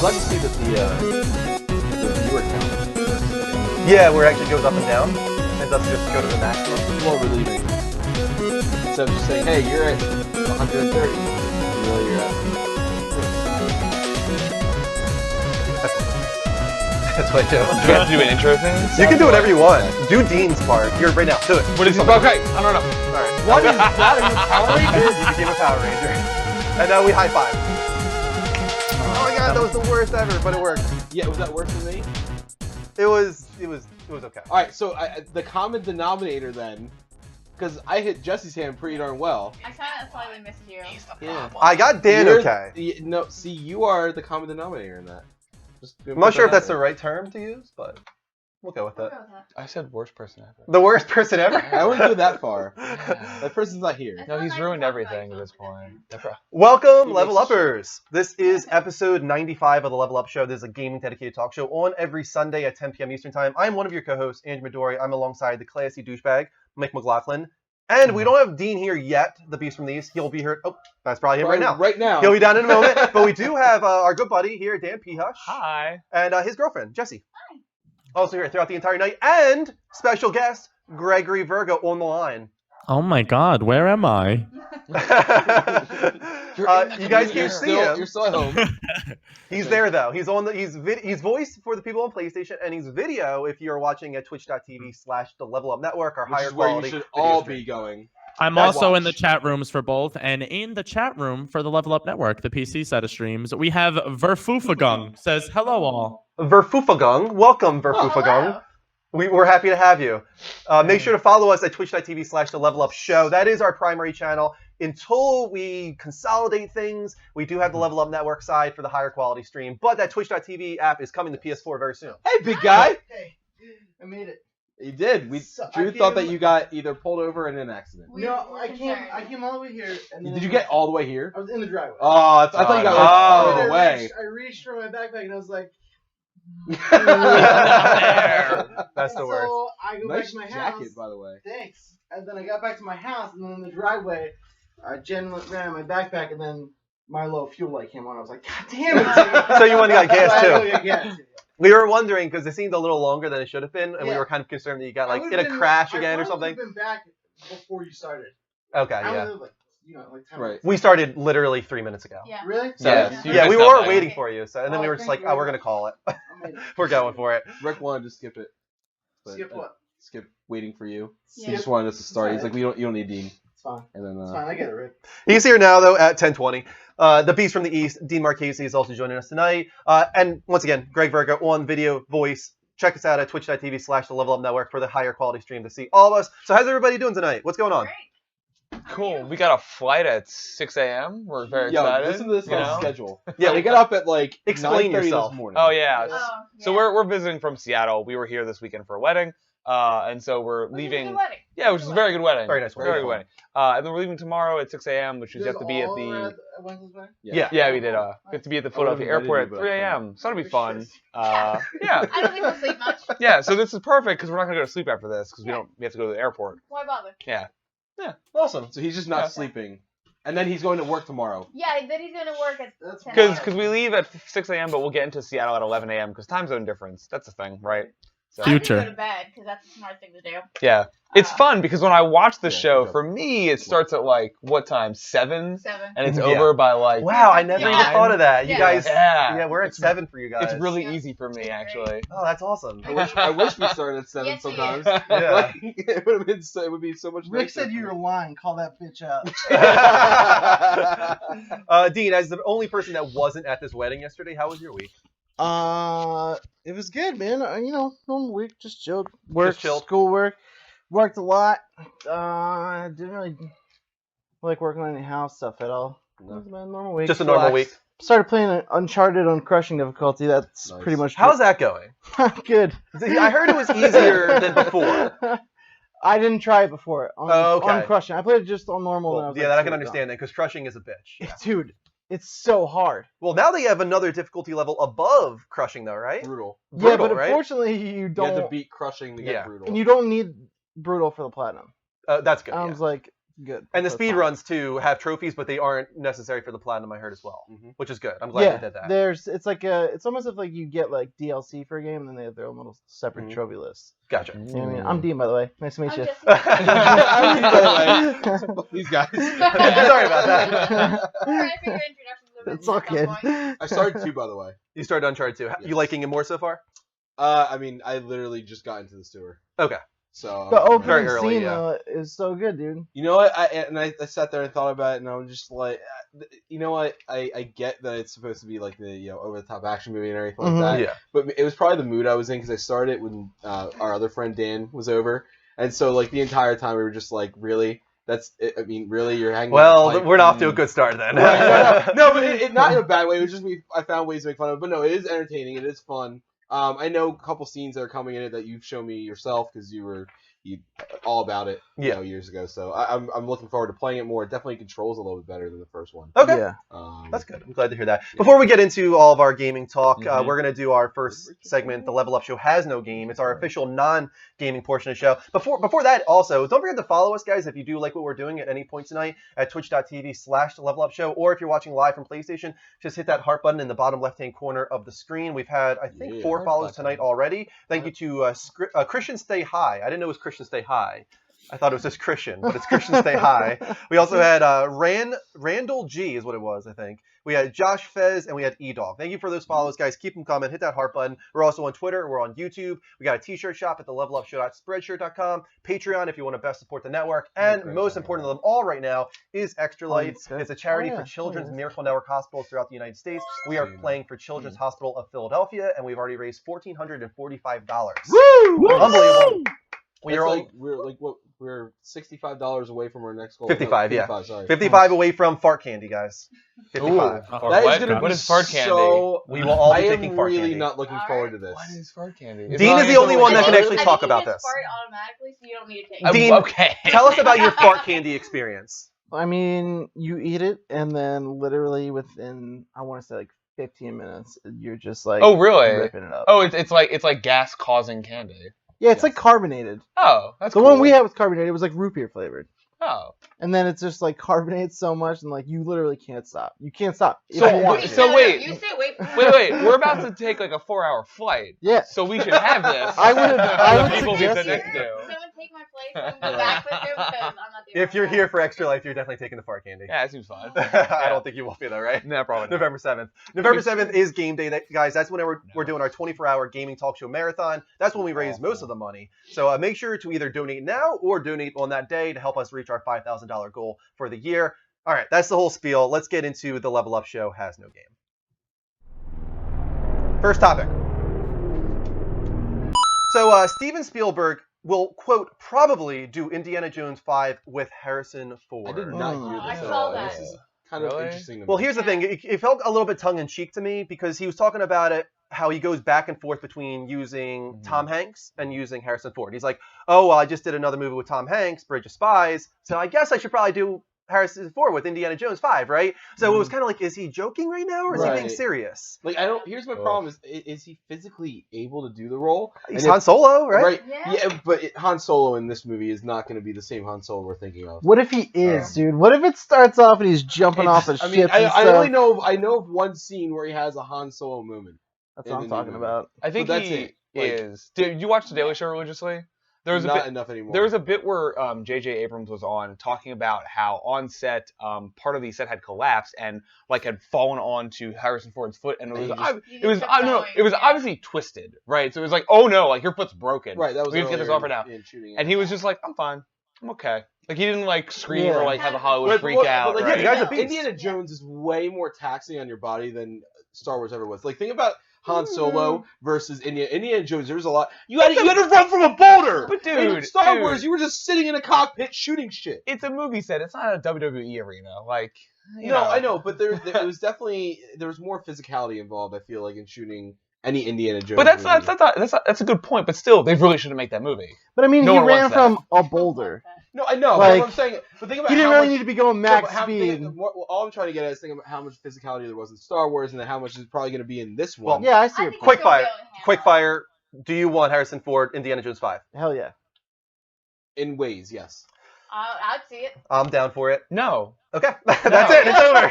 glad to see that the viewer count. Yeah, where it actually goes up and down. It doesn't just go to the maximum. Well, relieving. Instead of just saying, hey, you're at 130. Really, you're at... That's what I do. Do we have to do an intro thing? You can do whatever you want. Do Dean's part. Here, right now. Do it. What is something. okay, I don't know. Alright. What is that? Are you a Power Ranger? You became a Power Ranger. And now we high five. Oh my god, that was the worst ever, but it worked. Yeah, was that worse than me? It was okay. Alright, so the common denominator then, because I hit Jesse's hand pretty darn well. I kind of slightly missed you. Yeah. I got Dan You're- okay. No, see, you are the common denominator in that. Just I'm not sure if that's the right term to use, but we'll go with I'll that. go with that. I said worst person ever. The worst person ever. I wouldn't go that far. That person's not here. It's No, not he's nice to ruined talk everything about at this yourself. point. Welcome, He Level makes a Uppers. This is episode 95 of the Level Up Show. This is a gaming dedicated talk show on every Sunday at 10 p.m. Eastern Time. I'm one of your co-hosts, Andrew Midori. I'm alongside the classy douchebag, Mike McLaughlin. And we don't have Dean here yet, the Beast from the East. He'll be here. Oh, that's probably him right now. Right now. He'll be down in a moment. But we do have our good buddy here, Dan Pihush. Hi. And his girlfriend, Jessie. Also here throughout the entire night. And special guest, Gregory Virgo on the line. Oh my god, where am I? You guys can't see him. You're still at home. He's there though. He's on the he's voice for the people on PlayStation, and he's video if you're watching at twitch.tv/the Level Up Network, our Which higher is where quality. you should video all stream. be going. I'm That's also watch. in the chat rooms for both, and in the chat room for the Level Up Network, the PC set of streams, we have Verfufagung says hello all. Verfufagung, welcome Verfufagung. hello. We're happy to have you. Make sure to follow us at twitch.tv/the Level Up Show. That is our primary channel. Until we consolidate things, we do have the Level Up Network side for the higher quality stream. But that twitch.tv app is coming to PS4 very soon. Hey, big guy. Hey, I made it. You did. So, Drew I thought came- that you got either pulled over in an accident. We No, were I concerned. came all the way here. And then Did you get all the way here? I was in the driveway. Oh, I thought you got Oh. further away. I reached for my backpack and I was like, That's the worst. So I go back Nice to my jacket, house. by the way. Thanks. And then I got back to my house, and then in the driveway, Jen ran my backpack, and then my little fuel light came on. I was like, God damn it! So you went and got gas, So I had too. to go get gas, too. We were wondering because it seemed a little longer than it should have been, and we Yeah. were kind of concerned that you got I like would've in a been- crash I again or probably something. would've been back before you started. Okay, I yeah. was like, like 10 Right. minutes. We started literally 3 minutes ago. Yeah. Really? So, Yes, you yeah, we missed were nothing. waiting for you. So, and then we Oh, were just thank like, you oh, we're very gonna call it. I made it. We're going for it. Rick wanted to skip it. but, Skip what? Skip waiting for you. Yeah. He just wanted us to start. It's He's like, you don't need Dean. It's fine. And then It's fine. I get it, Rick. He's here now though at 10:20. The Beast from the East, Dean Marchese, is also joining us tonight. And once again, Greg Virgo on video, voice. Check us out at twitch.tv/the Level Up Network for the higher quality stream to see all of us. So how's everybody doing tonight? What's going on? Great. Cool. We got a flight at 6 a.m. We're very Yo, excited. listen to this you guy's know? schedule. Yeah, They get up at like Explain 9:30 yourself. this morning. Oh yeah. Oh, So yeah. we're visiting from Seattle. We were here this weekend for a wedding, and so we're Which is a leaving. good wedding. Yeah, which is a very good wedding. Very nice wedding. Very good wedding. And then we're leaving tomorrow at 6 a.m., which is you have to be at the. Wednesday's wedding? Yeah. Yeah, we did. We have to be at the Philadelphia would've airport at invited you, 3 but I a.m. So that'll be fun. Yeah. I don't think we'll sleep much. Yeah. So this is perfect because we're not gonna go to sleep after this because we have to go to the airport. Why bother? Yeah. Awesome. So he's just not Yeah. sleeping. And then he's going to work tomorrow. Yeah, then he's gonna work at That's 10 Because a.m. we leave at 6 a.m., but we'll get into Seattle at 11 a.m. because time zone difference. That's the thing, right? So, I'm gonna Future. go to bed because that's a smart thing to do. yeah. It's Uh, fun because when I watch the Yeah, show, good job. for me, it starts at like, what time? 7? 7. And it's Yeah. over by like. Wow, I never even Nine? thought of that. You Yeah. guys, Yeah. yeah, we're at 7 for you guys. It's really Yeah. easy for me, It's great. actually. Oh, that's awesome. I wish we started at 7 Yes, he sometimes. is. Yeah. Like, it would have been so. It would be so much. Rick nicer said for you me. were lying. Call that bitch out. Dean, as the only person that wasn't at this wedding yesterday, how was your week? It was good, man. Normal week, just chilled. Work, chilled. schoolwork. Worked a lot. Didn't really like working on any house stuff at all. It was my normal week. Just a normal Relaxed. week. Started playing Uncharted on crushing difficulty. That's Nice. pretty much How's that going? good. I heard it was easier than before. I didn't try it before on, Oh, okay. on crushing. I played it just on normal. and I Well, was yeah, like, that I can "Screw it, understand that because crushing is a bitch. done." Dude, it's so hard. Well, now they have another difficulty level above crushing, though, right? Brutal. Yeah, Brutal, but right? unfortunately you You have to don't. beat crushing to get Yeah. brutal. And you don't need brutal for the platinum. That's good. I Yeah. was like, Good. And the That's speed fine. runs too have trophies, but they aren't necessary for the platinum. I heard as well, Mhm. which is good. I'm glad Yeah, they did that. it's almost as if like you get like DLC for a game, and then they have their own little separate Mhm. trophy list. Gotcha. You know what I mean? I'm Dean, by the way. Nice to meet I'm you. just. I'm Dean, by the way. These guys. Sorry about that. Alright, I figure introductions would have It's been all at some good. point. I started 2, by the way. You started Uncharted 2. You Yes. liking it more so far? I mean, I literally just got into the sewer. Okay. So The I'm opening Very early, scene yeah. though is so good, dude. You know what? I sat there and thought about it, and I'm just like, you know what? I get that it's supposed to be like the over the top action movie and everything Mhm. like that. Yeah. But it was probably the mood I was in because I started it when our other friend Dan was over, and so like the entire time we were just like, really? That's it? I mean, really? You're hanging? Well, out we're off to a good start then. no, but it not in a bad way. It was just I found ways to make fun of it. But no, it is entertaining. It is fun. I know a couple scenes that are coming in it that you've shown me yourself because you were all about it years ago. So I'm looking forward to playing it more. It definitely controls a little bit better than the first one. Okay. Yeah. That's good. I'm glad to hear that. Before we get into all of our gaming talk, Mhm. we're going to do our first segment. The Level Up Show has no game. It's our official non-gaming portion of the show. Before that, also, don't forget to follow us, guys, if you do like what we're doing at any point tonight at twitch.tv/levelupshow, or if you're watching live from PlayStation, just hit that heart button in the bottom left-hand corner of the screen. We've had, I think, 4 heart follows button. tonight already. Thank you to Christian Stay High. I didn't know it was Christian Stay High. I thought it was just Christian, but it's Christian Stay High. We also had Randall G is what it was, I think. We had Josh Fez, and we had E-Dog. Thank you for those follows, guys. Keep them coming. Hit that heart button. We're also on Twitter. We're on YouTube. We got a t-shirt shop at thelevelupshow.spreadshirt.com. Patreon if you want to best support the network. And most important of them all right now is Extra Life. that's good. It's a charity Oh, yeah. for Children's Oh, yeah. Miracle Network hospitals throughout the United States. We are playing for Children's Hospital of Philadelphia, and we've already raised $1,445. Woo! Unbelievable. We're $65 away from our next goal. 55, yeah. 55, sorry. 55 away from fart candy, guys. 55. Or That is what? gonna be What is fart candy? so. We will all be I taking am fart really candy. not looking forward to this. What is fart candy? Dean is the only one that can actually I talk think you about just this. Fart automatically, so you don't need to take Oh, it. Dean, okay. Tell us about your fart candy experience. I mean, you eat it, and then literally within, I want to say like 15 minutes, you're just like Oh, really? ripping it up. Oh, it's like gas causing candy. Yeah, it's like carbonated. Oh, that's The cool. one we had was carbonated. It was like root beer flavored. Oh, And then it's just like carbonates so much, and like you literally can't stop. You can't stop. If So- you want Wait, to. so no, wait. you say wait. wait. We're about to take like a 4-hour flight, Yeah. so we should have this. I would- for I the would people we suggest sit it. next to. Someone take my place and go back with him because I'm not the If only you're one. here for Extra Life, you're definitely taking the fart candy. Yeah, that seems fun. I don't think you will be though, right? No, probably not. November 7th. November 7th is game day, guys. That's when we're doing our 24-hour gaming talk show marathon. That's when we raise most of the money. So make sure to either donate now or donate on that day to help us reach our $5,000 goal for the year. All right, that's the whole spiel. Let's get into the Level Up Show has no game. First topic. So Steven Spielberg will, quote, probably do Indiana Jones 5 with Harrison Ford. I did not hear I this. saw This that. is kind of Really? interesting to me. Well, here's the thing. It felt a little bit tongue-in-cheek to me because he was talking about it, how he goes back and forth between using Tom Hanks and using Harrison Ford. He's like, oh, well, I just did another movie with Tom Hanks, Bridge of Spies, so I guess I should probably do Harrison Ford with Indiana Jones 5, right? So it was kind of like, is he joking right now or is he being Right. serious? Like, I don't. Here's my problem: is he physically able to do the role? He's And Han Solo, right? Right. Yeah. Yeah, but Han Solo in this movie is not going to be the same Han Solo we're thinking of. What if he is, dude? What if it starts off and he's jumping off of I ships mean, and I stuff? only know. I know of one scene where he has a Han Solo moment. That's in what I'm the new talking movie. about. I think that's he it. Like- is. Did you watch The Daily Show religiously? There was a Not bit. enough anymore. There was a bit where J.J. Abrams was on talking about how on set, part of the set had collapsed and like had fallen onto Harrison Ford's foot, and it And was he just- it was kept no, going, it was yeah. obviously twisted, right? So it was like, oh no, like your foot's broken. right. That was we have to get this earlier off right now. in shooting. And he was just like, I'm fine, I'm okay. Like he didn't like scream Yeah. or like have a Hollywood But- freak but, out. like, right? the guy's a Indiana- beast. Indiana Jones is way more taxing on your body than Star Wars ever was. Like, think about Han Solo versus Indiana Jones. There was a lot. You had to run from a boulder. But In dude, Star dude. Wars, you were just sitting in a cockpit shooting shit. It's a movie set. It's not a WWE arena. Like, you No, know. I know, but there it was definitely there was more physicality involved. I feel like in shooting any Indiana Jones. But that's movie. that's a good point. But still, they really shouldn't make that movie. But I mean, No he one ran wants from a boulder. No, I know. Like, but I'm saying, but think about He didn't how really much, need to be going no, max but how- speed. all I'm trying to get at is think about how much physicality there was in Star Wars, and then how much is probably going to be in this one. Yeah, I see I your think point. Quick fire. he'll be able to handle Quick it. fire. Do you want Harrison Ford, Indiana Jones 5? Hell yeah. In ways, yes. I'd see it. I'm down for it. No. Okay, that's it. It's over.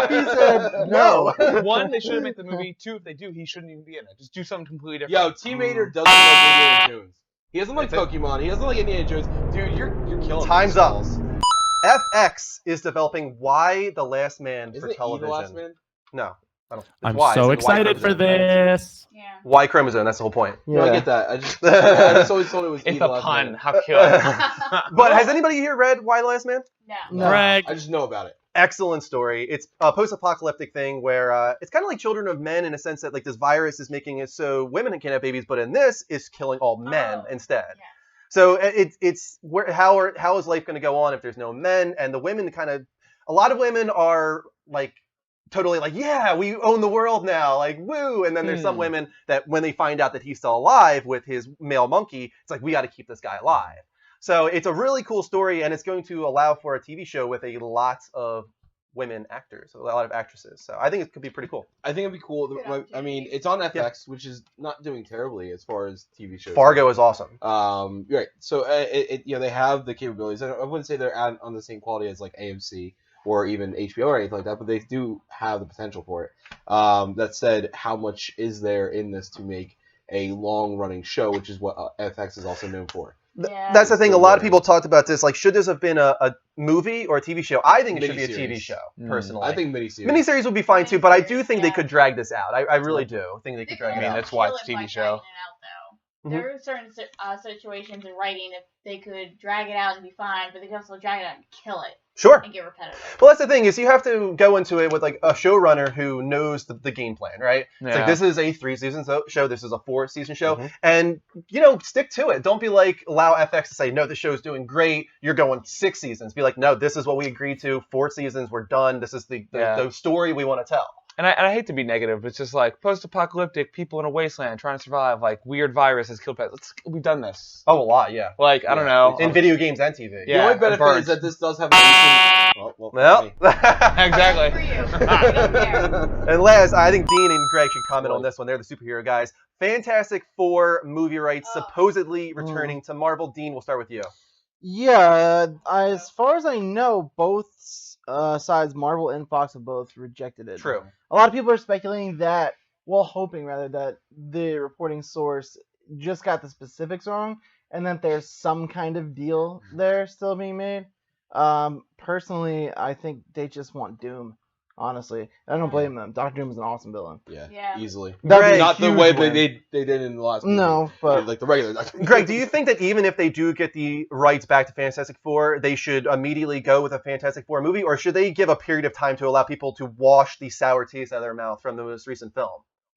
He said no. One, they shouldn't make the movie. Two, if they do, he shouldn't even be in it. Just do something completely different. Yo, Team Mater doesn't like Indiana Jones. He doesn't like That's it. Pokemon. He doesn't like Indiana Jones. Dude, you're killing Time's me. up. FX is developing Y: The Last Man Isn't for it E television. the last man? No, I don't. It's I'm Y. so It's like Y excited for chromosome. this. Yeah. Y chromosome. That's the whole point. No, I get that. I just always thought it was E It's the a last pun. man. How cute. But has anybody here read Y: The Last Man? No. No. Greg. I just know about it. Excellent story. It's a post-apocalyptic thing where it's kind of like Children of Men in a sense that like this virus is making it so women can't have babies, but in this, it's killing all men instead. Yeah. So it's where how is life going to go on if there's no men? And the women a lot of women are like totally like, yeah, we own the world now, like woo. And then there's some women that when they find out that he's still alive with his male monkey, it's like we got to keep this guy alive. So it's a really cool story, and it's going to allow for a TV show with a lot of women actors, a lot of actresses. So I think it could be pretty cool. I think it'd be cool. Good I mean, it's on FX, which is not doing terribly as far as TV shows. Fargo is awesome. Right. So they have the capabilities. I wouldn't say they're on the same quality as like AMC or even HBO or anything like that, but they do have the potential for it. That said, how much is there in this to make a long-running show, which is what FX is also known for? Yeah. That's the thing. A lot of people talked about this. Like, should this have been a movie or a TV show? I think it should be a TV Miniseries. show, personally. I think miniseries. Miniseries would be fine too, but I do think they Yeah. could drag this out. I really do think they could drag I it mean, out. that's why Kill it's it a TV by show. dragging it out, though. There are certain situations in writing if they could drag it out and be fine, but they could also drag it out and kill it Sure. and get repetitive. Well, that's the thing is you have to go into it with like a showrunner who knows the game plan, right? It's like Yeah. this is a 3-season show, this is a 4-season show, Mhm. and stick to it. Don't be like allow FX to say no, the show's doing great. You're going 6 seasons. Be like no, this is what we agreed to. 4 seasons, we're done. This is the story we want to tell. And I hate to be negative, but it's just like post-apocalyptic people in a wasteland trying to survive. Like weird virus has killed pets. We've done this. Oh, a lot, yeah. Like I don't know. In video games and TV. The Yeah, only and benefit birds. is that this does have a recent... Well, Exactly. For you. I don't care. and last, I think Dean and Greg should comment on this one. They're the superhero guys. Fantastic Four movie rights supposedly returning to Marvel. Dean, we'll start with you. Yeah, as far as I know, both sides, Marvel and Fox, have both rejected it. True. A lot of people are speculating that, hoping rather, that the reporting source just got the specifics wrong, and that there's some kind of deal there still being made. Personally, I think they just want Doom. Honestly, I don't blame them. Doctor Doom is an awesome villain. Yeah. Easily. That'd be a Not the huge way win. they did in the last movie. No, but like the regular Doctor Doom. Greg, do you think that even if they do get the rights back to Fantastic Four, they should immediately go with a Fantastic Four movie, or should they give a period of time to allow people to wash the sour taste out of their mouth from the most recent film?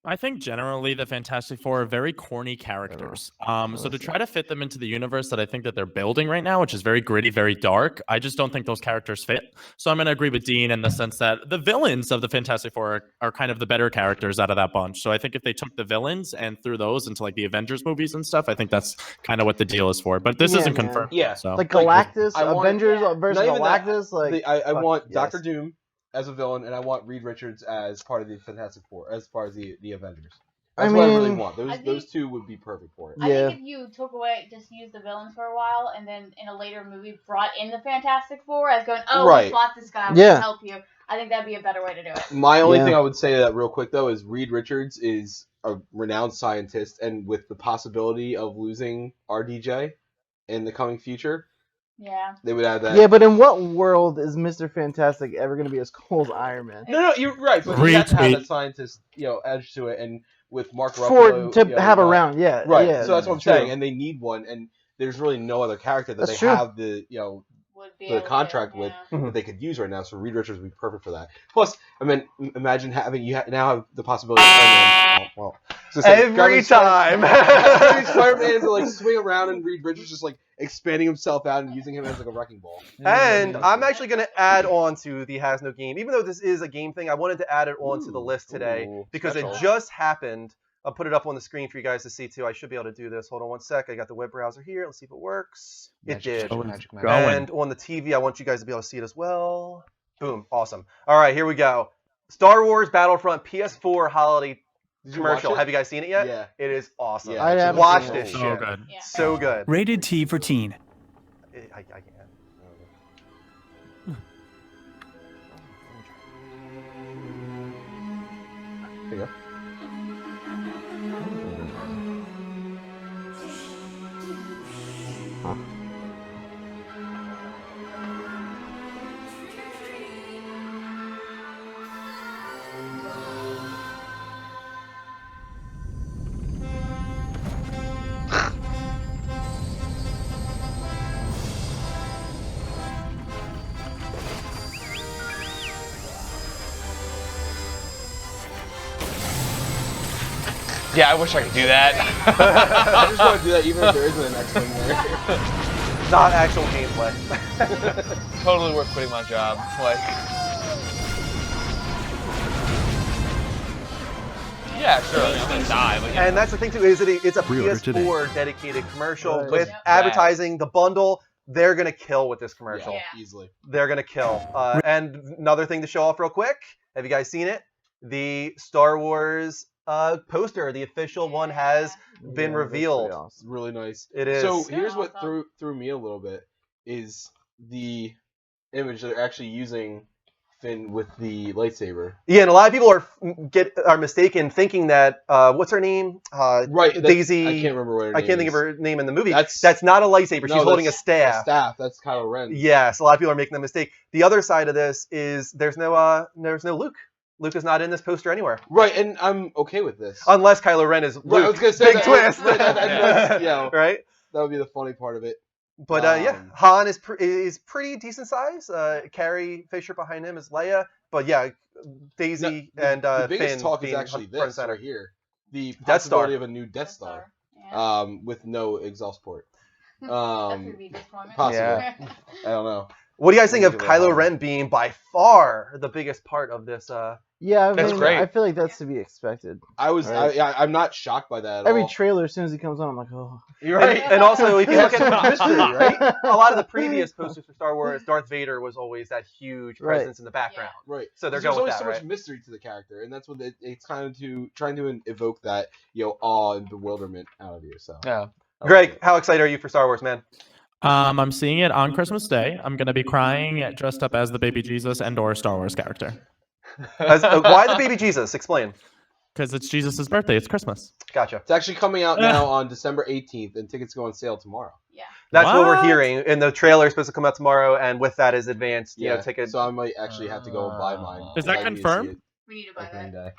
I think generally the Fantastic Four are very corny characters. So to try to fit them into the universe that I think that they're building right now, which is very gritty, very dark, I just don't think those characters fit. So I'm going to agree with Dean in the sense that the villains of the Fantastic Four are kind of the better characters out of that bunch. So I think if they took the villains and threw those into like the Avengers movies and stuff, I think that's kind of what the deal is for. But this Yeah, isn't man. confirmed. Yeah. So like Galactus, I want- Avengers Yeah. versus Not even that. Galactus, like I fuck, want yes. Doctor Doom as a villain, and I want Reed Richards as part of the Fantastic Four, as far as the Avengers. That's what I really mean, want. I Those think- two would be perfect for it. I Yeah. think if you took away, just used the villains for a while, and then in a later movie brought in the Fantastic Four as going, oh, Right. we fought this guy, we Yeah. can help you. I think that'd be a better way to do it. My only Yeah. thing I would say to that real quick though is Reed Richards is a renowned scientist, and with the possibility of losing RDJ in the coming future, Yeah. they would add that. Yeah, but in what world is Mr. Fantastic ever going to be as cool as Iron Man? No, you're right. But you have to have Retweet. that scientist, edge to it, and with Mark For Ruffalo, to have around, yeah, right? Yeah, So that's what I'm true. saying, and they need one, and there's really no other character that That's they true. have the Would be the able to, contract with yeah. that they could use right now. So Reed Richards would be perfect for that. Plus, I mean, imagine having now have the possibility. Every time. Spider-Man to like swing around and Reed Richards just like expanding himself out and using him as like a wrecking ball. And I'm actually going to add on to the Has No Game. Even though this is a game thing, I wanted to add it onto the list today Ooh, because special. it just happened. I'll put it up on the screen for you guys to see too. I should be able to do this. Hold on one sec. I got the web browser here. Let's see if it works. It did. Magic. Going. And on the TV, I want you guys to be able to see it as well. Boom. Awesome. All right, here we go. Star Wars Battlefront PS4 holiday Did you watch commercial. it? Have you guys seen it yet? Yeah. It is awesome. Yeah, I haven't Watch seen this it. shit. So good. Yeah. So good. Rated T for teen. I can't. Here you go. Huh. Yeah, I wish I could do that. I just want to do that even if there isn't an X-Wing there. Not actual gameplay. Totally worth quitting my job. Like, yeah, sure. I mean, I'm gonna die, but yeah. And that's the thing too, is it's a Pre-order PS4 dedicated commercial Right. with Yep. advertising. The bundle, they're gonna kill with this commercial. Yeah. Easily. They're gonna kill. And another thing to show off real quick. Have you guys seen it? The Star Wars poster, the official one, has been Yeah, that's revealed. pretty awesome. It's really nice. It is. So Yeah, here's what awesome. threw me a little bit is the image they're actually using Finn with the lightsaber. Yeah, and a lot of people are mistaken thinking that what's her name? Right. Daisy. I can't remember what her name I can't think is. of her name in the movie. That's- That's not a lightsaber. No, She's holding a that's staff. Staff. That's Kylo Ren. Yes, a lot of people are making that mistake. The other side of this is there's no Luke. Luke is not in this poster anywhere, Right, and I'm okay with this. unless Kylo Ren is Luke. Right, I was gonna say Big that- twist. that's, you know, Right? that would be the funny part of it. But yeah, Han is pretty decent size. Carrie Fisher behind him is Leia. But yeah, Daisy and the biggest Finn talk is being actually front and this center. right here. The Death Star. possibility of a new Death Star. Yeah. With no exhaust port. That could be disappointment. possible. Yeah. I don't know. What do you guys think of Maybe Kylo they'll- Ren being by far the biggest part of this? Yeah, That's great. I feel like that's to be expected. I'm not shocked by that at Every all. trailer, as soon as he comes on, I'm like, oh. You're right. And also, if you look That's at so mystery, right? a lot of the previous posters for Star Wars, Darth Vader was always that huge Right. presence in the background. Right. So they're There's going with always that, so right? much mystery to the character, and that's what it's kind of trying to evoke that awe and bewilderment out of you. So. Yeah. I like Greg, it. how excited are you for Star Wars, man? I'm seeing it on Christmas Day. I'm gonna be crying dressed up as the baby Jesus and/or Star Wars character Why the baby Jesus? Explain. because it's Jesus' birthday. It's Christmas. Gotcha. It's actually coming out now on December 18th, and tickets go on sale tomorrow. Yeah. That's what we're What? hearing. And the trailer is supposed to come out tomorrow, and with that is advanced, ticket. So I might actually have to go and buy mine. Is that I need to see confirmed? it We need to buy opening that. day.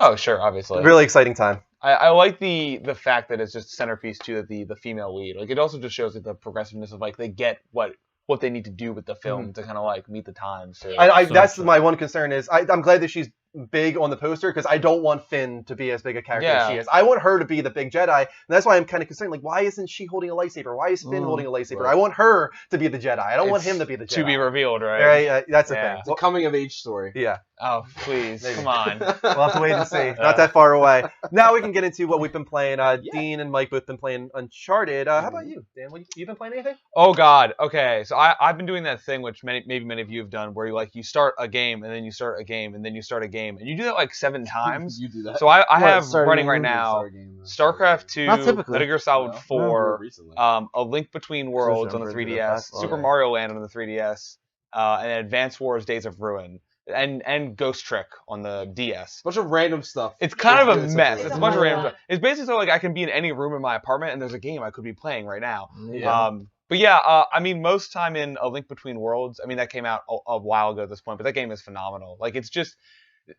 Oh, sure, obviously. Really exciting time. I like the fact that it's just centerpiece to the female lead. Like, it also just shows like the progressiveness of like they get what they need to do with the film to kind of like meet the times. So. Yeah. So That's true. my one concern is I'm glad that she's big on the poster because I don't want Finn to be as big a character as Yeah. she is. I want her to be the big Jedi, and that's why I'm kind of concerned. Like, why isn't she holding a lightsaber? Why is Finn holding a lightsaber? right. I want her to be the Jedi. I don't want It's him to be the Jedi. to be revealed, right? Right? That's the Yeah. thing. It's a coming of age story. Yeah, Oh, please, Maybe. come on. we'll have to wait and see. Not that far away. Now we can get into what we've been playing. Dean and Mike both been playing Uncharted. How about you, Dan? You been playing anything? Oh God. Okay. So I've been doing that thing which maybe many of you have done, where you start a game and then you start a game and then you start a game, and you do that like 7 times. You do that. So I What, have start a running game? right now Start a game, StarCraft 2, Not typically. Metal Gear Solid No. 4, recently. A Link Between Worlds on the Jumper into the 3DS, festival. Super Okay. Mario Land on the 3DS, and Advance Wars: Days of Ruin, and Ghost Trick on the DS. bunch of random stuff. It's kind of a It's mess. really- It's a bunch of random Yeah. stuff. It's basically so like I can be in any room in my apartment and there's a game I could be playing right now. Yeah. But yeah, I mean, most time in A Link Between Worlds, I mean, that came out a while ago at this point, but that game is phenomenal. Like, it's just,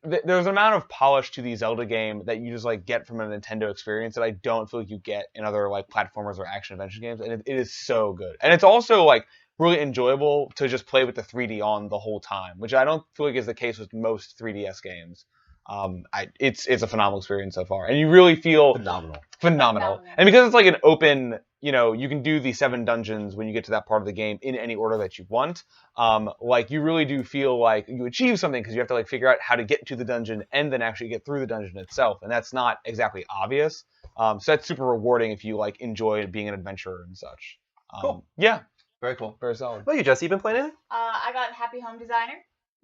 there's an amount of polish to the Zelda game that you just, like, get from a Nintendo experience that I don't feel like you get in other, like, platformers or action-adventure games, and it is so good. And it's also, like, really enjoyable to just play with the 3D on the whole time, which I don't feel like is the case with most 3DS games. It's a phenomenal experience so far, and you really feel Phenomenal. phenomenal. And because it's like an open, you can do the 7 dungeons when you get to that part of the game in any order that you want. Like you really do feel like you achieve something because you have to like figure out how to get to the dungeon and then actually get through the dungeon itself, and that's not exactly obvious. So that's super rewarding if you like enjoy being an adventurer and such. Cool. Yeah, Very cool. very solid. What about you, Jesse? You been playing anything? I got Happy Home Designer,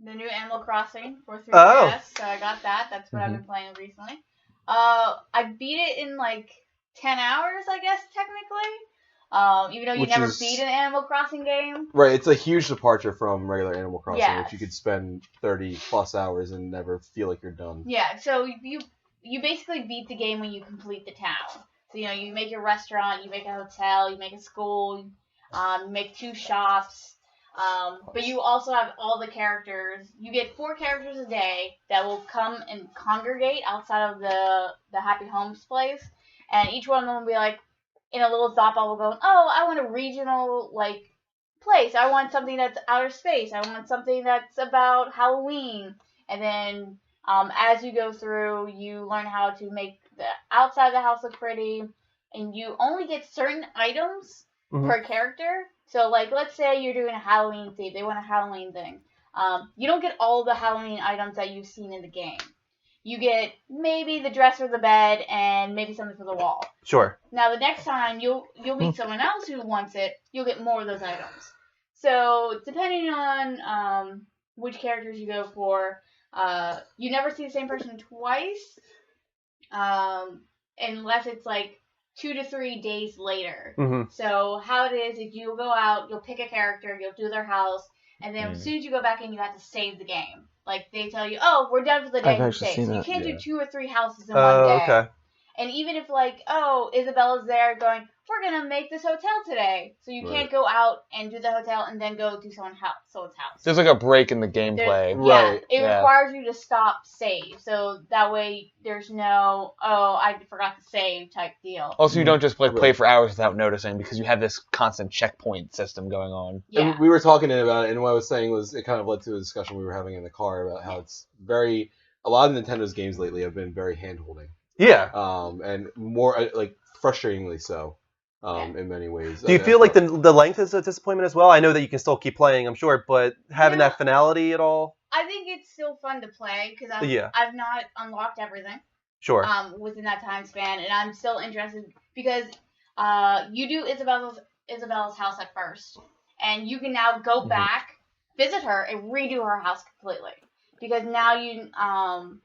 the new Animal Crossing for 3DS. Oh. So I got that. That's what I've been playing recently. I beat it in like 10 hours, I guess, technically. Even though you Which never is- beat an Animal Crossing game. Right, it's a huge departure from regular Animal Crossing, Yes. which you could spend 30 plus hours and never feel like you're done. Yeah, so you basically beat the game when you complete the town. So you make a restaurant, you make a hotel, you make a school, you make 2 shops. But you also have all the characters. You get 4 characters a day that will come and congregate outside of the Happy Homes place, and each one of them will be like in a little thought bubble going, oh, I want a regional place. I want something that's outer space. I want something that's about Halloween. And then as you go through, you learn how to make the outside of the house look pretty, and you only get certain items per character. So, let's say you're doing a Halloween theme. They want a Halloween thing. You don't get all the Halloween items that you've seen in the game. You get maybe the dress for the bed and maybe something for the wall. Sure. Now, the next time you'll meet someone else who wants it, you'll get more of those items. So, depending on which characters you go for, you never see the same person twice, unless it's 2 to 3 days later. So how it is you'll go out, you'll pick a character, you'll do their house, and then as soon as you go back in, you have to save the game. They tell you, oh, we're done for the day. I've You actually save. seen So you that. can't do 2 or 3 houses in one day. Okay. And even if oh, Isabella's there going, we're gonna make this hotel today, so you can't go out and do the hotel and then go do someone's house. There's a break in the gameplay. Yeah, Right, it yeah. requires you to stop save, so that way there's no I forgot to save type deal. Also, you don't just play for hours without noticing because you have this constant checkpoint system going on. Yeah. And we were talking about it, and what I was saying was it kind of led to a discussion we were having in the car about how it's a lot of Nintendo's games lately have been very hand-holding. Yeah. And more frustratingly so. In many ways. Do you feel like the length is a disappointment as well? I know that you can still keep playing, I'm sure, but having that finality at all? I think it's still fun to play because Yeah. I've not unlocked everything Sure. within that time span, and I'm still interested because you do Isabella's house at first, and you can now go back, visit her, and redo her house completely because now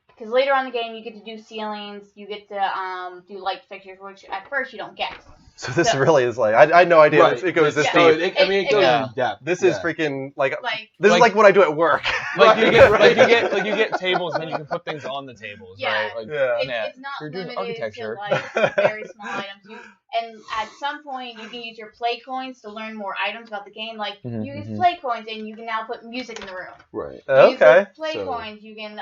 because later on in the game you get to do ceilings, you get to do light fixtures, which at first you don't get. So this really is I had no idea Right. it goes this Yeah. deep. It goes Yeah. in depth. This is freaking this Like- is what I do at work. You get tables and then you can put things on the tables, Yeah. right? Yeah. It's not You're doing limited architecture. to very small items. And at some point, you can use your play coins to learn more items about the game. You use play coins, and you can now put music in the room. Right. You use Okay. those play So- coins, you can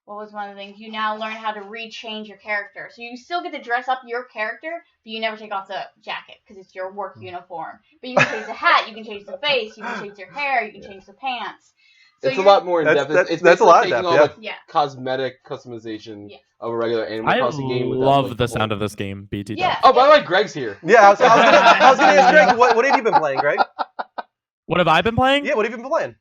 what was one of the things? You now learn how to rechange your character. So you still get to dress up your character, but you never take off the jacket because it's your work uniform. But you can change the hat, you can change the face, you can change your hair, you can change the pants. So It's a lot more in depth. That's It's a lot of basically depth, taking all yeah. the Yeah. cosmetic customization Yeah. of a regular Animal I Crossing game. without, love the sound of this game, BT. Yeah. Oh, by the way, Greg's here. Yeah, I was gonna ask Greg, what have you been playing, Greg? What have I been playing? Yeah, what have you been playing?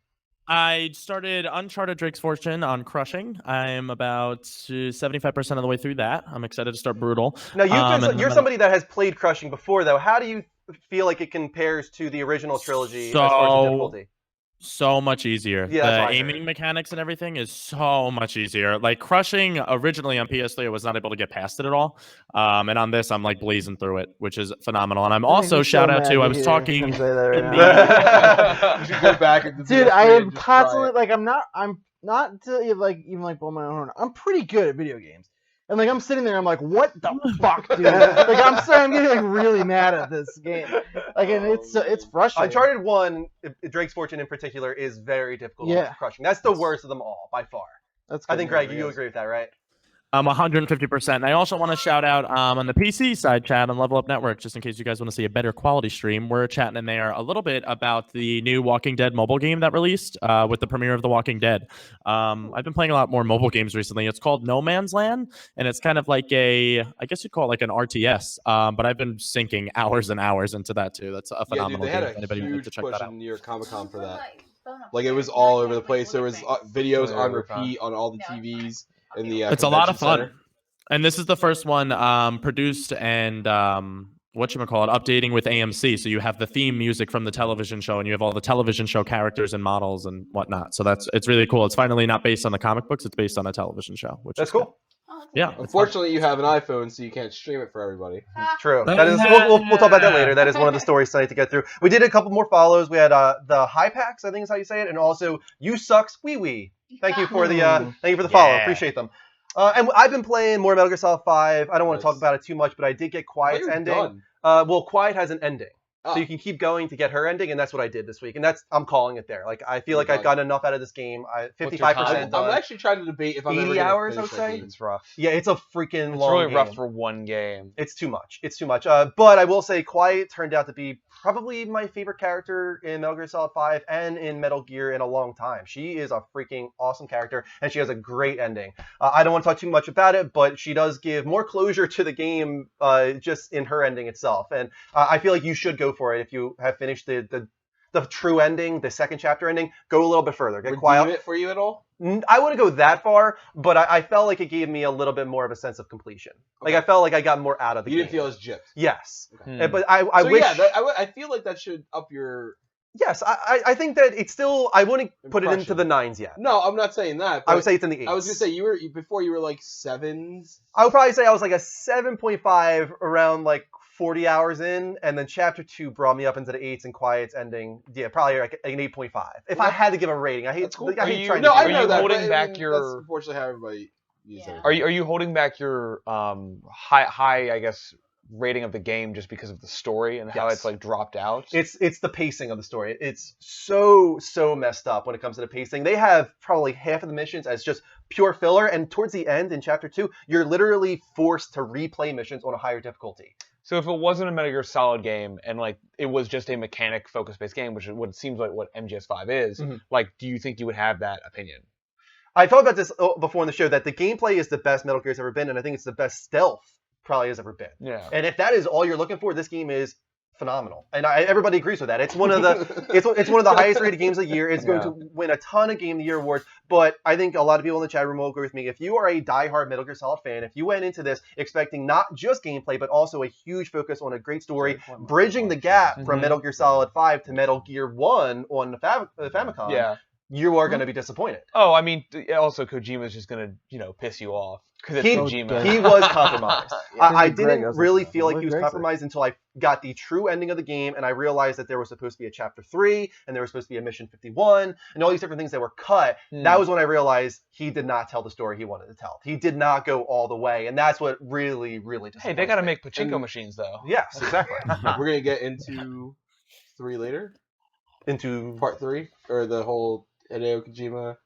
I started Uncharted Drake's Fortune on Crushing. I'm about 75% of the way through that. I'm excited to start Brutal. Now And you're I'm- somebody that has played Crushing before, though. How do you feel like it compares to the original trilogy as far as the difficulty? So much easier. Yeah, that's what I the heard. aiming mechanics and everything is so much easier. Crushing originally on PS3, I was not able to get past it at all. And on this, I'm blazing through it, which is phenomenal. And I'm also shout out to I was talking. Say that right in now. You should go back and Dude, I PS3 am and just try constantly it. I'm not to even blow my own horn. I'm pretty good at video games. And I'm sitting there, I'm like, what the fuck, dude? I'm getting really mad at this game. And it's frustrating. Uncharted 1, Drake's Fortune in particular, is very difficult Yeah. on Crushing. That's the worst of them all, by far. That's I good think, to know, Greg, you yes. agree with that, right? 150%. And I also want to shout out on the PC side chat on Level Up Network, just in case you guys want to see a better quality stream. We're chatting in there a little bit about the new Walking Dead mobile game that released with the premiere of The Walking Dead. I've been playing a lot more mobile games recently. It's called No Man's Land, and it's kind of I guess you'd call it an RTS. But I've been sinking hours and hours into that too. That's a Yeah, dude, phenomenal they game. had If a anybody would like huge to check push that out. in New York Comic Con for that. It It was all over the place. There was videos on repeat on all the No, it's TVs in the. It's a lot of convention fun. center. And this is the first one produced and updating with AMC. So you have the theme music from the television show, and you have all the television show characters and models and whatnot. So it's really cool. It's finally not based on the comic books; it's based on a television show, which That's is good. cool. Oh, that's Yeah. okay. Unfortunately, you have an iPhone, so you can't stream it for everybody. True. That is. We'll talk about that later. That is one of the stories tonight to get through. We did a couple more follows. We had the Hypax, I think is how you say it, and also You Sucks Wee Wee. Thank you for the follow. Yeah. Appreciate them. And I've been playing more Metal Gear Solid 5. I don't want to talk Nice. about it too much, but I did get Quiet's You're ending. done. Well, Quiet has an ending. Oh. So you can keep going to get her ending, and that's what I did this week. And I'm calling it there. Like I feel You're like I've done. gotten enough out of this game. What's your 55% time? done. I'm actually trying to debate if I'm 80 ever gonna hours, finish I would that say? game. It's rough. Yeah, it's a freaking It's long really game. rough for one game. It's too much. It's too much. But I will say, Quiet turned out to be probably my favorite character in Metal Gear Solid 5 and in Metal Gear in a long time. She is a freaking awesome character, and she has a great ending. I don't want to talk too much about it, but she does give more closure to the game just in her ending itself. And I feel like you should go for it if you have finished the true ending, the second chapter ending. Go a little bit further. Get Redeem Quiet. it for you at all? I wouldn't go that far, but I felt like it gave me a little bit more of a sense of completion. Like Okay. I felt like I got more out of the You game. didn't feel as gypped. Yes. Hmm. But I So wish. yeah, I feel like that should up your. Yes, I think that it's still. I wouldn't put it into Impression. the 9s yet. No, I'm not saying that. I would but say it's in the 8s. I was gonna say before you were like 7s. I would probably say I was like a 7.5 around like 40 hours in, and then Chapter 2 brought me up into the 8s and Quiet's ending. Yeah, probably like an 8.5. If I had to give a rating, I hate. That's cool. I hate trying No, to. I do know you that. holding but, back that's your- unfortunately how everybody uses Yeah. it. Are you holding back your high I guess rating of the game just because of the story and how Yes. it's like dropped out? It's the pacing of the story. It's so messed up when it comes to the pacing. They have probably half of the missions as just pure filler, and towards the end in Chapter 2, you're literally forced to replay missions on a higher difficulty. So if it wasn't a Metal Gear Solid game and like it was just a mechanic focused based game, which is what it seems like what MGS5 is, Mhm. like do you think you would have that opinion? I talked about this before in the show that the gameplay is the best Metal Gear's ever been, and I think it's the best stealth probably has ever been. Yeah. And if that is all you're looking for, this game is phenomenal, and everybody agrees with that. It's one of the it's one of the highest rated games of the year. It's going to win a ton of Game of the Year awards. But I think a lot of people in the chat room will agree with me. If you are a diehard Metal Gear Solid fan, if you went into this expecting not just gameplay but also a huge focus on a great story, bridging the gap from Mhm. Metal Gear Solid 5 to Metal Gear 1 on the Famicom, Yeah. you are going to be disappointed. Oh, I mean, also Kojima's just gonna piss you off because it's He- Kojima. He was compromised. I Greg, didn't I was really like, feel like what he was Greg said. compromised until I got the true ending of the game, and I realized that there was supposed to be a Chapter 3, and there was supposed to be a Mission 51, and all these different things that were cut. Hmm. That was when I realized he did not tell the story he wanted to tell. He did not go all the way, and that's what really, really Hey, disappoints they gotta me. make pachinko And- machines though. Yes, exactly. We're gonna get into 3 later, Into part 3, or the whole Hideo Kojima.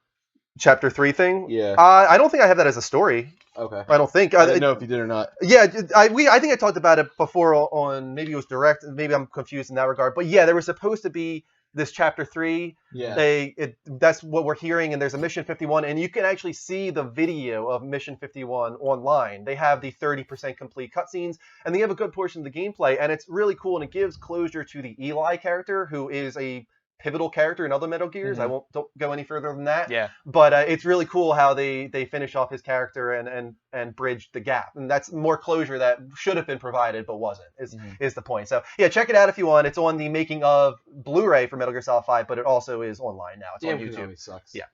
Chapter 3 thing. Yeah. I don't think I have that as a story. Okay. I don't think. I didn't know if you did or not. Yeah, I think I talked about it before on maybe it was direct. Maybe I'm confused in that regard. But yeah, there was supposed to be this Chapter 3. Yeah. That's what we're hearing, and there's a Mission 51, and you can actually see the video of Mission 51 online. They have the 30% complete cutscenes, and they have a good portion of the gameplay, and it's really cool, and it gives closure to the Eli character, who is a pivotal character in other Metal Gears. Mhm. Don't go any further than that. Yeah. But it's really cool how they finish off his character and bridge the gap, and that's more closure that should have been provided but wasn't. Is the point? So yeah, check it out if you want. It's on the making of Blu-ray for Metal Gear Solid 5, but it also is online now. It's Damn, on YouTube. Konami sucks. Yeah.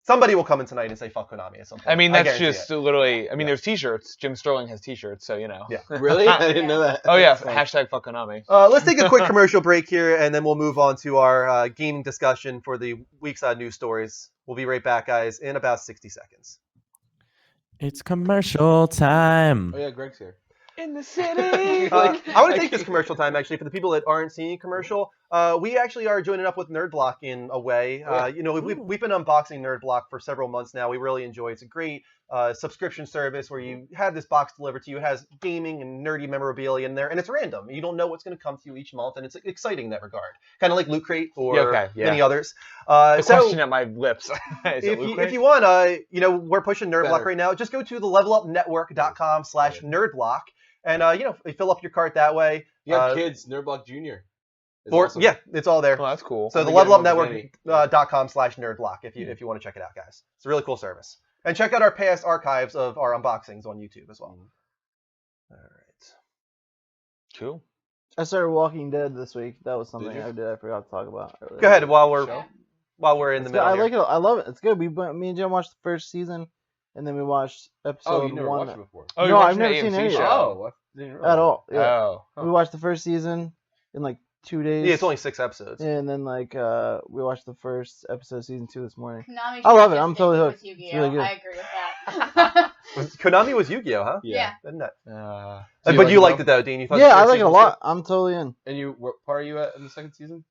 Somebody will come in tonight and say fuck Konami at some point. I mean, that's guarantee just literally. I mean, there's T-shirts. Jim Sterling has T-shirts, so you know. Yeah. Really? I didn't know that. Oh yeah. That's funny. Hashtag fuck Konami. Let's take a quick commercial break here, and then we'll move on to our gaming discussion for the week's news stories. We'll be right back, guys, in about 60 seconds. It's commercial time. Oh yeah, Greg's here. In the city. I want to take this commercial time, actually, for the people that aren't seeing commercial. We actually are joining up with NerdBlock in a way. You know, we've been unboxing NerdBlock for several months now. We really enjoy it. It's a great subscription service where you have this box delivered to you. It has gaming and nerdy memorabilia in there, and it's random. You don't know what's going to come to you each month, and it's exciting in that regard. Kind of like Loot Crate or Yeah, okay, yeah. many others. The So question at my lips. Is it Loot if Crate? you want, you know, we're pushing NerdBlock Better. right now. Just go to the levelupnetwork.com/NerdBlock, and you know, fill up your cart that way. You have kids, Nerdblock Jr. is Or awesome. yeah, it's all there. Oh, that's cool. So the I'm gonna get levelupnetwork.com/nerdblock if you want to check it out, guys. It's a really cool service. And check out our past archives of our unboxings on YouTube as well. All right. Cool. I started Walking Dead this week. That was something you? I forgot to talk about earlier. Go ahead while we're Show? in the It's middle. good. I here. like it. I love it. It's good. Me and Jim watched the first season. and then we watched episode Oh, you never 1. watched it before. Oh, No, you're I've watching never the seen AMC any of it. show. Oh, I didn't realize At all. Yeah. Oh. We watched the first season in like 2 days. Yeah, it's only 6 episodes. And then we watched the first episode of season 2 this morning. Konami I love it. should I'm just totally stick hooked. with Yu-Gi-Oh. It's really good. I agree with that. Konami was Yu-Gi-Oh, huh? Yeah. Isn't that? So but you liked though? it though, Dean. You thought Yeah, the I first like it a season was lot. I'm totally in. And you, what part are you at in the second season?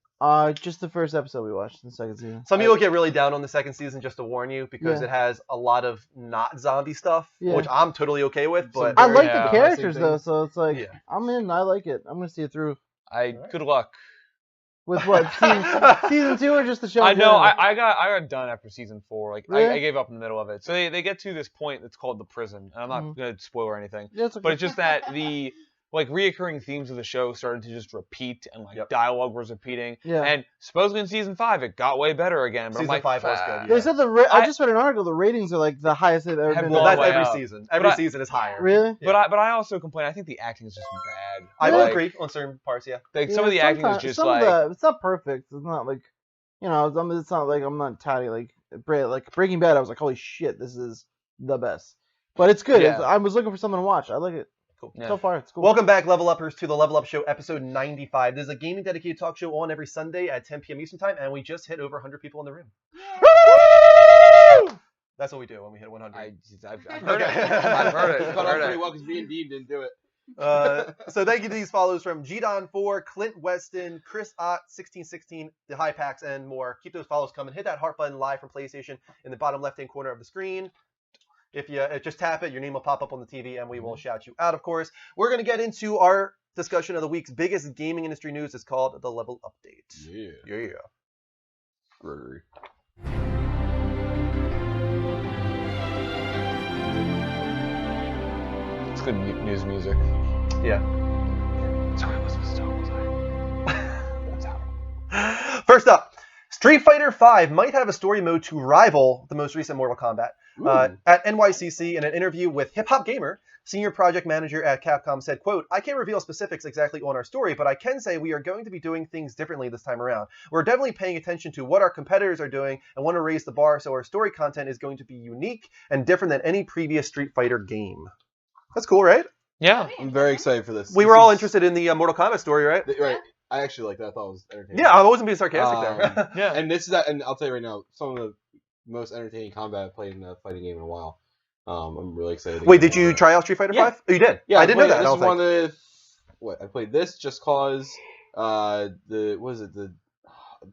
Just the first episode we watched in the second season. good? Some people get really down on the second season, just to warn you, because Yeah. it has a lot of not zombie stuff, Yeah. which I'm totally okay with. But I very like Yeah. the characters Same though, thing. so it's like Yeah. I'm in. I like it. I'm gonna see it through. Good luck. With what season 2 or just the show? I in know. general? I got done after season 4. Like Really? I gave up in the middle of it. So they get to this point that's called the prison. And I'm not Mhm. gonna spoil or anything, Yeah, it's okay. but it's just that the reoccurring themes of the show started to just repeat, and Yep. dialogue was repeating. Yeah. And supposedly in season 5 it got way better again. But I'm Season like, 5 was "Ah." good, They yeah. said I just read an article. The ratings are like the highest they've ever Have been. blown that's way every up. season. But Every I- season is higher. Really? But I also complain. I think the acting is just bad. I Really? will agree on certain parts. Yeah. Like some of the acting is sometimes- just some like. of it's not perfect. It's not like, it's not like I'm not touting like Breaking Bad. I was like, holy shit, this is the best. But it's good. Yeah. I was looking for something to watch. I like it. Cool. Yeah. So far, it's cool. Welcome back, Level Uppers, to the Level Up Show, episode 95. This is a gaming dedicated talk show on every Sunday at 10 p.m. Eastern Time, and we just hit over 100 people in the room. That's what we do when we hit 100. I've heard it. Okay. I've heard it. It I've got off heard pretty it. well because me and Dean didn't do it. So thank you to these follows from Gdon4, Clint Weston, Chris Ott, 1616, the High Packs, and more. Keep those follows coming. Hit that heart button live from PlayStation in the bottom left-hand corner of the screen. If you just tap it, your name will pop up on the TV, and we will shout you out, of course. We're going to get into our discussion of the week's biggest gaming industry news. It's called the Level Update. Yeah. Yeah. Gregory. It's good news music. Yeah. Sorry, I wasn't still. First up, Street Fighter V might have a story mode to rival the most recent Mortal Kombat. At NYCC, in an interview with Hip Hop Gamer, senior project manager at Capcom said, quote, "I can't reveal specifics exactly on our story, but I can say we are going to be doing things differently this time around. We're definitely paying attention to what our competitors are doing and want to raise the bar, so our story content is going to be unique and different than any previous Street Fighter game." That's cool, right? Yeah. I'm very excited for this. We This were all is- interested in the Mortal Kombat story, right? Right. I actually like that. I thought it was entertaining. Yeah, I wasn't being sarcastic there. Yeah. And this is that. And I'll tell you right now, some of the most entertaining combat I've played in a fighting game in a while. I'm really excited. to Wait, get did you more. try out Street Fighter Yeah. 5? Oh, you did? Yeah, I didn't know played- that. This I is was like, one of the. What I played this Just Cause. The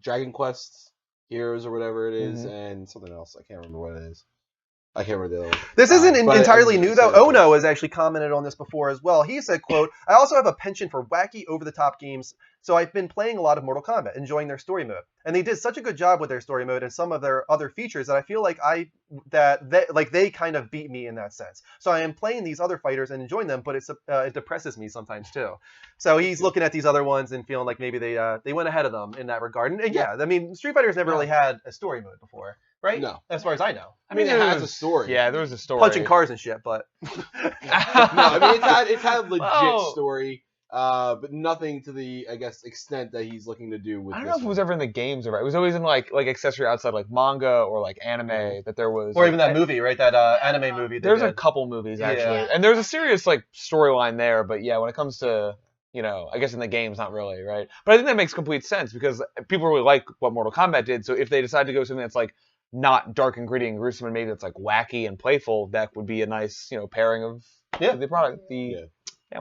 Dragon Quest Heroes or whatever it is, and something else. I can't remember what it is. I can't remember the other one. This isn't But entirely I'm new, though. excited for Ono has actually commented on this before as well. He said, quote, "I also have a penchant for wacky, over-the-top games, so I've been playing a lot of Mortal Kombat, enjoying their story mode. And they did such a good job with their story mode and some of their other features that I feel like they kind of beat me in that sense. So I am playing these other fighters and enjoying them, but it depresses me sometimes too." So he's looking at these other ones and feeling like maybe they went ahead of them in that regard. And yeah, I mean, Street Fighter's never really had a story mode before, right? No. As far as I know. I mean, it has a story. Yeah, there was a story. Punching cars and shit, but No, I mean it's had a legit Oh. story, but nothing to the extent that he's looking to do with. I don't this know if it was one. ever in the games or right. It was always in like accessory outside like manga or like anime that there was. or like, even that movie, right? That anime movie. they There's a did. couple movies actually, Yeah. and there's a serious like storyline there. But yeah, when it comes to I guess in the games, not really, right? But I think that makes complete sense because people really like what Mortal Kombat did. So if they decide to go something that's like not dark and gritty and gruesome, and maybe that's like wacky and playful, that would be a nice pairing of the product.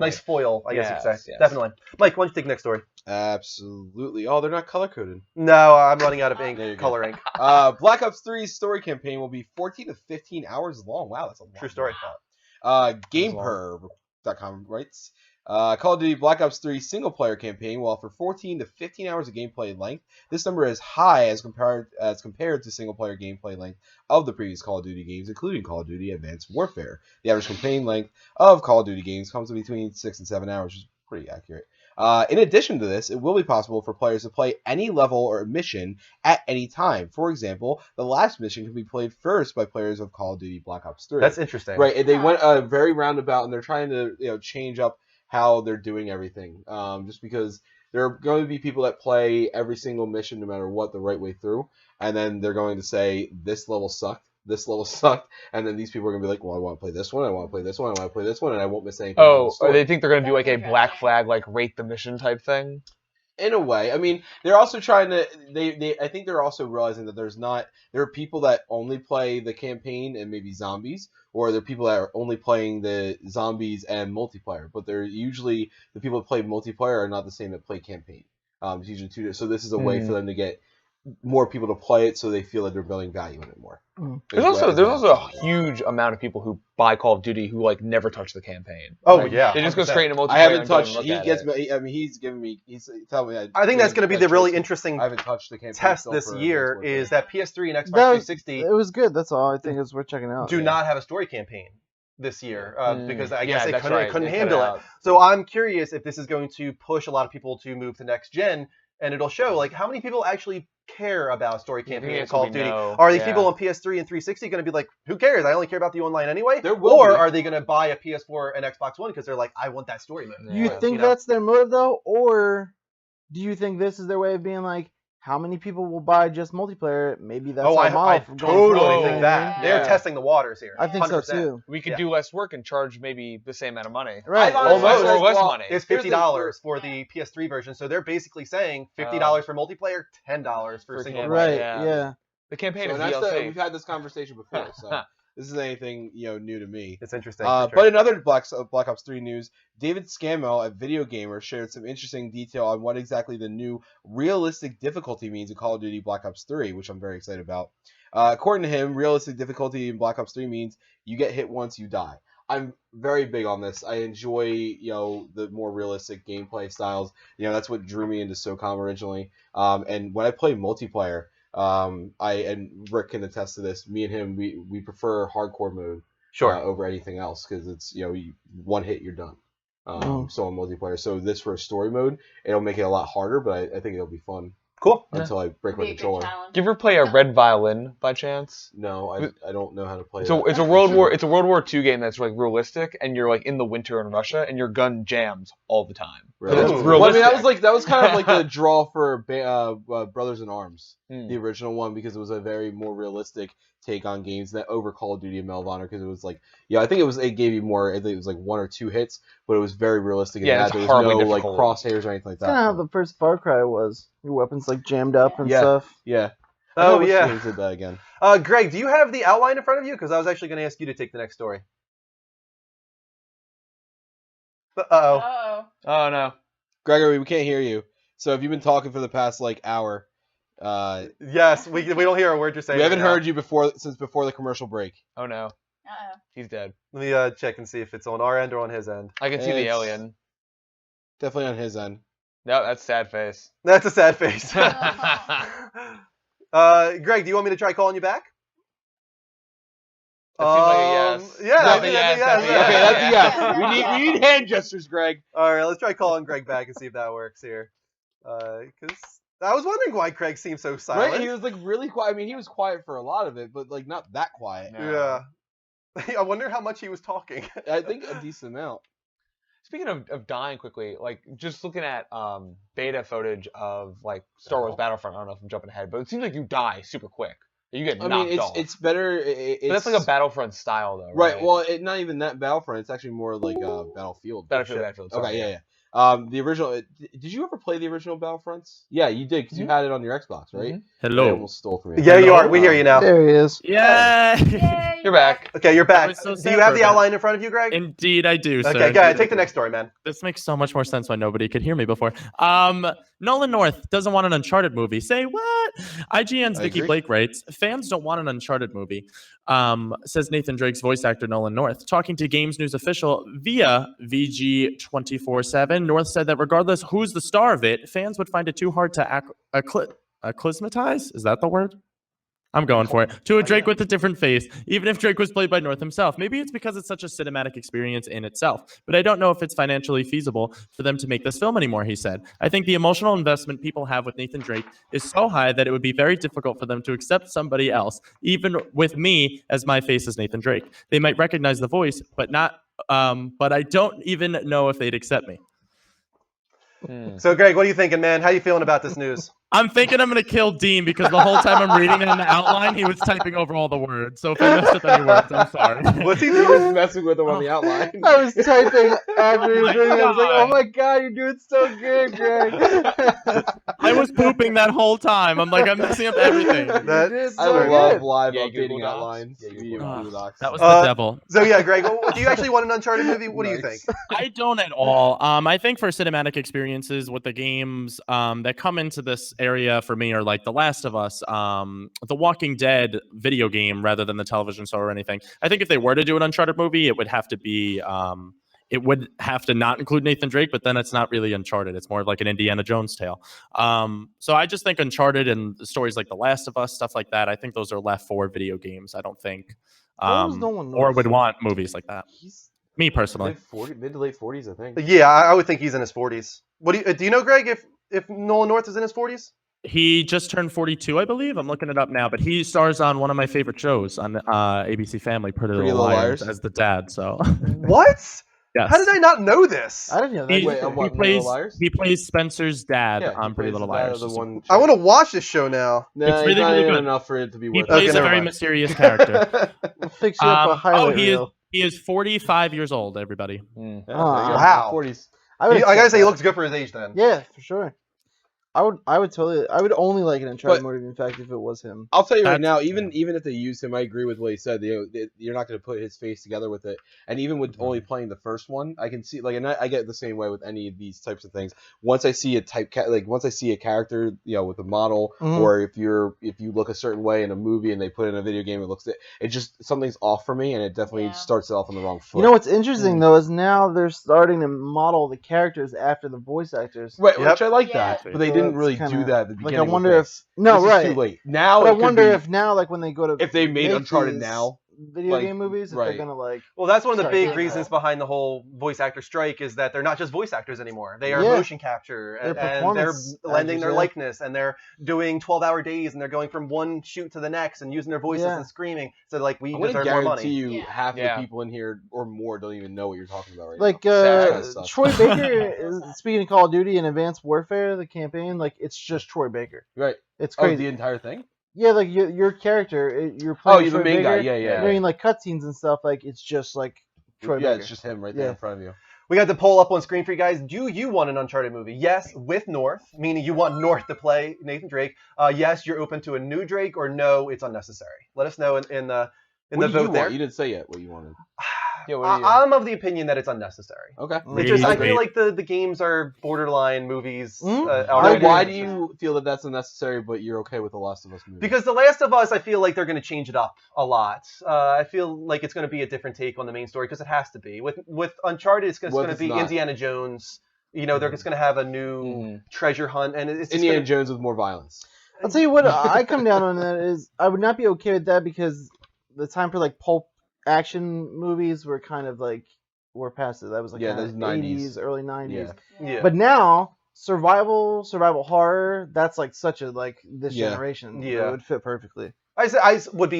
Nice foil, I guess you could Yes, say. yes. Definitely. Mike, why don't you take the next story? Absolutely. Oh, they're not color coded. No, I'm running out of ink, There you go. color ink. Black Ops 3's story campaign will be 14 to 15 hours long. Wow, that's a long. True story. GamePerv.com writes, Call of Duty Black Ops 3 single-player campaign will offer 14 to 15 hours of gameplay length. This number is high as compared to single-player gameplay length of the previous Call of Duty games, including Call of Duty Advanced Warfare. The average campaign length of Call of Duty games comes to between 6 and 7 hours, which is pretty accurate. In addition to this, it will be possible for players to play any level or mission at any time. For example, the last mission can be played first by players of Call of Duty Black Ops 3. That's interesting. Right, and they went very roundabout, and they're trying to change up how they're doing everything. Just because there are going to be people that play every single mission, no matter what, the right way through, and then they're going to say this level sucked. this level sucked, and then these people are gonna be like, well, I want to play this one, I want to play this one, I want to play this one, and I won't miss anything. Oh, or they think they're gonna do like a black flag, like rate the mission type thing. In a way, I mean, they're also trying to. I think they're also realizing that there are people that only play the campaign and maybe zombies, or there are people that are only playing the zombies and multiplayer. But they're usually the people that play multiplayer are not the same that play campaign. It's usually two. So this is a way for them to get more people to play it, so they feel that they're building value in it more. There's also a huge amount of people who buy Call of Duty who like never touch the campaign. Oh Like, yeah, they just go 100%. straight into multiplayer. I haven't and go and touched. look He at gets it. me. I mean, he's giving me. He's telling me. I think that's going to be the really interesting I haven't touched the campaign test still this for year Advanced Warfare. is that PS3 and Xbox That was- 360 It was good. That's all. I think it's worth checking out. do not have a story campaign this year because I guess Yeah, they that's couldn't, right. couldn't They cut handle it it. out. So I'm curious if this is going to push a lot of people to move to next gen, and it'll show like how many people actually care about story Yeah, I think campaign in that's Call what of we Duty. know. Are these Yeah. people on PS3 and 360 going to be like, who cares? I only care about the online anyway? There will Or be. are they going to buy a PS4 and Xbox One because they're like, I want that story mode? You Yeah. think know? that's their motive though, or do you think this is their way of being like, how many people will buy just multiplayer? Maybe that's Oh, our I model for going totally forward, think you that. know? They're Yeah. testing the waters here. I think so 100%. too. We could Yeah. do less work and charge maybe the same amount of money. Right. I've honestly Almost. said, Or less well, money. It's here's the- $50 for the PS3 version, so they're basically saying $50 for multiplayer, $10 for For single campaign. player. Right. Yeah. Yeah. The campaign So is that's DLC. we've had this conversation before, so this isn't anything new to me. It's interesting. for But sure. in other Black Ops 3 news, David Scammell at Video Gamer shared some interesting detail on what exactly the new realistic difficulty means in Call of Duty Black Ops 3, which I'm very excited about. According to him, realistic difficulty in Black Ops 3 means you get hit once, you die. I'm very big on this. I enjoy, the more realistic gameplay styles. That's what drew me into SOCOM originally. And when I play multiplayer, and Rick can attest to this. Me and him, we prefer hardcore mode over anything else because it's one hit you're done. So on multiplayer, so this for a story mode, it'll make it a lot harder, but I think it'll be fun Cool. until I break my Be a good controller. challenge. Do you ever play a Red Violin by chance? No, I don't know how to play. So that. it's a World War II game that's like realistic, and you're like in the winter in Russia, and your gun jams all the time. Really? That's Ooh. Well, I mean, realistic. that was kind of like the draw for Brothers in Arms, Hmm. the original one, because it was a very more realistic take on games that over Call of Duty and Medal of Honor, because it was like, I think it gave you more. I think it was like 1 or 2 hits, but it was very realistic. Yeah, and it's there was horribly no like difficult. crosshairs or anything like It's kind of how that. the first Far Cry was. Your weapons like jammed up and Yeah. stuff. Yeah. Oh, I wish yeah. games did that again. Greg, do you have the outline in front of you? Because I was actually going to ask you to take the next story. Uh-oh. Uh-oh. Oh no. Gregory, we can't hear you. So if you've been talking for the past hour, Yes, we don't hear a word you're saying. we haven't right now. heard you since before the commercial break. Oh no. Uh-oh. He's dead. Let me check and see if it's on our end or on his end. I can see the It's- alien. Definitely on his end. No, that's sad face. That's a sad face. Oh. Greg, do you want me to try calling you back? That seems like a yes. Yeah, That's I a think that's a yes, yes. that's a Okay, yes. that's a yes. We need hand gestures, Greg. All right, let's try calling Greg back and see if that works here. Because I was wondering why Greg seemed so silent. Right? He was really quiet. I mean, he was quiet for a lot of it, but not that quiet. No. Yeah. I wonder how much he was talking. I think a decent amount. Speaking of dying quickly, just looking at beta footage of Star Wars Battlefront. I don't know if I'm jumping ahead, but it seems like you die super quick. You get I knocked mean, off. it's better. But that's like a Battlefront style though, right. right? Well, not even that Battlefront. It's actually more like Battlefield. Battlefield. Sorry, Okay, yeah. The original. Did you ever play the original Battlefronts? Yeah, you did because you had it on your Xbox, right? Mhm. I Hello. almost stole from you. Yeah, you are. We hear you now. There he is. Yeah. Yay, You're back. Okay, you're back. was so Do sad you have for the a minute. outline in front of you, Greg? Indeed, I do. Okay, sir. go ahead. Take the next story, man. This makes so much more sense why nobody could hear me before. Nolan North doesn't want an Uncharted movie. Say what? IGN's I Nikki agree. Blake writes, fans don't want an Uncharted movie, says Nathan Drake's voice actor Nolan North. Talking to Games News official via VG247, North said that regardless who's the star of it, fans would find it too hard to acclimatize? Is that the word? I'm going for it. To a Drake with a different face, even if Drake was played by North himself. Maybe it's because it's such a cinematic experience in itself. But I don't know if it's financially feasible for them to make this film anymore, he said. I think the emotional investment people have with Nathan Drake is so high that it would be very difficult for them to accept somebody else, even with me as my face as Nathan Drake. They might recognize the voice, but I don't even know if they'd accept me. Hmm. So, Greg, what are you thinking, man? How you feeling about this news? I'm thinking I'm gonna kill Dean because the whole time I'm reading it in the outline, he was typing over all the words. So if I messed with any words, I'm sorry. What's he He doing? was messing with him on the outline. I was typing after he was my reading it. I was like, God. oh my god, you're doing so good, Greg. I was pooping that whole time. I'm like, I'm messing up everything. You That- did I so love good. live Yeah, updating Google Docs. outlines. Yeah, via Google Docs. That was Uh, the devil. So yeah, Greg, do you actually want an Uncharted movie? What do you Nice. think? I don't at all. I think for cinematic experiences with the games that come into this area for me are like The Last of Us, The Walking Dead video game rather than the television show or anything. I think if they were to do an Uncharted movie, it would have to be. It would have to not include Nathan Drake, but then it's not really Uncharted. It's more of like an Indiana Jones tale. So I just think Uncharted and stories like The Last of Us, stuff like that, I think those are left for video games. I don't think, What was Nolan or North? would want movies like that. He's Me personally. mid to late 40s, I think. Yeah, I would think he's in his 40s. What do you know, Greg? If Nolan North is in his 40s? He just turned 42, I believe. I'm looking it up now, but he stars on one of my favorite shows on ABC Family, Pretty Little Liars, as the dad. So, What? yes. How did I not know this? I didn't know that. He, Wait, either. on what, he plays Little Liars? he plays Spencer's dad Yeah, on he Pretty plays Little the dad of Liars. the Just- one I want to watch this show now. No, It's he's really, not really in good. enough for it to be He worth plays Okay, a never very mind. mysterious character. We'll fix you up a highlight he reel. is 45 years old. Everybody. Yeah, Oh, there you go, wow. 40s. I would I gotta accept say, he that. looks good for his age then. Yeah, for sure. I would only like an Uncharted But- movie, in fact, if it was him. I'll tell you right That's- now, even if they use him, I agree with what he said. You're not going to put his face together with it, and even with only playing the first one, I can see and I get the same way with any of these types of things. Once I see once I see a character, with a model, Mhm. or if you look a certain way in a movie and they put it in a video game, it just something's off for me, and it definitely Yeah. starts it off on the wrong foot. You know what's interesting though is now they're starting to model the characters after the voice actors. Right, Yep. which I like Yeah. that, but they So didn't that's really kinda- do that at the Like beginning. I with wonder this. no, This right. is too late. Now But I it could wonder be- if now, like when they go to if they made make Uncharted these now, video like, game movies, if right. they're gonna like Well, that's one of the Sorry, big go ahead. reasons behind the whole voice actor strike is that they're not just voice actors anymore. They are Yeah. motion capture They're and they're performance lending actors, their yeah. likeness and they're doing 12-hour days and they're going from one shoot to the next and using their voices Yeah. and screaming. So like we I'm gonna deserve more guarantee money. you Yeah. half Yeah. the people in here or more don't even know what you're talking about right like now. That sucks. Troy Baker is speaking of Call of Duty and Advanced Warfare, the campaign, like it's just Troy Baker. Right. It's Oh, crazy. the entire thing? Yeah, like your character, you're Oh, playing you're the Troy main guy. Baker, Yeah, yeah. Doing like cutscenes and stuff. Like it's just like Troy yeah, Baker. it's just him right there Yeah. in front of you. We got the poll up on screen for you guys. Do you want an Uncharted movie? Yes, with North, meaning you want North to play Nathan Drake. Yes, you're open to a new Drake, or no, it's unnecessary. Let us know in the What do you vote want? there. You didn't say yet what you wanted. Yeah, what do you? I'm of the opinion that it's unnecessary. Okay. It's just, I Really? feel like the games are borderline movies. Mm. already. Why do you feel that that's unnecessary, but you're okay with the Last of Us movie? Because The Last of Us, I feel like they're going to change it up a lot. I feel like it's going to be a different take on the main story because it has to be. With Uncharted, it's What going if to it's be not? Indiana Jones. They're just going to have a new Mhm. treasure hunt, and it's just Indiana gonna, Jones with more violence. I'll tell you what I come down on that is I would not be okay with that because the time for like pulp action movies were kind of like we're past it. That was like Yeah, kinda those 90s. early 90s. Yeah. Yeah. But now survival horror, that's like such a like this Yeah. generation. Yeah. It would fit perfectly. I would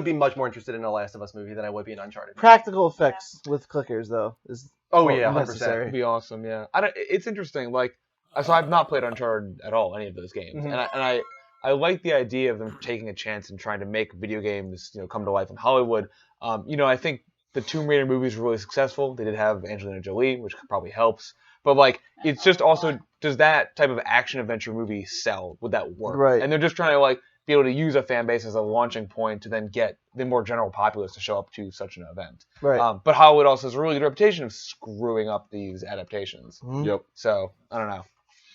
be much more interested in a Last of Us movie than I would be in Uncharted. Practical effects with clickers though is Oh yeah, 100%. necessary. That'd be awesome. Yeah, it's interesting. Like, so I've not played Uncharted at all, any of those games, Mhm. and I like the idea of them taking a chance and trying to make video games, come to life in Hollywood. I think the Tomb Raider movies were really successful. They did have Angelina Jolie, which probably helps. But like, it's just also, does that type of action adventure movie sell? Would that work? Right. And they're just trying to like be able to use a fan base as a launching point to then get the more general populace to show up to such an event. Right. But Hollywood also has a really good reputation of screwing up these adaptations. Mhm. Yep. So I don't know.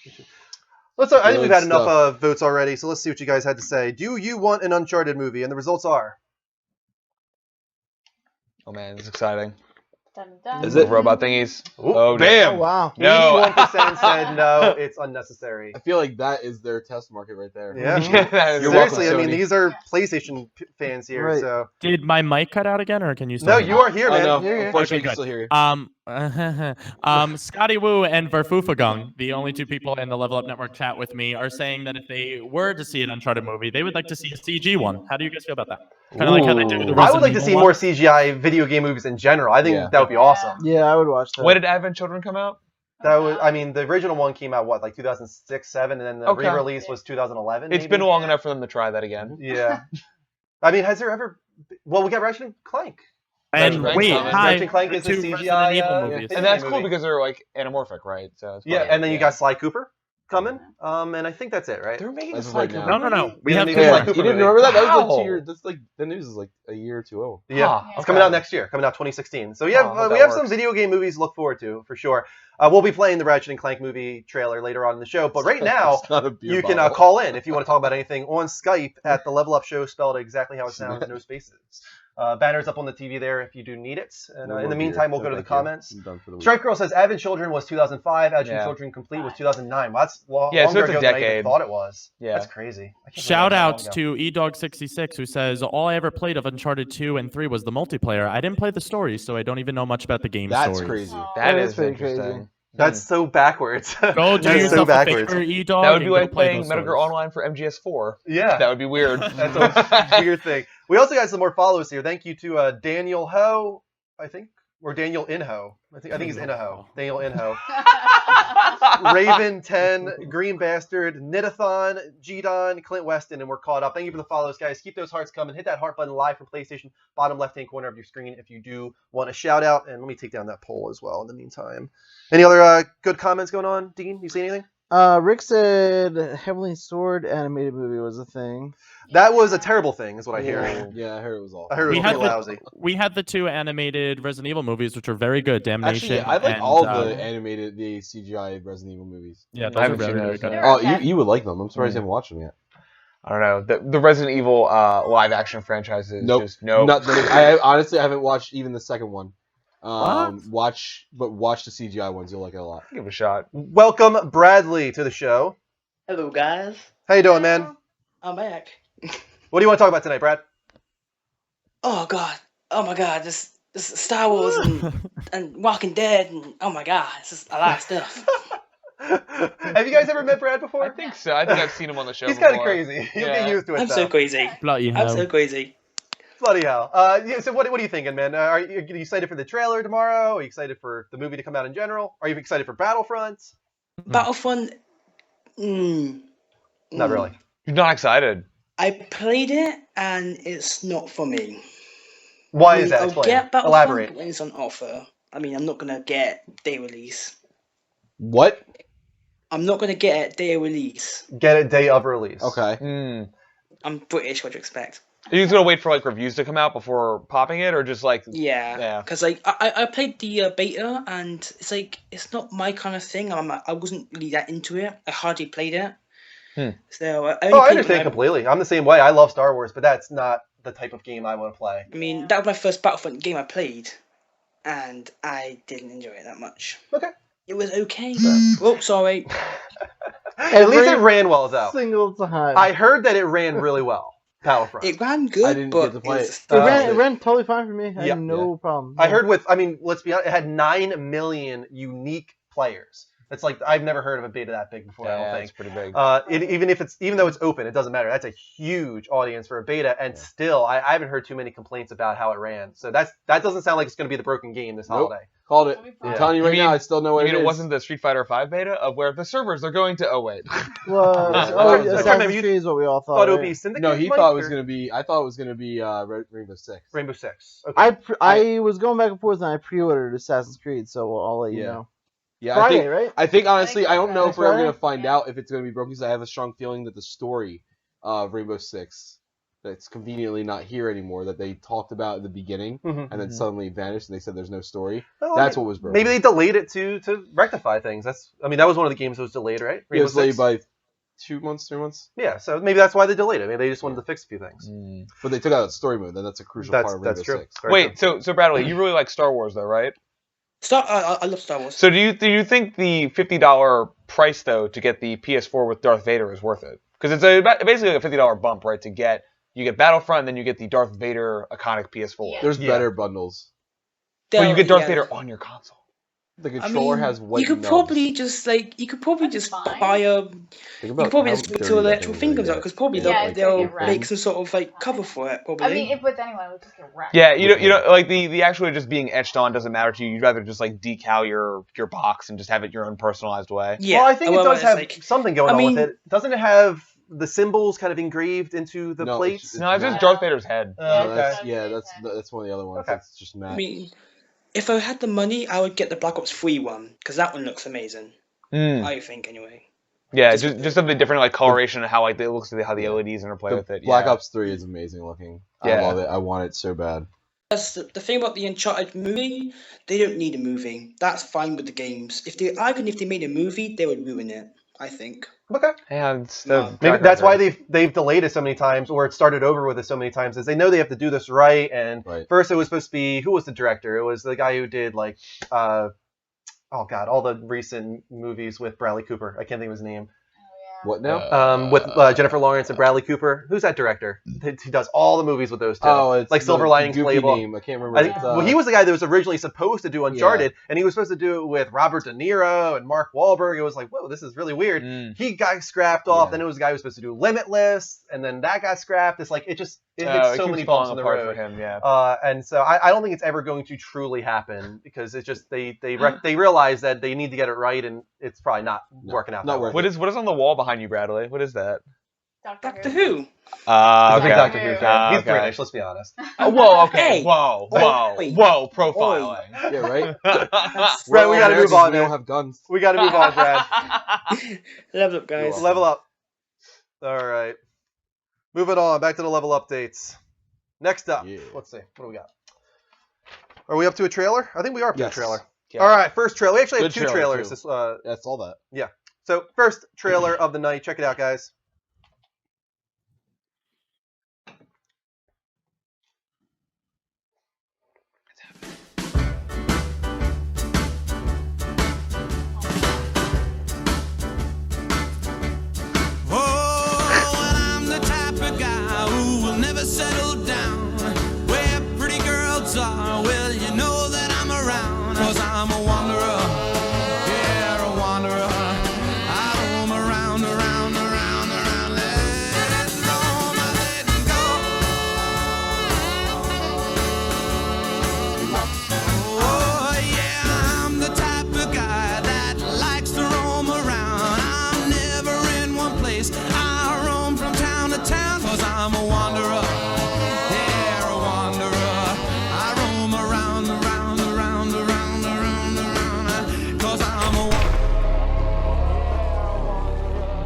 I think we've had Good enough stuff. votes already, so let's see what you guys had to say. Do you want an Uncharted movie? And the results are Oh man, it's exciting. Dun, dun, Is it? dun. Robot thingies? Ooh, Oh Oh damn! wow. No. 81% said no, it's unnecessary. I feel like that is their test market right there. Yeah. Yeah, that is You're Seriously, welcome, I mean, Sony. these are PlayStation fans here, Right. so Did my mic cut out again, or can you still no, hear me? you are here, Oh, man. no. Yeah, yeah. Unfortunately, Okay, I can still hear you. Scotty Wu and Verfufagung, the only two people in the Level Up Network chat with me, are saying that if they were to see an Uncharted movie, they would like to see a CG one. How do you guys feel about that? Kind of like how they do with the Ooh. I would like to Resident see Evil more one. CGI video game movies in general. I think Yeah. that would be awesome. Yeah, I would watch that. When did Advent Children come out? That was, I mean, the original one came out what, like 2006, 7, and then the Okay. re-release was 2011. It's maybe? been long enough for them to try that again. Yeah. I mean, has there ever? Well, we got Ratchet and Clank. And Ratchet wait, Clank. hi, Ratchet and Clank is a two CGI Resident Evil uh, movies. And that's cool movie. because they're like anamorphic, right? So it's Yeah, fun. and then you got Sly Cooper coming, and I think that's it, right? They're making That's a right Sly now. Cooper No. movie? We Yeah, have they two did more. Sly Cooper You didn't movie. remember that? That was like How? 2 years. That's like the news is like a year or two old. Yeah, Huh. it's coming out next year, coming out 2016. So Oh, I yeah, hope we that have some works. video game movies to look forward to for sure. We'll be playing the Ratchet and Clank movie trailer later on in the show, but right now It's not a beer you can bottle. call in if you want to talk about anything on Skype at the Level Up Show, spelled exactly how it sounds, no spaces. Banner's up on the TV there if you do need it. And No in more the beer. meantime, we'll No, go to the thank you. comments. I'm done for the week. Strike Girl says Advent Children was 2005. Advent Yeah. Children Complete was 2009. Well, that's longer Yeah, so it's a ago than I even decade. thought it was. Yeah. That's crazy. I can't believe Shout that was outs that long ago. to eDog66 who says, all I ever played of Uncharted 2 and 3 was the multiplayer. I didn't play the story, so I don't even know much about the game That's story. crazy. Aw. That That is is pretty interesting. crazy. That's so backwards. Go do That's so yourself a backwards. favor, eDog. That would be and go like play playing those Metal Gear stories. Online for MGS4. Yeah. That would be weird. That's a weird thing. We also got some more followers here. Thank you to Daniel Ho, I think, or Daniel Inho. I think he's Inaho. Daniel Inho. Raven 10, Green Bastard, Nidathon, G-Don, Clint Weston, and we're caught up. Thank you for the follows, guys. Keep those hearts coming. Hit that heart button live from PlayStation, bottom left-hand corner of your screen if you do want a shout out. And let me take down that poll as well in the meantime. Any other good comments going on? Dean, you see anything? Rick said Heavenly Sword animated movie was a thing. That was a terrible thing, is what I hear. Yeah, I heard it was awful. I heard it We was had, pretty lousy. we had the 2 animated Resident Evil movies, which are very good. Damnation. Actually, I like and, all of the animated, the CGI Resident Evil movies. Yeah, I those are haven't very, seen very those good. yet. Oh, okay. you would like them. I'm surprised you haven't watched them yet. I don't know. The Resident Evil live action franchises. Nope. Just, nope. I honestly haven't watched even the second one. What? Watch the CGI ones. You'll like it a lot. Give it a shot. Welcome, Bradley, to the show. Hello, guys. How you doing, man? I'm back. What do you want to talk about tonight, Brad? Oh God. Oh my God. This Star Wars and Walking Dead and oh my God, it's just a lot of stuff. Have you guys ever met Brad before? I think so. I think I've seen him on the show He's kind of before. crazy. You'll Yeah. get used to it. I'm though. so crazy. Bloody I'm hell. so crazy. Bloody hell. Yeah, so what are you thinking, man? Are you excited for the trailer tomorrow? Are you excited for the movie to come out in general? Are you excited for Battlefront? Battlefront. Not really. You're not excited. I played it and it's not for me. Why I mean, is that? I'll Explain. get Battlefront Elaborate. when it's on offer. I mean, I'm not gonna get day release. What? I'm not gonna get it day release. Get it day of release. Okay. Hmm. I'm British. What do you expect? Are you just gonna wait for like reviews to come out before popping it, or just like? Yeah, Yeah. because like I played the beta and it's like it's not my kind of thing. I wasn't really that into it. I hardly played it. So I only Oh, I played it when understand completely. I'm the same way. I love Star Wars, but that's not the type of game I want to play. I mean, that was my first Battlefront game I played, and I didn't enjoy it that much. Okay. It was okay, but oh, sorry. At least it ran well, though. Single time. I heard that it ran really well. Battlefront. It ran good, I didn't but get to play it it. was It ran totally fine for me. I Yeah. had no problem. I heard let's be honest, it had 9 million unique players. It's like I've never heard of a beta that big before. I Yeah, don't it's think. pretty big. Even though it's open, it doesn't matter. That's a huge audience for a beta, and still, I haven't heard too many complaints about how it ran. So that doesn't sound like it's going to be the broken game this Nope. holiday. Called it. Yeah. I'm telling you You right mean- now, I still know what I mean, it it is. wasn't the Street Fighter V beta of where the servers are going to. Oh wait. Well, I Assassin's remember you Creed is what we all thought. Thought it would right? be Syndicate. No, he Mike, thought it was or gonna be. I thought it was gonna be Rainbow Six. Rainbow Six. Okay. I was going back and forth and I pre-ordered Assassin's Creed, so I'll let you Yeah. know. Yeah, Friday, right? I think honestly, I don't know Next if we're ever Friday? gonna find Yeah. out if it's gonna be broken because I have a strong feeling that the story of Rainbow Six that's conveniently not here anymore that they talked about at the beginning Mhm. and then suddenly vanished and they said there's no story. Well, That's what was broken. Maybe they delayed it to rectify things. That was one of the games that was delayed, right? it was Rainbow delayed Six? by 2 months, 3 months. Yeah, so maybe that's why they delayed it. Maybe they just wanted to fix a few things. But they took out the story mode. Then that's a crucial part of Rainbow That's true. Six. Very Wait, true. so Bradley, you really like Star Wars though, right? I love Star Wars. So do you think the $50 price though to get the PS4 with Darth Vader is worth it? Because it's basically a $50 bump, right? You get Battlefront, and then you get the Darth Vader iconic PS4. Yeah. There's Yeah. better bundles. But you get Darth Yeah. Vader on your console. The controller has white you could nubs. probably just That'd fine. buy a. Think You about could probably how just wait dirty till the that actual thing's thing gonna comes out get. because probably Yeah, it's gonna they'll get wrecked. make some sort of like cover for it. Probably. I mean, if with anyone, it would just get wrecked. Yeah, you know, like the actually just being etched on doesn't matter to you. You'd rather just like decal your box and just have it your own personalized way. yeah. Well, I think it does it's have like- something going I on mean- with it. Doesn't it have the symbols kind of engraved into the No, plates? No, it's just not. Darth Vader's head. Oh, No, Okay. that's one of the other ones. Okay. It's just matte. I mean, if I had the money, I would get the Black Ops 3 one because that one looks amazing. Mm. I think anyway. Yeah, just something different, like coloration and how like it looks, how the LEDs interplay with it. Black yeah. Ops 3 is amazing looking. I Yeah. love it. I want it so bad. That's the thing about the Uncharted movie. They don't need a movie. That's fine with the games. If they made a movie, they would ruin it. I think. Okay. Yeah, it's No. Maybe track that's why record. they've delayed it so many times, or it started over with it so many times, is they know they have to do this right. And Right. first it was supposed to be, who was the director? It was the guy who did like, oh god, all the recent movies with Bradley Cooper. I can't think of his name. What now? With Jennifer Lawrence and Bradley Cooper. Who's that director? He does all the movies with those two. It's like Silver the Linings goofy Playbook. name. I can't remember. I think, well, he was the guy that was originally supposed to do Uncharted, and he was supposed to do it with Robert De Niro and Mark Wahlberg. It was like, whoa, this is really weird. Mm. He got scrapped off. Yeah. Then it was a guy who was supposed to do Limitless, and then that got scrapped. It's like it hit It so keeps many falling bumps in the apart road. for him. Yeah. And so I don't think it's ever going to truly happen because it's just they realize that they need to get it right, and it's probably not working out. not that worth well. What is on the wall behind you, Bradley? What is that? Doctor Who. He's a Okay. big Doctor Who fan. He's okay. British. Let's be honest. Oh, whoa. Okay. Hey. Whoa. Oi. Profiling. Yeah, right? Brad, we gotta move on, We man. don't have guns. We got to move on, Brad. Level up, guys. Level up. All right. Moving on. Back to the level updates. Next up. Yeah. Let's see. What do we got? Are we up to a trailer? I think we are up to a Yes. trailer. Yeah. All right. First trailer. We actually have Good two trailer, trailers. too. That's all that. So first trailer of the night. Check it out, guys. Oh, well, I'm the type of guy who will never settle down. Where pretty girls are, well, you know that I'm around. 'Cause I'm a wanderer, yeah, a wanderer. I roam around, around, around, around. Letting go, my letting go. Oh, yeah, I'm the type of guy that likes to roam around. I'm never in one place. I roam from town to town, 'cause I'm a wanderer. Yeah, a wanderer. I roam around, around, around, around, around, around, 'cause I'm a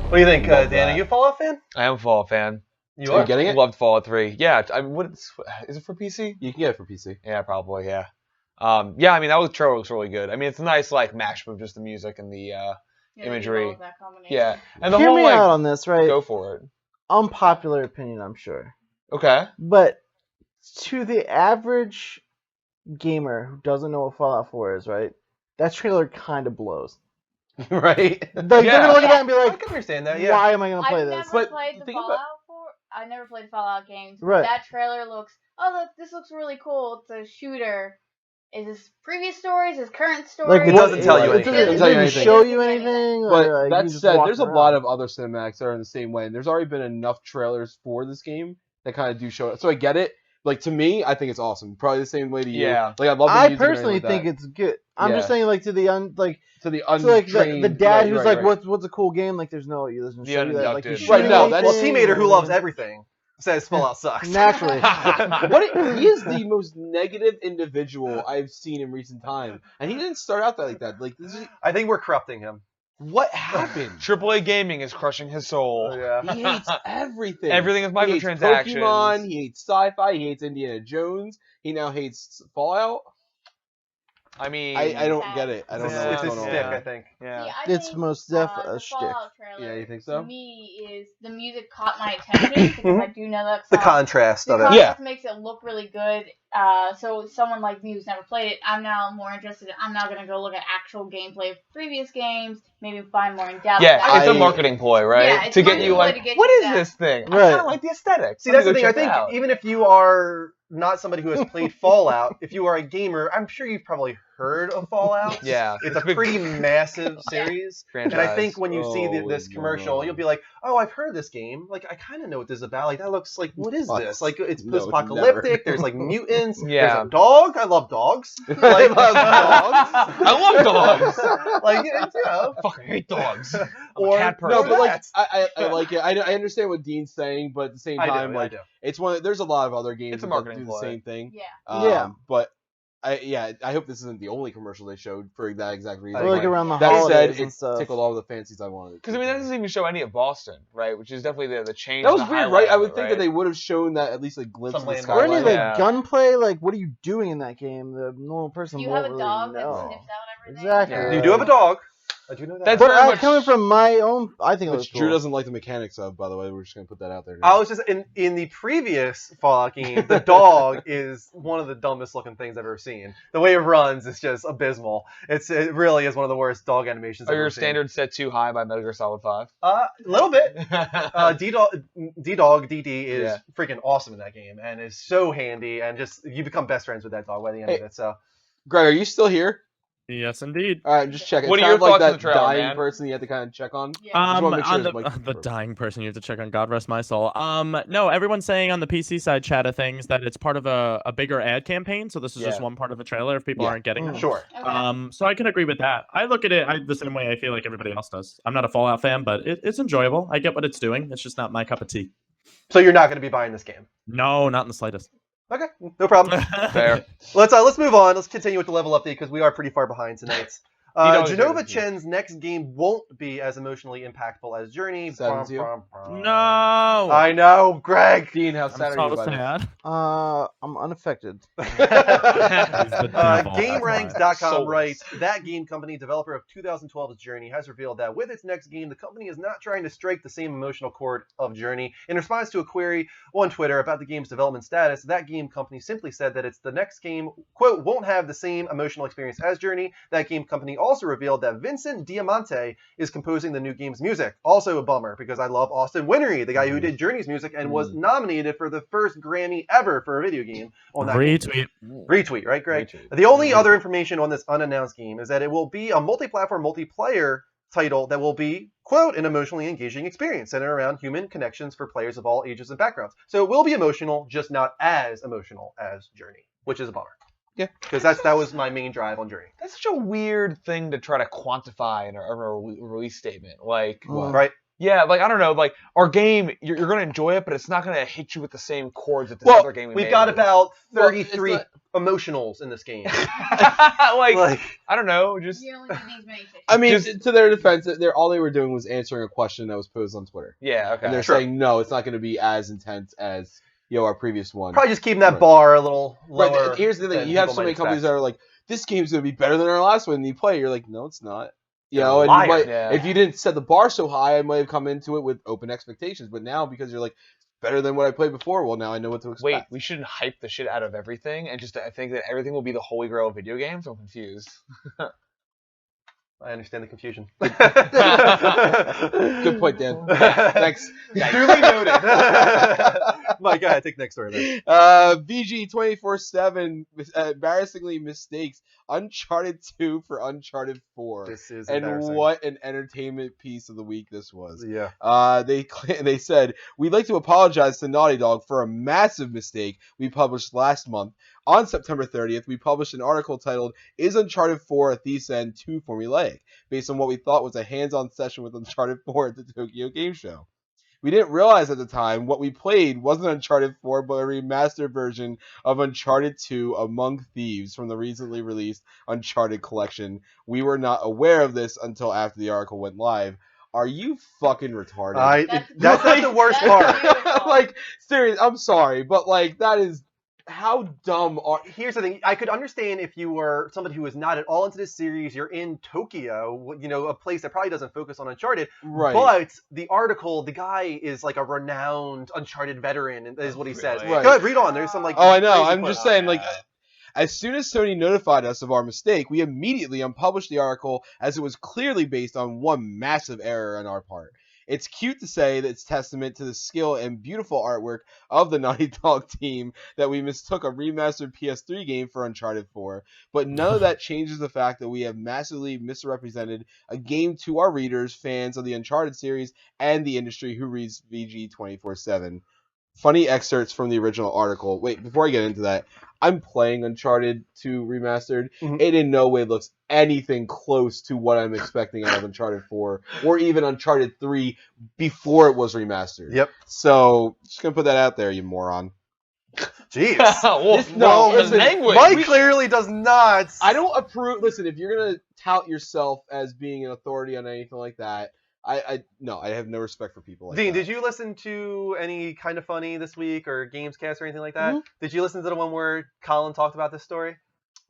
What do you think, Love Dan? that. Are you a Fallout fan? I am a Fallout fan. You Are are. you getting it? Loved Fallout 3. Yeah. I mean, is it for PC? You can get it for PC. Yeah, probably. Yeah. Yeah. I mean, that trailer looks really good. I mean, it's a nice like mashup of just the music and the Yeah, imagery. you love that combination. yeah, and the Hear whole me like out on this, right? go for it. Unpopular opinion, I'm sure. Okay. But to the average gamer who doesn't know what Fallout 4 is, right? That trailer kind of blows. Right. Like, they're Yeah. gonna look at that and be I like, can understand that. Yeah. why am I gonna play I've this? never But played the think about- Fallout 4. I never played Fallout games. But Right. that trailer looks. Oh, look, this looks really cool. It's a shooter. Is this previous stories? Is current stories? It doesn't tell you It anything. doesn't, Doesn't tell you anything. show you anything. But or, like, that you just said, walk there's a around. lot of other cinematics that are in the same way, and there's already been enough trailers for this game that kind of do show it. So I get it. Like, to me, I think it's awesome. Probably the same way to you. Yeah. Like, I love the I music and personally everything like think it's good. I'm Yeah. just saying, like, to the to the to like untrained. the dad right, who's right, like, right. what's a cool game? Like, there's no, he doesn't The show you that. Like, uninducted. he's Right, shooting no, that's- Well, anything, Teamator, who or- loves everything, says Fallout sucks. Naturally. He is the most negative individual I've seen in recent time, and he didn't start out like that. Like, this is, I think we're corrupting him. what happened? AAA gaming is crushing his soul. Yeah. He hates everything. Everything is He hates microtransactions. Pokemon. He hates sci-fi. He hates Indiana Jones. He now hates Fallout. I mean, I don't get it. I don't It's know a, what's it's a going on. stick, Yeah. I think. yeah. See, I It's think, most def the a shtick. Fallout trailer, Yeah, you think so? To me, is the music caught my attention because I do know that The song. contrast The of it. contrast makes it look really good. So someone like me who's never played it, I'm now more interested. I'm now gonna go look at actual gameplay of previous games, maybe find more in depth. Yeah, it's a I- marketing ploy, right? Yeah, it's to a get you marketing ploy like, to get what you is that. this thing? I Right. kind of like the aesthetic. See, that's the Let me thing. go I check it think out. even if you are not somebody who has played Fallout, if you are a gamer, I'm sure you've probably heard of Fallout. Yeah, It's a pretty massive series. franchise. And I think when you see Oh, this commercial, no. you'll be like, "Oh, I've heard of this game. Like, I kind of know what this is about. Like, that looks like what is What? this? Like, it's No, post-apocalyptic. never. There's like mutants. Yeah. There's a dog. I love dogs. I Like, love dogs. I love dogs. like, it's, you know, I fucking hate dogs. I'm Or- a cat person. No, but like Rats. I like it. I understand what Dean's saying, but at the same time, I do. it's one. There's a lot of other games It's a that marketing do the ploy. same thing. Yeah. Yeah. But I hope this isn't the only commercial they showed for that exact reason. I Like agree. around the that holidays said, and it stuff. tickled all the fancies I wanted. Because I mean, that doesn't even show any of Boston, right? Which is definitely the change. That was the weird, highlight right? I of would it, think right? that they would have shown that at least a glimpse Some of the landmark. Or any of skyline. the Yeah. gunplay, like what are you doing in that game? The normal person Do you won't have a really dog that know. sniffs out everything? Exactly. Yeah. You do have a dog. I do know that. That's But very much- coming from my own, I think it was Which Drew cool. doesn't like the mechanics of, by the way. We're just gonna put that out there. I was just in the previous Fallout game, the dog is one of the dumbest looking things I've ever seen. The way it runs is just abysmal. It really is one of the worst dog animations I've Are your ever seen. standards set too high by Metal Gear Solid 5? A little bit. D-Dog, DD is Yeah. freaking awesome in that game and is so handy and just you become best friends with that dog by the end of Hey. it. So Greg, are you still here? Yes, indeed. All right, just checking. What It are your sounds like thoughts on that the trailer, dying man? person you have to kind of check on. Yeah. Just wanna make sure On his the, mic's the perfect. dying person you have to check on, God rest my soul. No, everyone's saying on the PC side chat of things that it's part of a bigger ad campaign, so this is just Yeah. one part of a trailer if people Yeah. aren't getting it. sure. Okay. So I can agree with that. I look at it the same way I feel like everybody else does. I'm not a Fallout fan, but it's enjoyable. I get what it's doing. It's just not my cup of tea. So you're not going to be buying this game. No, not in the slightest. Okay, no problem. Fair. Let's move on. Let's continue with the level update because we are pretty far behind tonight. Dog is Genova very Chen's next game won't be as emotionally impactful as Journey. Saddens you? No. I know, Greg. Dean, how I'm sad are you so by this? sad. I'm unaffected. the devil. GameRanks.com Soulless. writes, that game company, developer of 2012's Journey, has revealed that with its next game, the company is not trying to strike the same emotional chord of Journey. In response to a query on Twitter about the game's development status, that game company simply said that it's the next game, quote, won't have the same emotional experience as Journey. That game company also revealed that Vincent Diamante is composing the new game's music. Also a bummer, because I love Austin Wintory, the guy who did Journey's music and was nominated for the first Grammy ever for a video game on that game. Retweet. Retweet, right, Greg? Retweet. The only other information on this unannounced game is that it will be a multi-platform, multiplayer title that will be, quote, an emotionally engaging experience centered around human connections for players of all ages and backgrounds. So it will be emotional, just not as emotional as Journey, which is a bummer. Yeah. Because that was my main drive on Journey. That's such a weird thing to try to quantify in a release statement. Like, Right? yeah, like I don't know, like our game, you're gonna enjoy it, but it's not gonna hit you with the same chords that this Well, other game we we've made got is. about Well, 33 it's emotionals in this game. like, I don't know, just You only need these many fishes. I mean, Just- to their defense, all they were doing was answering a question that was posed on Twitter, yeah, okay. and they're Sure. saying no, it's not going to be as intense as our previous one. Probably just keeping that Right. bar a little Right, lower. and here's the thing: than you have people so might many companies expect. that are like, "This game's going to be better than our last one." And you play, you're like, "No, it's not." You You're a know, and liar. you might, Yeah. if you didn't set the bar so high, I might have come into it with open expectations. But now, because you're like, "It's better than what I played before," well, now I know what to expect. Wait, we shouldn't hype the shit out of everything and just I think that everything will be the holy grail of video games? I'm confused. I understand the confusion. Good point, Dan. Thanks. Duly noted. Mike, go ahead. Take the next story. Then. VG 24/7 embarrassingly mistakes Uncharted 2 for Uncharted 4. This is And embarrassing. what an entertainment piece of the week this was. Yeah. They said, "We'd like to apologize to Naughty Dog for a massive mistake we published last month. On September 30th, we published an article titled, 'Is Uncharted 4 a Thief's End too formulaic?' based on what we thought was a hands-on session with Uncharted 4 at the Tokyo Game Show. We didn't realize at the time what we played wasn't Uncharted 4, but a remastered version of Uncharted 2 Among Thieves from the recently released Uncharted collection. We were not aware of this until after the article went live." Are you fucking retarded? That's not the worst part. beautiful. Like, serious, I'm sorry, but like, that is, how dumb are... Here's the thing. I could understand if you were somebody who is not at all into this series. You're in Tokyo, a place that probably doesn't focus on Uncharted. Right. But the article, the guy is like a renowned Uncharted veteran, is what he says. Really? Right. Go ahead, read on. There's some like. Oh, I know. crazy I'm quote. just saying, like, as soon as Sony notified us of our mistake, we immediately unpublished the article as it was clearly based on one massive error on our part. It's cute to say that it's testament to the skill and beautiful artwork of the Naughty Dog team that we mistook a remastered PS3 game for Uncharted 4, but none of that changes the fact that we have massively misrepresented a game to our readers, fans of the Uncharted series, and the industry who reads VG 24/7. Funny excerpts from the original article. Wait, before I get into that, I'm playing Uncharted 2 Remastered. Mhm. It in no way looks anything close to what I'm expecting out of Uncharted 4 or even Uncharted 3 before it was remastered. Yep. So, just gonna put that out there, you moron. Jeez. Language. Mike clearly does not. I don't approve. Listen, if you're gonna tout yourself as being an authority on anything like that, I have no respect for people like Dean, that. did you listen to any Kind of Funny this week or Gamescast or anything like that? Mhm. Did you listen to the one where Colin talked about this story?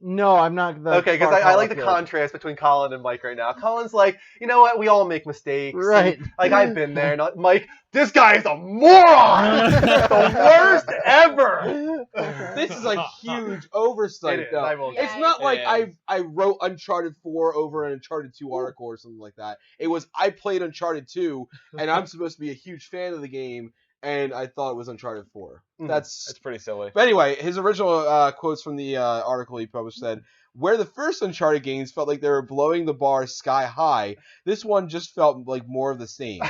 No, I'm not. That Okay, because far I like the caught up yet. contrast between Colin and Mike right now. Colin's like, you know what? We all make mistakes. Right. And, like, I've been there. Not Mike, this guy is a moron! The worst ever! This is a huge oversight, It is, though. I will Yeah, It's not it like is. I wrote Uncharted 4 over an Uncharted 2 article or something like that. It was I played Uncharted 2, and I'm supposed to be a huge fan of the game, and I thought it was Uncharted 4. Mhm. That's pretty silly. But anyway, his original quotes from the article he published said, "Where the first Uncharted games felt like they were blowing the bar sky high, this one just felt like more of the same."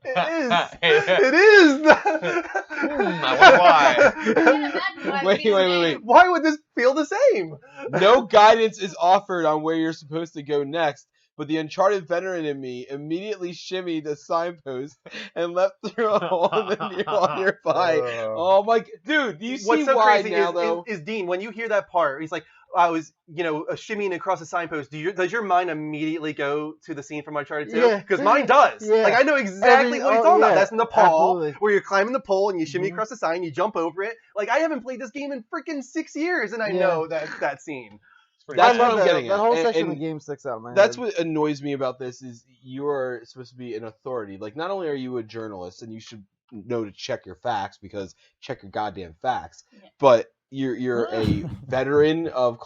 It is! I wonder why. I can't imagine why it would be the Wait. same. Why would this feel the same? No guidance is offered on where you're supposed to go next, but the Uncharted veteran in me immediately shimmied a signpost and leapt through a hole in the wall nearby. Oh my, dude, do you see What's so why crazy now, though? is Dean, when you hear that part, he's like, I was, shimmying across a signpost. Does your mind immediately go to the scene from Uncharted 2? Yeah. Because mine does. Yeah. Like, I know exactly what he's talking about. yeah, That's Nepal, absolutely. where you're climbing the pole and you shimmy Mhm. across the sign, you jump over it. Like, I haven't played this game in freaking 6 years, and I Yeah. know that scene. That's I what love I'm that. getting That at. whole And- section and of the game sticks out in my That's head. what annoys me about this is you're supposed to be an authority. Like, not only are you a journalist and you should know to check your facts because check your goddamn facts, Yeah. but you're a veteran of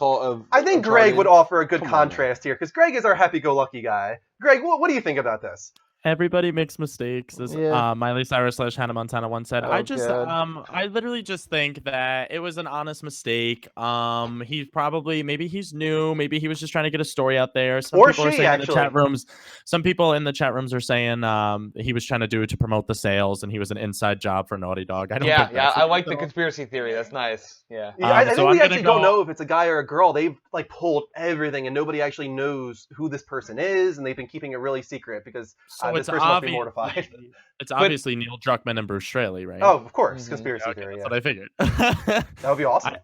I think Greg Uncharted. would offer a good Come on, contrast here, because Greg is our happy-go-lucky guy. Greg, what do you think about this? Everybody makes mistakes, as Yeah. Miley Cyrus / Hannah Montana once said. Oh, I literally just think that it was an honest mistake. Maybe he's new, maybe he was just trying to get a story out there. Some Or people are she, saying actually. in the chat rooms. Some people in the chat rooms are saying he was trying to do it to promote the sales, and he was an inside job for Naughty Dog. I don't think that's I it, like the though. conspiracy theory. That's nice. Yeah. Yeah, I so think I'm we gonna actually don't go- know if it's a guy or a girl. They've like pulled everything, and nobody actually knows who this person is, and they've been keeping it really secret because So this it's person must be mortified. It's obviously Neil Druckmann and Bruce Straley, right? Oh, of course, Mhm. conspiracy Okay, theory. that's Yeah. what I figured. That would be awesome.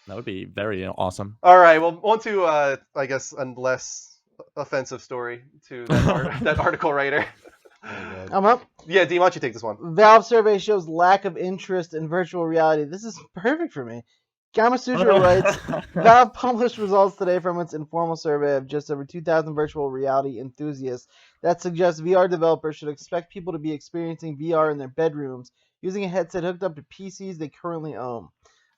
That would be very awesome. All right, well, on to I guess a less offensive story to that article writer. I'm up. Yeah, Dean, why don't you take this one? Valve survey shows lack of interest in virtual reality. This is perfect for me. Gamasutra writes, Valve published results today from its informal survey of just over 2,000 virtual reality enthusiasts that suggests VR developers should expect people to be experiencing VR in their bedrooms using a headset hooked up to PCs they currently own.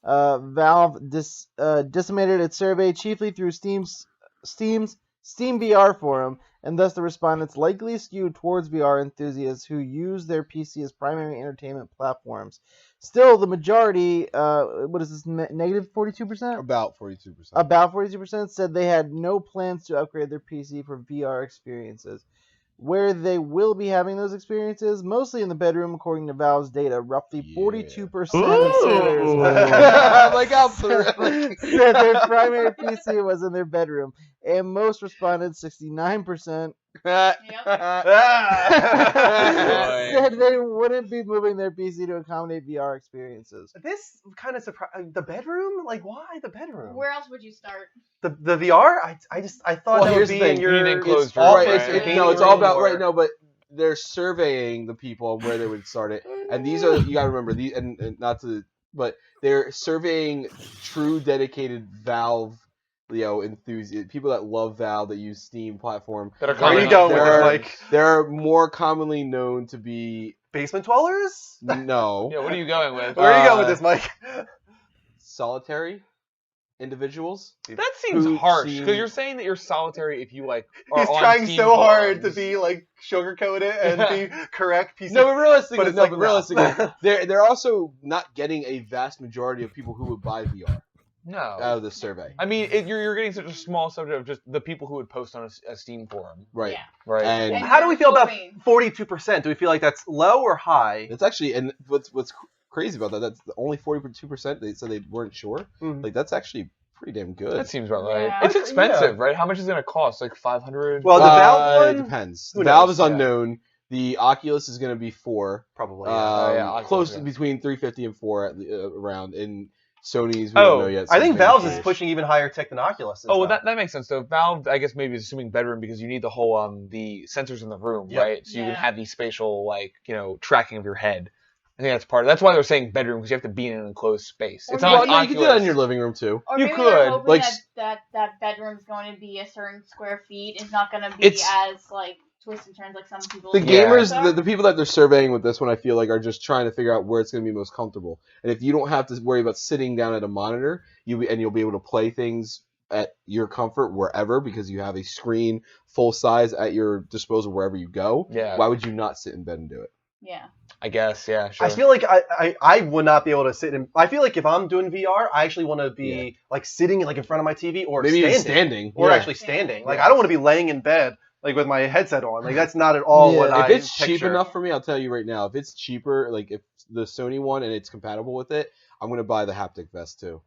Valve disseminated its survey chiefly through Steam's Steam VR forum, and thus the respondents likely skewed towards VR enthusiasts who use their PC as primary entertainment platforms. Still, the majority, what is this, negative 42%? About 42%. About 42% said they had no plans to upgrade their PC for VR experiences. Where they will be having those experiences, mostly in the bedroom, according to Valve's data. Roughly 42% of Ooh. Like how said their primary PC was in their bedroom, and most respondents, 69%, said they wouldn't be moving their PC to accommodate VR experiences. This kind of surprised. The bedroom? Like, why the bedroom? Where else would you start? The VR? I thought Well, that here's would the be in thing. your You need enclosed It's, room, right, right? it's all about right. No, but they're surveying the people on where they would start it, and these are you gotta remember these, and not to, but they're surveying true dedicated Valve, enthusiasts, people that love Valve, that use Steam platform. That are Where are you coming going with They're- this, Mike? They're more commonly known to be Basement dwellers? no Yeah, what are you going with? Where are you going with this, Mike? solitary. individuals. That seems who harsh seem- because you're saying that you're solitary if you like. Are He's on trying Steam so hard to forums. be like sugarcoat it and be correct. PC. No, but realistically, But it's like, no. realistically, they're also not getting a vast majority of people who would buy VR No. out of this survey. I mean, you're getting such a small subject of just the people who would post on a Steam forum. Right. Yeah. Right. And And How do we feel about hoping- 42%? Do we feel like that's low or high? it's actually, and what's crazy about that, that's only 42%. They said they weren't sure. Mhm. Like that's actually pretty damn good. That seems about right. Yeah. It's expensive, right? How much is it going to cost? Like 500? Well, the Valve It one, depends. Who The Valve knows? is unknown. The Oculus is going to be $4. probably. Oculus, Close yeah. to between $350 and $4 at the, around. In Sony's, we Oh, don't know yet. I think Sony's Valve's gonna is pushing even higher tech than Oculus. Is, Oh, well, though. that makes sense. So Valve, I guess maybe is assuming bedroom because you need the whole the sensors in the room, Yep. right? So you can Yeah. have the spatial tracking of your head. I think that's part of. That's why they're saying bedroom because you have to be in an enclosed space. Or It's not Well, like no, you can do that in Oculus. your living room too. Or You maybe could, they're hoping like- that bedroom's going to be a certain square feet. It's not going to be It's- as like twists and turns like some people. The Yeah. gamers, the people that they're surveying with this one, I feel like are just trying to figure out where it's going to be most comfortable. And if you don't have to worry about sitting down at a monitor, you'll be able to play things at your comfort wherever because you have a screen full size at your disposal wherever you go. Yeah. Why would you not sit in bed and do it? Yeah. I guess, yeah, sure. I feel like I would not be able to sit in. I feel like if I'm doing VR, I actually want to be like sitting like in front of my TV or Maybe standing, even standing. or Yeah. actually standing. Like Yeah. I don't want to be laying in bed like with my headset on. Like that's not at all Yeah. what I If it's cheap picture. enough for me, I'll tell you right now. If it's cheaper, like if the Sony one and it's compatible with it, I'm gonna buy the haptic vest too.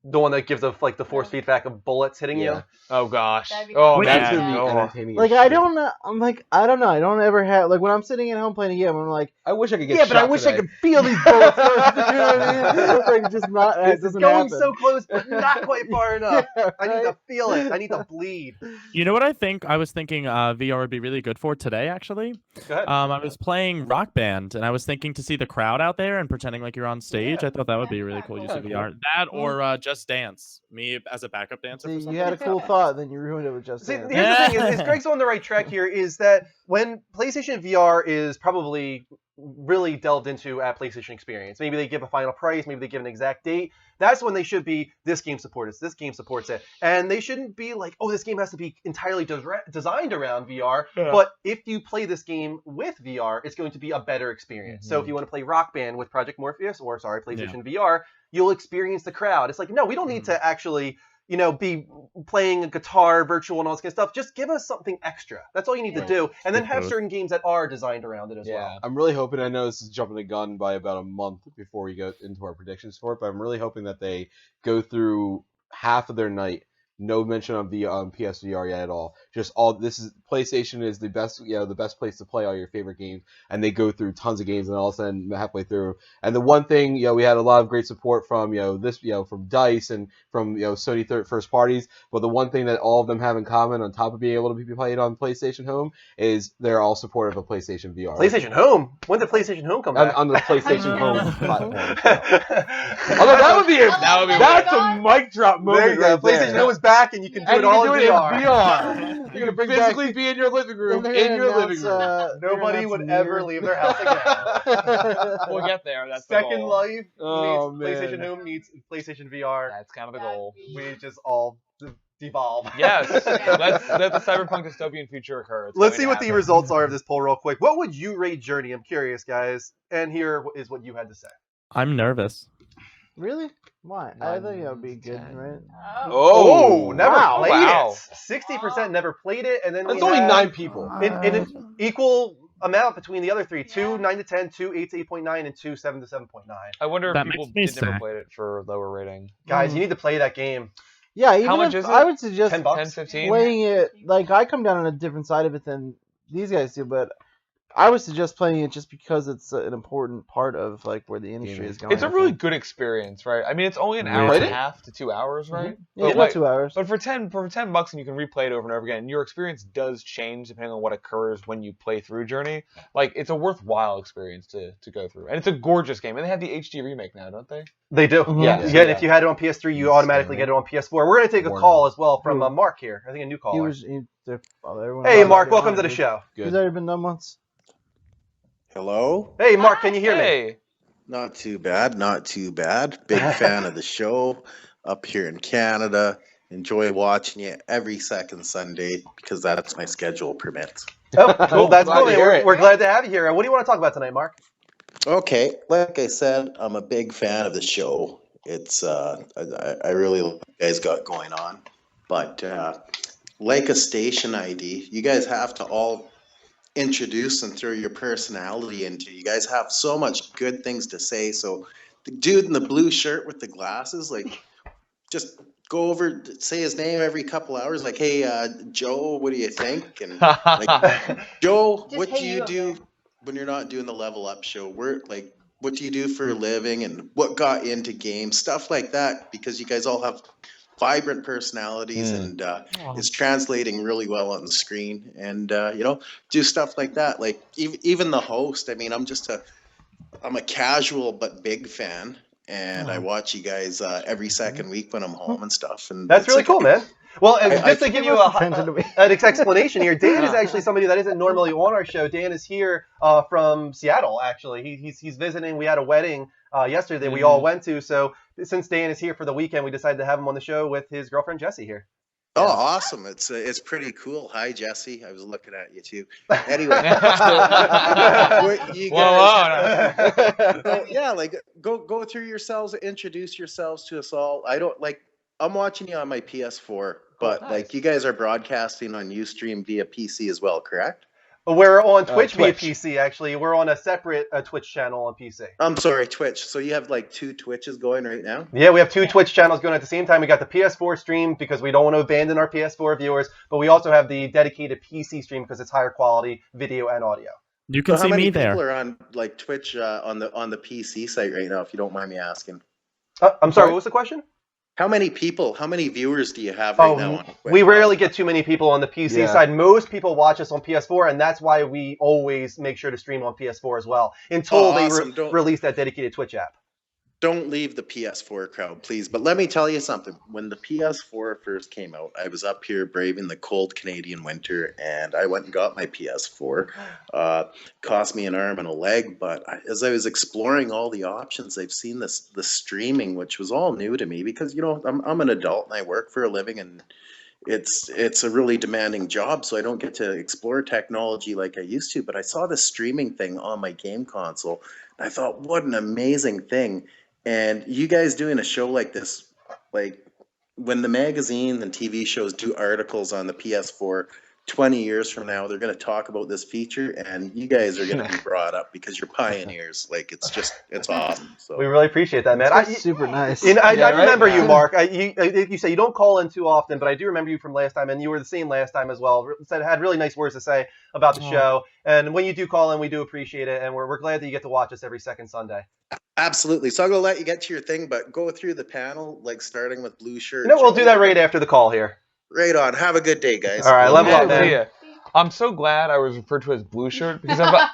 The one that gives the force feedback of bullets hitting Yeah. you. Oh gosh. That'd be Oh nice. That's man. gonna be Oh. entertaining. Like as I shit. don't know. I'm like I don't know. I don't ever have like when I'm sitting at home playing a game. I'm like, I wish I could get. yeah, but I shot wish today. I could feel these bullets. You know what I mean? Like just not. It This is doesn't going happen. so close, but not quite far enough. Yeah, I need right? to feel it. I need to bleed. You know what I think? I was thinking VR would be really good for today, actually. Go ahead. I was playing Rock Band, and I was thinking to see the crowd out there and pretending like you're on stage. I thought that would be a really cool use of VR. That or Just Dance. Me as a backup dancer. See, for some you had a reason. cool thought, then you ruined it with Just See, Dance. here's the thing: is Greg's on the right track here. Is that when PlayStation VR is probably really delved into at PlayStation Experience, maybe they give a final price, maybe they give an exact date. That's when they should be. This game supports this game supports it, and they shouldn't be like, oh, this game has to be entirely designed around VR. Yeah. But if you play this game with VR, it's going to be a better experience. So if you want to play Rock Band with Project Morpheus, or sorry, PlayStation VR, you'll experience the crowd. It's like, no, we don't need to actually, be playing a guitar virtual and all this kind of stuff. Just give us something extra. That's all you need to Right. do. And then have Both. certain games that are designed around it as Yeah. well. I'm really hoping. I know this is jumping the gun by about a month before we go into our predictions for it, but I'm really hoping that they go through half of their night. No mention of the PSVR yet at all. Just all this is PlayStation is the best, the best place to play all your favorite games, and they go through tons of games, and all of a sudden halfway through. And the one thing, we had a lot of great support from from DICE and from Sony first parties. But the one thing that all of them have in common, on top of being able to be played on PlayStation Home, is they're all supportive of PlayStation VR. PlayStation Home? When did PlayStation Home come back? on the PlayStation Home platform. Although Although that would be That would be that's weird. a mic drop moment. there you go. right there. PlayStation Home is back, and you can do And it you all can in do it VR. in VR. You can bring physically be in your living room, They're in gonna your announce, living room. they're gonna Nobody announce would Nier. ever leave their house again. We'll get there. That's the Second goal. Life Oh, meets PlayStation man. Home meets PlayStation VR. That's kind of the goal. We just all devolve. Yes. Let the cyberpunk dystopian future occur. It's Let's going see to what the happen. results are of this poll real quick. What would you rate Journey? I'm curious, guys. And here is what you had to say. I'm nervous. Really? Why? I think that would be good, right? Oh, never wow. played Wow. it. 60% never played it, and then That's we only have 9 people. in an equal amount between the other three: 2 9 to 10, 2 8 to 8.9, and 2 7 to 7.9. I wonder That if people makes me never sad. played it for lower rating. Guys, you need to play that game. Yeah, even much if is it? I would suggest 10 bucks. 10, 15? playing it like I come down on a different side of it than these guys do, but I would suggest playing it just because it's an important part of like where the industry is going. It's a I really think. good experience, right? I mean, it's only an hour Played and it? a half to 2 hours, right? Yeah, But, about like, 2 hours. but for $10 and you can replay it over and over again, your experience does change depending on what occurs when you play through Journey. Like, it's a worthwhile experience to go through. And it's a gorgeous game. And they have the HD remake now, don't they? They do. Mhm. Yeah. Yeah. Yeah. And if you had it on PS3, you automatically get it on PS4. We're going to take a Warner. call as well from Who? Mark here. I think a new He caller. was. Everyone Hey, knows Mark. that Welcome guy. to the show. He's Good. already been done once. Hello? Hey, Mark. Can you hear me? Hey. Not too bad, not too bad. Big fan of the show. up here in Canada. Enjoy watching you every second Sunday because that's my schedule permits. Oh, cool. That's Glad cool. to Man. hear We're, it. we're glad to have you here. What do you want to talk about tonight, Mark? Okay, like I said, I'm a big fan of the show. It's I really like what you guys got going on, but like a station ID, you guys have to all introduce and throw your personality into. You guys have so much good things to say. So the dude in the blue shirt with the glasses, like, just go over, say his name every couple hours, like, hey, Joe, what do you think? And like, Joe, Just what hey, do you you up do there. when you're not doing the Level Up show? Like, what do you do for a living, and what got you into games, stuff like that, because you guys all have vibrant personalities, and it's translating really well on the screen, and do stuff like that. Like even the host. I mean, I'm a casual but big fan, and I watch you guys every second week when I'm home and stuff. And That's it's really like, cool, man. Well, I just to give Give you us attention to me. an explanation here, Dan is actually somebody that isn't normally on our show. Dan is here from Seattle, actually. He's visiting. We had a wedding yesterday we all went to. So since Dan is here for the weekend, we decided to have him on the show with his girlfriend, Jessie, here. Oh, awesome! It's pretty cool. Hi, Jesse. I was looking at you too. Anyway, you guys, so, yeah, like go through yourselves, introduce yourselves to us all. I'm watching you on my PS4, but like you guys are broadcasting on Ustream via PC as well, correct? We're on Twitch via Twitch. PC, actually. We're on a separate Twitch channel on PC. I'm sorry, Twitch. So you have like 2 Twitches going right now? Yeah, we have 2 Twitch channels going at the same time. We got the PS4 stream because we don't want to abandon our PS4 viewers, but we also have the dedicated PC stream because it's higher quality video and audio. You can So see how many me people there. are on like Twitch on the PC site right now, if you don't mind me asking? I'm sorry, what was the question? How many viewers do you have right now on Twitch? We rarely get too many people on the PC Yeah. side. Most people watch us on PS4, and that's why we always make sure to stream on PS4 as well until Oh, they awesome. Don't- release that dedicated Twitch app. Don't leave the PS4 crowd, please. But let me tell you something. When the PS4 first came out, I was up here braving the cold Canadian winter, and I went and got my PS4. Cost me an arm and a leg, but as I was exploring all the options, I've seen the streaming, which was all new to me because I'm an adult and I work for a living, and it's a really demanding job, so I don't get to explore technology like I used to. But I saw the streaming thing on my game console, and I thought, what an amazing thing. And you guys doing a show like this, like when the magazine and TV shows do articles on the PS4, 20 years from now, they're going to talk about this feature, and you guys are going to be brought up because you're pioneers. Like, it's awesome. So We really appreciate that, man. That's super nice. I Yeah, right? remember you, Yeah. Mark. You say you don't call in too often, but I do remember you from last time, and you were the same last time as well. Had really nice words to say about the show. And when you do call in, we do appreciate it, and we're glad that you get to watch us every second Sunday. absolutely. So I'm going to let you get to your thing, but go through the panel, like starting with blue shirt. No, we'll do that right after the call here. Right on. Have a good day, guys. All right, level up, man. See ya. I'm so glad I was referred to as blue shirt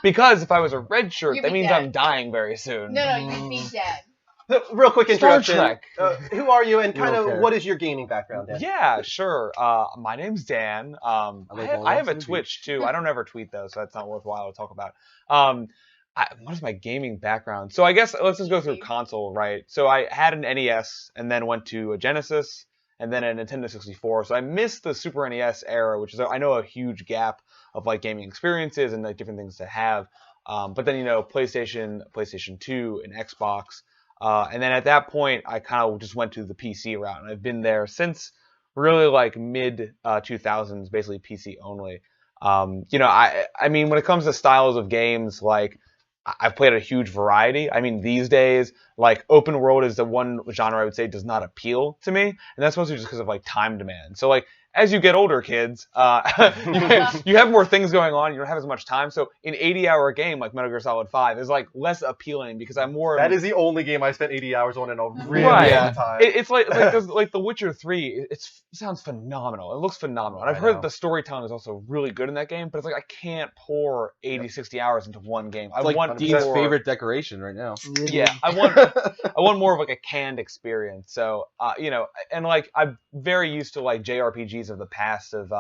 because if I was a red shirt, You'd that be means dead. I'm dying very soon. No, you'd be dead. Real quick Star introduction. Trek. Who are you, and kind don't of care. what is your gaming background, Dan? Yeah, sure. My name's Dan. I have a Twitch too. I don't ever tweet though, so that's not worthwhile to talk about. What is my gaming background? So I guess let's just go through console, right? So I had an NES and then went to a Genesis and then a Nintendo 64. So I missed the Super NES era, which is I know a huge gap of like gaming experiences and like different things to have. But then PlayStation 2, and Xbox. And then at that point, I kind of just went to the PC route, and I've been there since really like mid 2000s, basically PC only. I mean, when it comes to styles of games, like I've played a huge variety. I mean, these days, like open world is the one genre I would say does not appeal to me, and that's mostly just because of like time demand. So like as you get older, kids, you have more things going on. You don't have as much time. So an 80-hour game like Metal Gear Solid 5 is like less appealing because I'm more. That is the only game I spent 80 hours on in a really Right. long time. It's like The Witcher 3. It sounds phenomenal. It looks phenomenal. And I've heard that the storytelling is also really good in that game. But it's like I can't pour 80, 60 hours into one game. I It's like want Dean's more, favorite decoration right now. Yeah, I want more of like a canned experience. So and like I'm very used to like JRPGs of the past of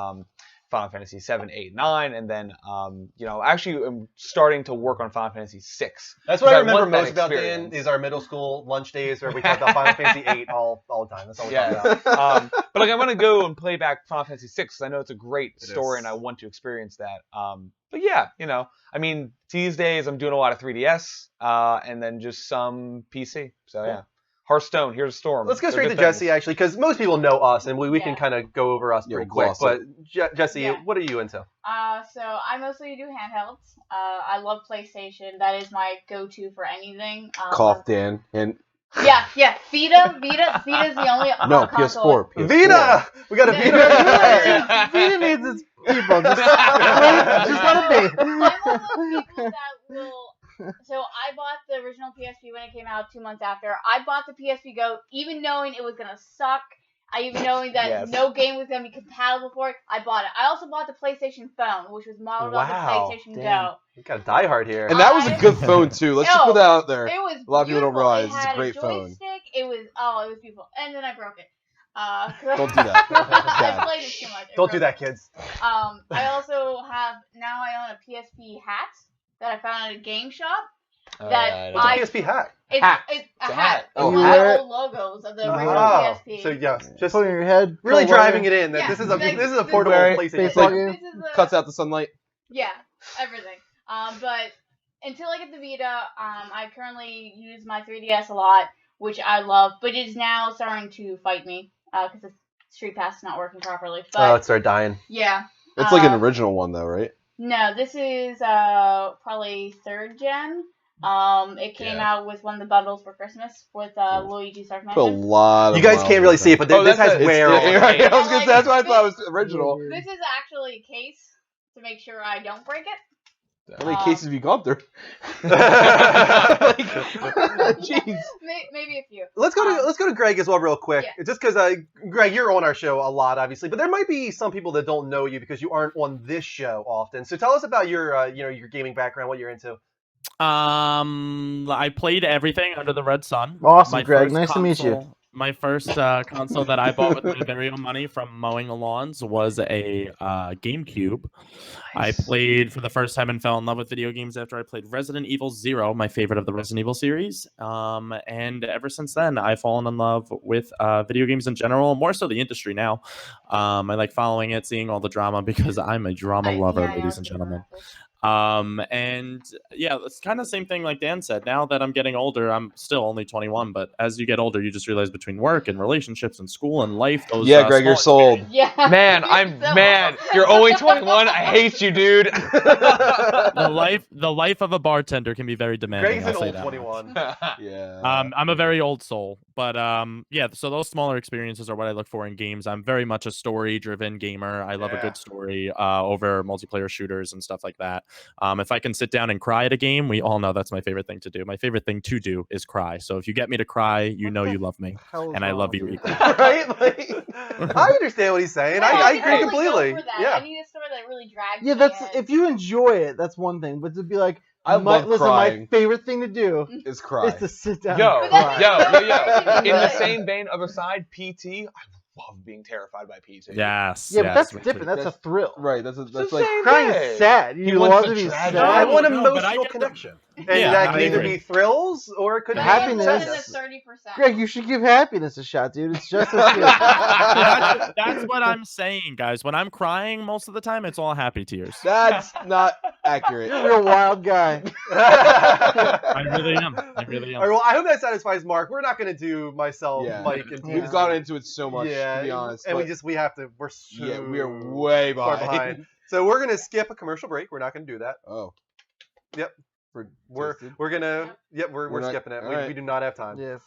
Final Fantasy 7, 8, 9, and then actually I'm starting to work on Final Fantasy 6. That's what I remember want that most about Dan experience. is our middle school lunch days where we talk about Final Fantasy 8 all the time. That's all we talk about. But like I'm gonna go and play back Final Fantasy 6 because I know it's a great story is. and I want to experience that. But yeah, I mean these days I'm doing a lot of 3DS and then just some PC. So yeah. Hearthstone, Here's a Storm. Let's go They're straight to good Jesse, things. actually, because most people know us, and we can kind of go over us Yeah, pretty we'll quick. gloss But Jesse, Yeah. what are you into? So I mostly do handhelds. I love PlayStation. That is my go-to for anything. Cough, Dan. And Yeah. Vita. Vita's the only no, console. PS4. Vita! We got a Vita! Vita needs its people. Just let it be. I'm one of those people that will. So I bought the original PSP when it came out 2 months after. I bought the PSP Go even knowing it was gonna suck. Even knowing that no game was gonna be compatible for it. I bought it. I also bought the PlayStation Phone, which was modeled on the PlayStation Go. We got a diehard here. And that was a good phone too. Let's just put that out there. It was a lot of people don't beautiful. realize It it's a had great phone. joystick. It was beautiful. And then I broke it. Don't do that. I played it too much. Don't do that, kids. I also have now I own a PSP hat that I found at a game shop. What's a PSP hat? It's a hat. Oh, One hat. of the old logos of the original Oh, PSP. so yes, just Put it in your head. really cold driving weather. it in that Yeah, this is like, a this portable is- PlayStation. Baseball Like, game. This is a, Cuts out the sunlight. Yeah, everything. But until I get the Vita, I currently use my 3DS a lot, which I love, but it is now starting to fight me because the Street Pass is not working properly. But it started dying. yeah. It's like an original one though, right? No, this is probably 3rd gen. It came out with one of the bundles for Christmas with Luigi's Dark Put a Mansion. lot of You guys miles can't really on see it, but this has It's- wear yeah, on it. right, I was gonna Like, say, that's why I thought it was original. This is actually a case to make sure I don't break it. How many cases have you gone through? Jeez. Maybe a few. Let's go to Greg as well, real quick. Yeah. Just because Greg, you're on our show a lot, obviously, but there might be some people that don't know you because you aren't on this show often. So tell us about your your gaming background, what you're into. I played everything under the red sun. Awesome, My Greg. first Nice to meet you. console- My first console that I bought with my very own money from mowing the lawns was a GameCube. I played for the first time and fell in love with video games after I played Resident Evil 0, my favorite of the Resident Evil series. And ever since then, I've fallen in love with video games in general, more so the industry now. I like following it, seeing all the drama because I'm a drama lover, ladies and gentlemen. And yeah, it's kind of the same thing like Dan said. Now that I'm getting older, I'm still only 21, but as you get older, you just realize between work and relationships and school and life, those Greg, you're sold. Yeah. Man, you're only 21. I hate you, dude. the life of a bartender can be very demanding. Greg's I'll an say old that 21. Yeah. I'm a very old soul, but yeah. So those smaller experiences are what I look for in games. I'm very much a story-driven gamer. I love a good story over multiplayer shooters and stuff like that. If I can sit down and cry at a game, we all know that's my favorite thing to do. My favorite thing to do is cry. So if you get me to cry, you know you love me, and I love you equally. Right? Like, I understand what he's saying. I agree completely. I need a story that really drags Yeah, me that's in. if you enjoy it, that's one thing. But to be like, I love listen, crying. my favorite thing to do is cry. is to sit down. Yo, and cry. yo. In the same vein, other side, PT. I love being terrified by PT. Yes. Yeah, but that's me too. different. That's a thrill. Right. That's like Crying is sad. You wants love the to be tragedy. sad. I want No, but I emotional get the- connection. And Yeah, that I can either agree. be thrills or it could be Happiness. sadness. 30%. Greg, you should give happiness a shot, dude. It's just as good. That's what I'm saying, guys. When I'm crying, most of the time, it's all happy tears. That's not accurate. You're a real wild guy. I really am. I really am. All right, well, I hope that satisfies Mark. We're not going to do myself, Yeah. Mike, and We've gone into it so much, yeah, to be honest. and but we're so we are way far behind. behind. So we're going to skip a commercial break. We're not going to do that. Oh. Yep. We're Tasted? gonna we're not- skipping it. all We right. do not have time. Yeah.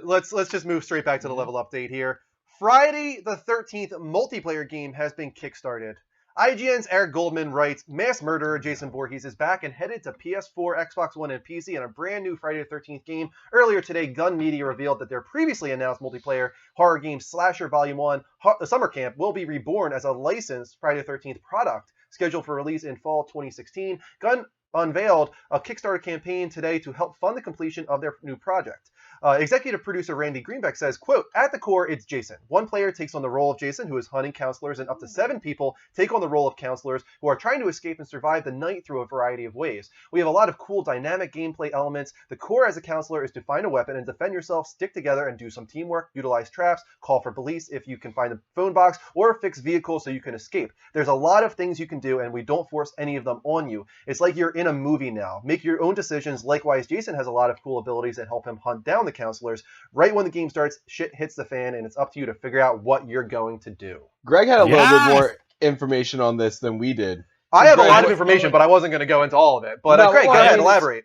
Let's just move straight back to the level update here. Friday the 13th multiplayer game has been kickstarted. IGN's Eric Goldman writes, mass murderer Jason Voorhees is back and headed to PS4, Xbox One, and PC in a brand new Friday the 13th game. Earlier today, Gun Media revealed that their previously announced multiplayer horror game Slasher Volume 1, The Summer Camp, will be reborn as a licensed Friday the 13th product, scheduled for release in fall 2016. Gun unveiled a Kickstarter campaign today to help fund the completion of their new project. Executive producer Randy Greenbeck says, quote, "At the core, it's Jason. One player takes on the role of Jason, who is hunting counselors, and up to 7 people take on the role of counselors who are trying to escape and survive the night through a variety of ways. We have a lot of cool dynamic gameplay elements. The core as a counselor is to find a weapon and defend yourself, stick together and do some teamwork, utilize traps, call for police if you can find the phone box, or fix vehicles so you can escape. There's a lot of things you can do, and we don't force any of them on you. It's like you're in a movie now. Make your own decisions. Likewise, Jason has a lot of cool abilities that help him hunt down the counselors. Right when the game starts, shit hits the fan, and it's up to you to figure out what you're going to do." Greg had a little bit more information on this than we did. I have a lot of information, but I wasn't going to go into all of it. But No, Greg, well, go I ahead, mean, elaborate.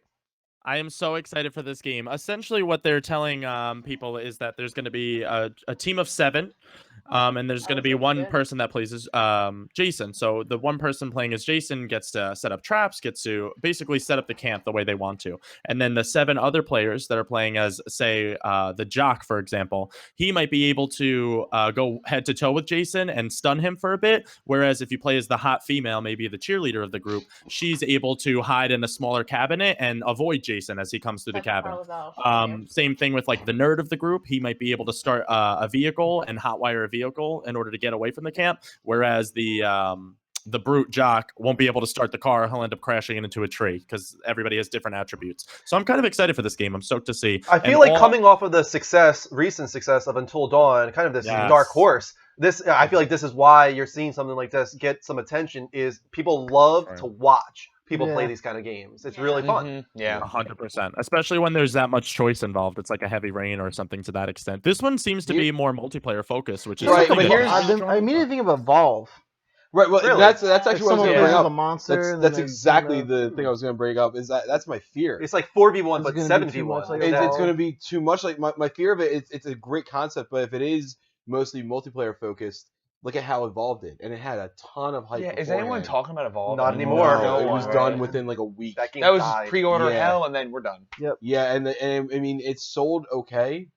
I am so excited for this game. Essentially, what they're telling people is that there's going to be a team of 7, and there's going to be one person that plays as Jason. So the one person playing as Jason gets to set up traps, gets to basically set up the camp the way they want to. And then the 7 other players that are playing as, say, the jock, for example, he might be able to go head to toe with Jason and stun him for a bit. Whereas if you play as the hot female, maybe the cheerleader of the group, she's able to hide in a smaller cabinet and avoid Jason as he comes through the cabin. Same thing with like the nerd of the group. He might be able to start a vehicle and hotwire a vehicle in order to get away from the camp, whereas the brute jock won't be able to start the car. He'll end up crashing into a tree because everybody has different attributes. So I'm kind of excited for this game. I'm stoked to see. I feel like coming off of the recent success of Until Dawn, kind of this dark horse, I feel like this is why you're seeing something like this get some attention, is people love to watch people play these kind of games. It's really fun. Yeah, 100%. Especially when there's that much choice involved. It's like a Heavy Rain or something to that extent. This one seems to be more multiplayer focused, which is Right, something but that I immediately think of Evolve. Right, well, Really? that's actually what I was going to bring up. A monster, That's exactly the thing I was going to bring up. Is that's my fear. It's like 4v1, It's but gonna be too 7v1. much like It's going to be too much. Like my fear of it. It's a great concept, but if it is mostly multiplayer focused, look at how Evolve did, and it had a ton of hype. Yeah, is anyone beforehand. talking about Evolve? Not anymore. No, it one, was right? done within like a week. That game That was died. pre-order Yeah. hell, and then we're done. Yeah, and I mean it sold okay,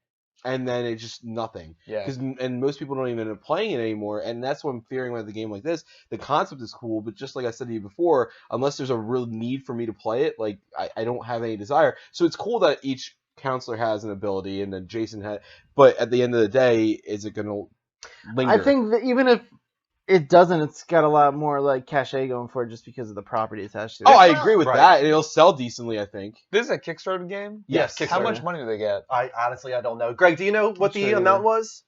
and then it just nothing. Yeah. And most people don't even end up playing it anymore, and that's what I'm fearing with a game like this. The concept is cool, but just like I said to you before, unless there's a real need for me to play it, like I don't have any desire. So it's cool that each counselor has an ability, and then Jason had. But at the end of the day, is it going to linger? I think that even if it doesn't, it's got a lot more like cachet going for it just because of the property attached to it. Oh, I agree with Right. that, and it'll sell decently, I think. This is a Kickstarter game? Yes, How Kickstarter. much money do they get? I don't know. Greg, do you know what Sure the you amount do. was?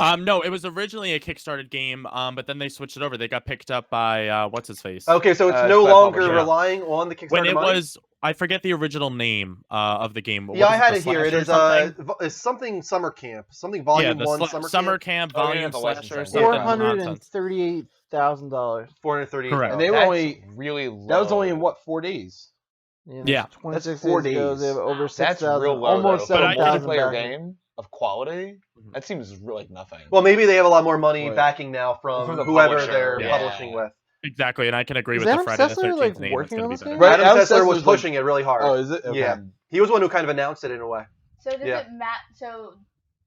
No, it was originally a Kickstarted game, but then they switched it over. They got picked up by what's his face. Okay, so it's It's no by longer publisher. relying on the Kickstarter When it money? was, I forget the original name of the game. Yeah, I had The it here. It Slasher is something? it's something Summer Camp, something Volume the 1 Summer Camp Oh, yeah, Volume the Slasher or licensing. something. nonsense. $438,000. $438. Correct. And they were That's only really low. that was only in what 4 days. Yeah. 26 4 days ago, days. they have over That's 6,000, real low. almost though. For a 7,000 multiplayer backers. game of quality, that seems like nothing. Well, maybe they have a lot more money Right. backing now from From the whoever publisher, they're yeah. publishing with. Exactly, and I can agree Is with the Adam Friday the Sessler, 13th like, name. working It's on going this to be game? better. Adam Adam Sessler Sessler's was like- pushing it really hard. Oh, is it? Okay. Yeah. He was the one who kind of announced it in a way. So does Yeah. it matter? So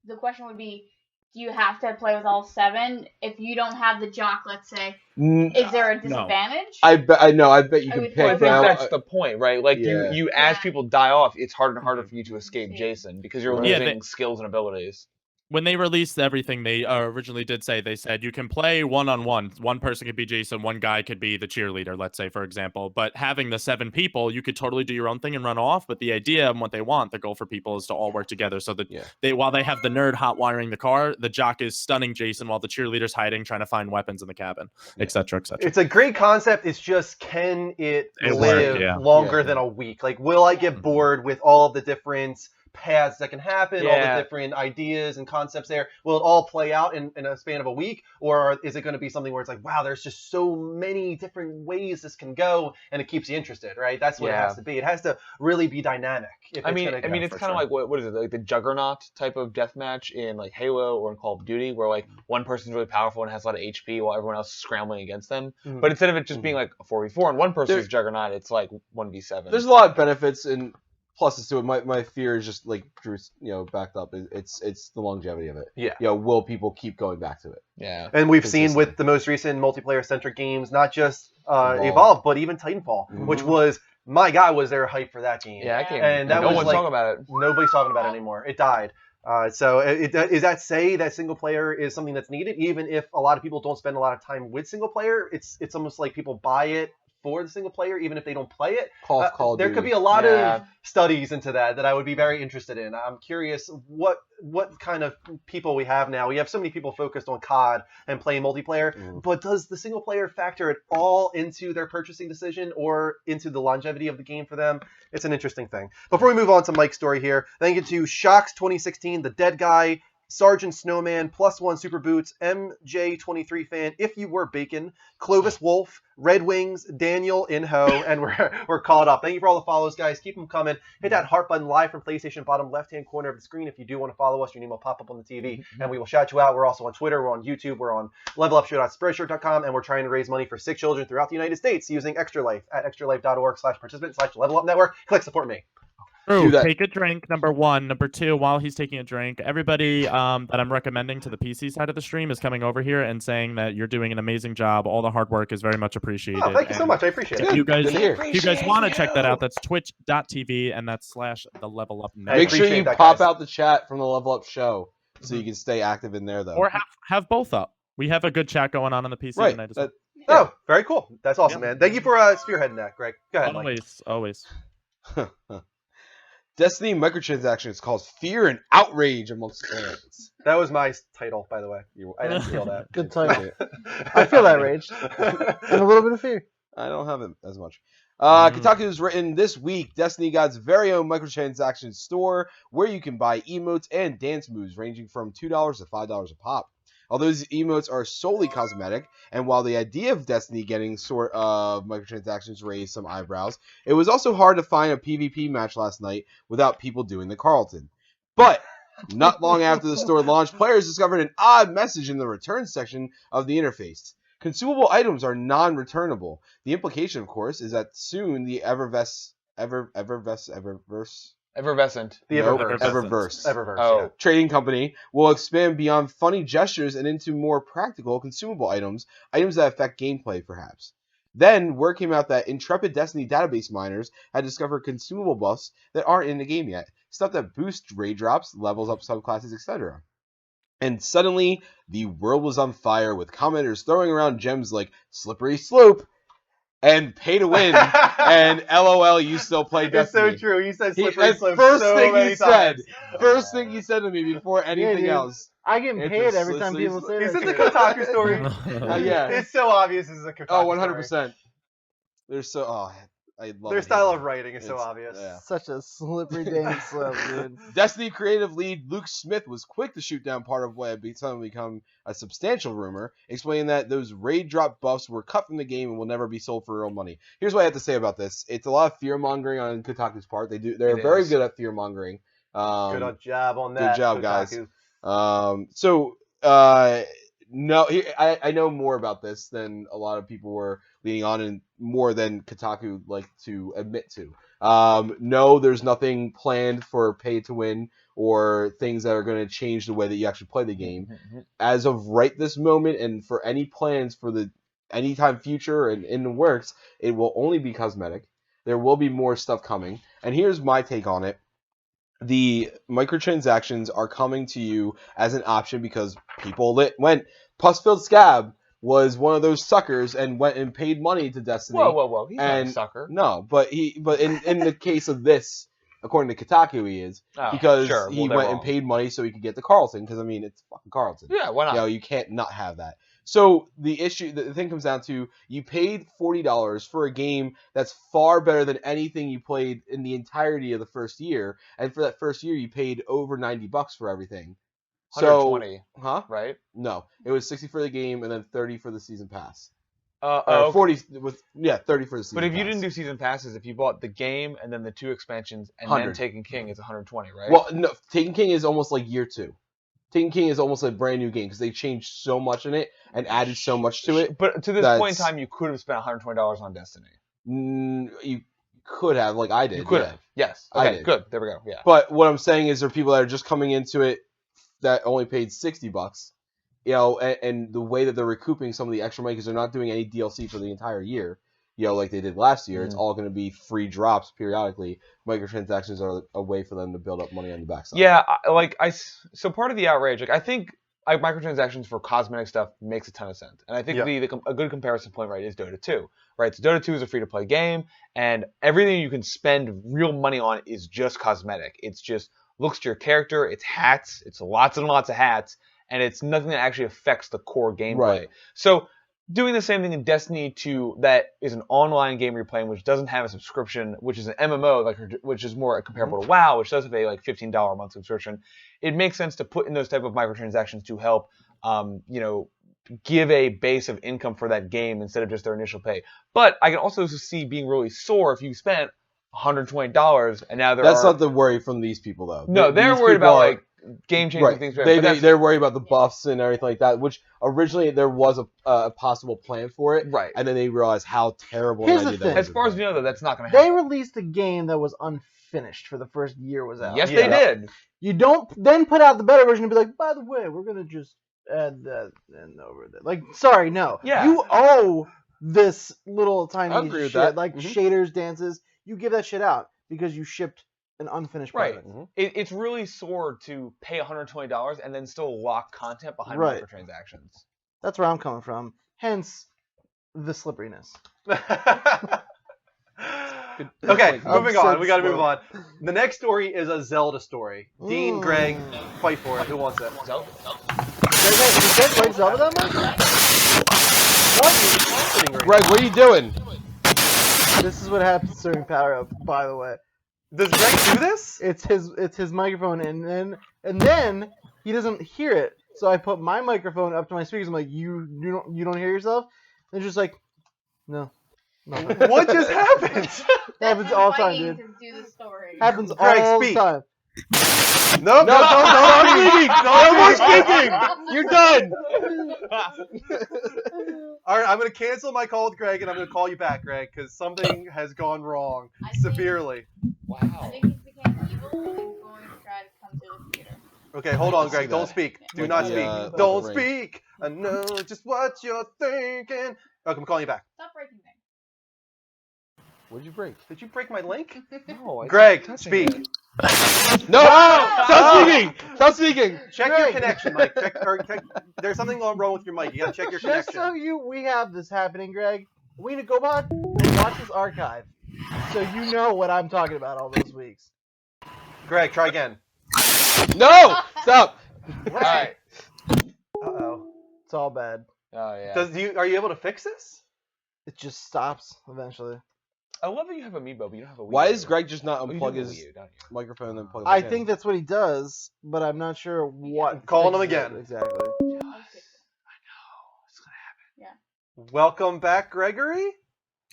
the question would be, do you have to play with all 7? If you don't have the jock, let's say, is there a disadvantage? I bet you I can would pick. I think now. that's the point, right? Like Yeah. you as Yeah. people die off, it's harder and harder for you to escape Jason because you're Right. losing Yeah, skills and abilities. When they released everything, they originally did say, they said you can play one-on-one. One person could be Jason, one guy could be the cheerleader, let's say, for example. But having the 7 people, you could totally do your own thing and run off. But the idea and what they want, the goal for people is to all work together so that while they have the nerd hot wiring the car, the jock is stunning Jason while the cheerleader's hiding, trying to find weapons in the cabin, etc., etc. It's a great concept. It's just, can it It live worked, yeah. longer Yeah. than a week? Like, will I get bored with all of the different paths that can happen, all Yeah. the different ideas and concepts there? Will it all play out in a span of a week? Or is it going to be something where it's like, wow, there's just so many different ways this can go, and it keeps you interested, right? That's what it Yeah. has to be. It has to really be dynamic. If I it's mean, gonna go. it's for kind of sure. like what is it, like the Juggernaut type of deathmatch in like Halo or in Call of Duty, where like one person's really powerful and has a lot of HP while everyone else is scrambling against them. Mhm. But instead of it just being like a 4v4 and one person's There- Juggernaut, it's like 1v7. There's a lot of benefits in pluses to it. My fear is just like Drew, backed up. It's the longevity of it. Yeah. Will people keep going back to it? Yeah. And we've seen with the most recent multiplayer-centric games, not just Evolve, but even Titanfall, which was, my God, was there hype for that game? Yeah, that game. And that no was one's talking about it. Nobody's talking about it anymore. It died. So does that say that single player is something that's needed, even if a lot of people don't spend a lot of time with single player? It's almost like people buy it for the single player, even if they don't play it. There could be a lot of studies into that I would be very interested in. I'm curious what kind of people we have now. We have so many people focused on COD and playing multiplayer, but does the single player factor at all into their purchasing decision or into the longevity of the game for them? It's an interesting thing. Before we move on to Mike's story here, thank you to Shocks 2016, The Dead Guy, Sergeant Snowman, +1 Super Boots, MJ23 Fan, If You Were Bacon, Clovis Wolf, Red Wings, Daniel Inho, and we're caught up. Thank you for all the follows, guys. Keep them coming. Hit that heart button live from PlayStation, bottom left-hand corner of the screen. If you do want to follow us, your name will pop up on the TV, and we will shout you out. We're also on Twitter. We're on YouTube. We're on levelupshow.spreadshirt.com, and we're trying to raise money for sick children throughout the United States using Extra Life at extralife.org/participant/levelupnetwork. Click support me. True. Take a drink, number one. Number two, while he's taking a drink, everybody that I'm recommending to the PC side of the stream is coming over here and saying that you're doing an amazing job. All the hard work is very much appreciated. Oh, thank you so much. I appreciate it. If you guys want to check that out, that's twitch.tv and that's /the-level-up network. Make sure you pop out the chat from the Level Up Show so you can stay active in there, though. Or have both up. We have a good chat going on the PC tonight as well. Oh, very cool. That's awesome, man. Thank you for spearheading that, Greg. Go ahead, Mike. Always. Destiny microtransactions cause fear and outrage amongst fans. That was my title, by the way. I didn't feel that. Good title. I feel that rage. And a little bit of fear. I don't have it as much. Kotaku's written this week, Destiny God's very own microtransaction store where you can buy emotes and dance moves ranging from $2 to $5 a pop. Although these emotes are solely cosmetic, and while the idea of Destiny getting sort of microtransactions raised some eyebrows, it was also hard to find a PvP match last night without people doing the Carlton. But not long after the store launched, players discovered an odd message in the return section of the interface. Consumable items are non-returnable. The implication, of course, is that soon the Eververse. Effervescent. The Eververse. Trading company will expand beyond funny gestures and into more practical consumable items that affect gameplay, perhaps. Then, word came out that intrepid Destiny database miners had discovered consumable buffs that aren't in the game yet, stuff that boosts raid drops, levels up subclasses, etc. And suddenly, the world was on fire with commenters throwing around gems like Slippery Slope and Pay to Win, and LOL, you still play Destiny. It's so true. You said Slippery Slope first so thing many he times. First thing he said to me before anything else. I get paid every time people say that. Is this a Kotaku story? Yeah. It's so obvious this is a Kotaku story. 100%. They're so... I love Their style of writing is so obvious. Yeah. Such a slippery damn slope, dude. Destiny creative lead Luke Smith was quick to shoot down part of what had become a substantial rumor, explaining that those raid drop buffs were cut from the game and will never be sold for real money. Here's what I have to say about this. It's a lot of fear-mongering on Kotaku's part. They're very good at fear-mongering. Good job on that. Good job, Kotaku. guys. No, I know more about this than a lot of people were leading on, and more than Kotaku like to admit to. No, there's nothing planned for pay to win or things that are going to change the way that you actually play the game. As of right this moment, and for any plans for the anytime future and in the works, it will only be cosmetic. There will be more stuff coming, and here's my take on it. The microtransactions are coming to you as an option because people went. Pussfilled Scab was one of those suckers and went and paid money to Destiny. Whoa! He's not a sucker. No, but in the case of this, according to Kotaku, he is because he went and paid money so he could get the Carlton. Because I mean, it's fucking Carlton. Yeah, why not? You can't not have that. So the thing comes down to you paid $40 for a game that's far better than anything you played in the entirety of the first year, and for that first year you paid over $90 for everything. 120, huh? Right? No, it was $60 for the game and then $30 for the season pass. 40 with 30 for the season. But if you pass. didn't do season passes, if you bought the game and then the 2 expansions and 100. then Taken King, it's 120, right? Well, no, Taken King is almost like year 2. Taken King is almost a brand new game because they changed so much in it and added so much to it. But to this point in time, you could have spent $120 on Destiny. You could have, like I did. You could yeah. have. Yes. I Okay. did. Good. There we go. Yeah. But what I'm saying is, there are people that are just coming into it that only paid $60, you know, and the way that they're recouping some of the extra money because they're not doing any DLC for the entire year, you know, like they did last year. It's all going to be free drops periodically. Microtransactions are a way for them to build up money on the backside. Yeah. So part of the outrage, like I think like microtransactions for cosmetic stuff makes a ton of sense, and I think a good comparison point, right, is Dota 2, right? So Dota 2 is a free-to-play game, and everything you can spend real money on is just cosmetic. It's just looks to your character, it's hats, it's lots and lots of hats, and it's nothing that actually affects the core gameplay. Right. So doing the same thing in Destiny 2, that is an online game you're playing, which doesn't have a subscription, which is an MMO, which is more comparable to WoW, which does have a like $15 a month subscription. It makes sense to put in those type of microtransactions to help, give a base of income for that game instead of just their initial pay. But I can also see being really sore if you spent $120 and now That's not the worry from these people, though. No, they're These worried people about are- like game-changing Right. things. They're worried about the buffs and everything like that, which originally there was a possible plan for it. Right. And then they realized how terrible Here's an the idea thing. that was. As far as we know, though, that's not going to happen. They released a game that was unfinished for the first year was out. Yes, they did. You don't then put out the better version and be like, by the way, we're gonna just add that and over there. Like, sorry, no. Yeah. You owe this little I tiny agree with shit, that. like Mhm. shaders, dances. You give that shit out because you shipped an unfinished Right. product. Mm-hmm. It's really sore to pay $120 and then still lock content behind Right. microtransactions. That's where I'm coming from. Hence the slipperiness. Okay, I'm moving on. so We got to slow. move on. The next story is a Zelda story. Dean, Greg, fight for it. Who wants it? Zelda. You guys like Zelda that much? What is happening right Greg, what are you doing? This is what happens during Power Up, by the way. now? Does Greg do this? It's his microphone, and then he doesn't hear it. So I put my microphone up to my speakers. I'm like, you don't hear yourself? And it's just like, no. What just happened? Happens all the time, Waiting dude. to do the story. Happens Greg, all speak. the time. No, No more speaking. You're done. All right, I'm going to cancel my call with Greg, and I'm going to call you back, Greg, because something has gone wrong I think- severely. I Wow. think he's became evil and is going to try to come to the theater. Okay, hold on, Greg. see Don't that. speak. Do Like not the, speak. like Don't the ring. speak. I know just what you're thinking. Okay, I'm calling you back. Stop breaking things. What'd you break? Did you break my link? No, I Greg, touching speak. it. No! No! Stop speaking! Stop speaking! Check your connection, Mike. Check, there's something wrong with your mic. You gotta check your Just connection. so we have this happening, Greg. We need to go back and watch this archive, so you know what I'm talking about all those weeks. Greg, try again. No! Stop! All right. Uh-oh. It's all bad. Oh yeah. Are you able to fix this? It just stops eventually. I love that you have Amiibo, but you don't have a Wii Why U. is Greg just not Oh, you do unplug have a his Wii U, don't you? microphone and then plug it I back in? think that's what he does, but I'm not sure what. Calling him fixes it again. Exactly. Welcome back, Gregory.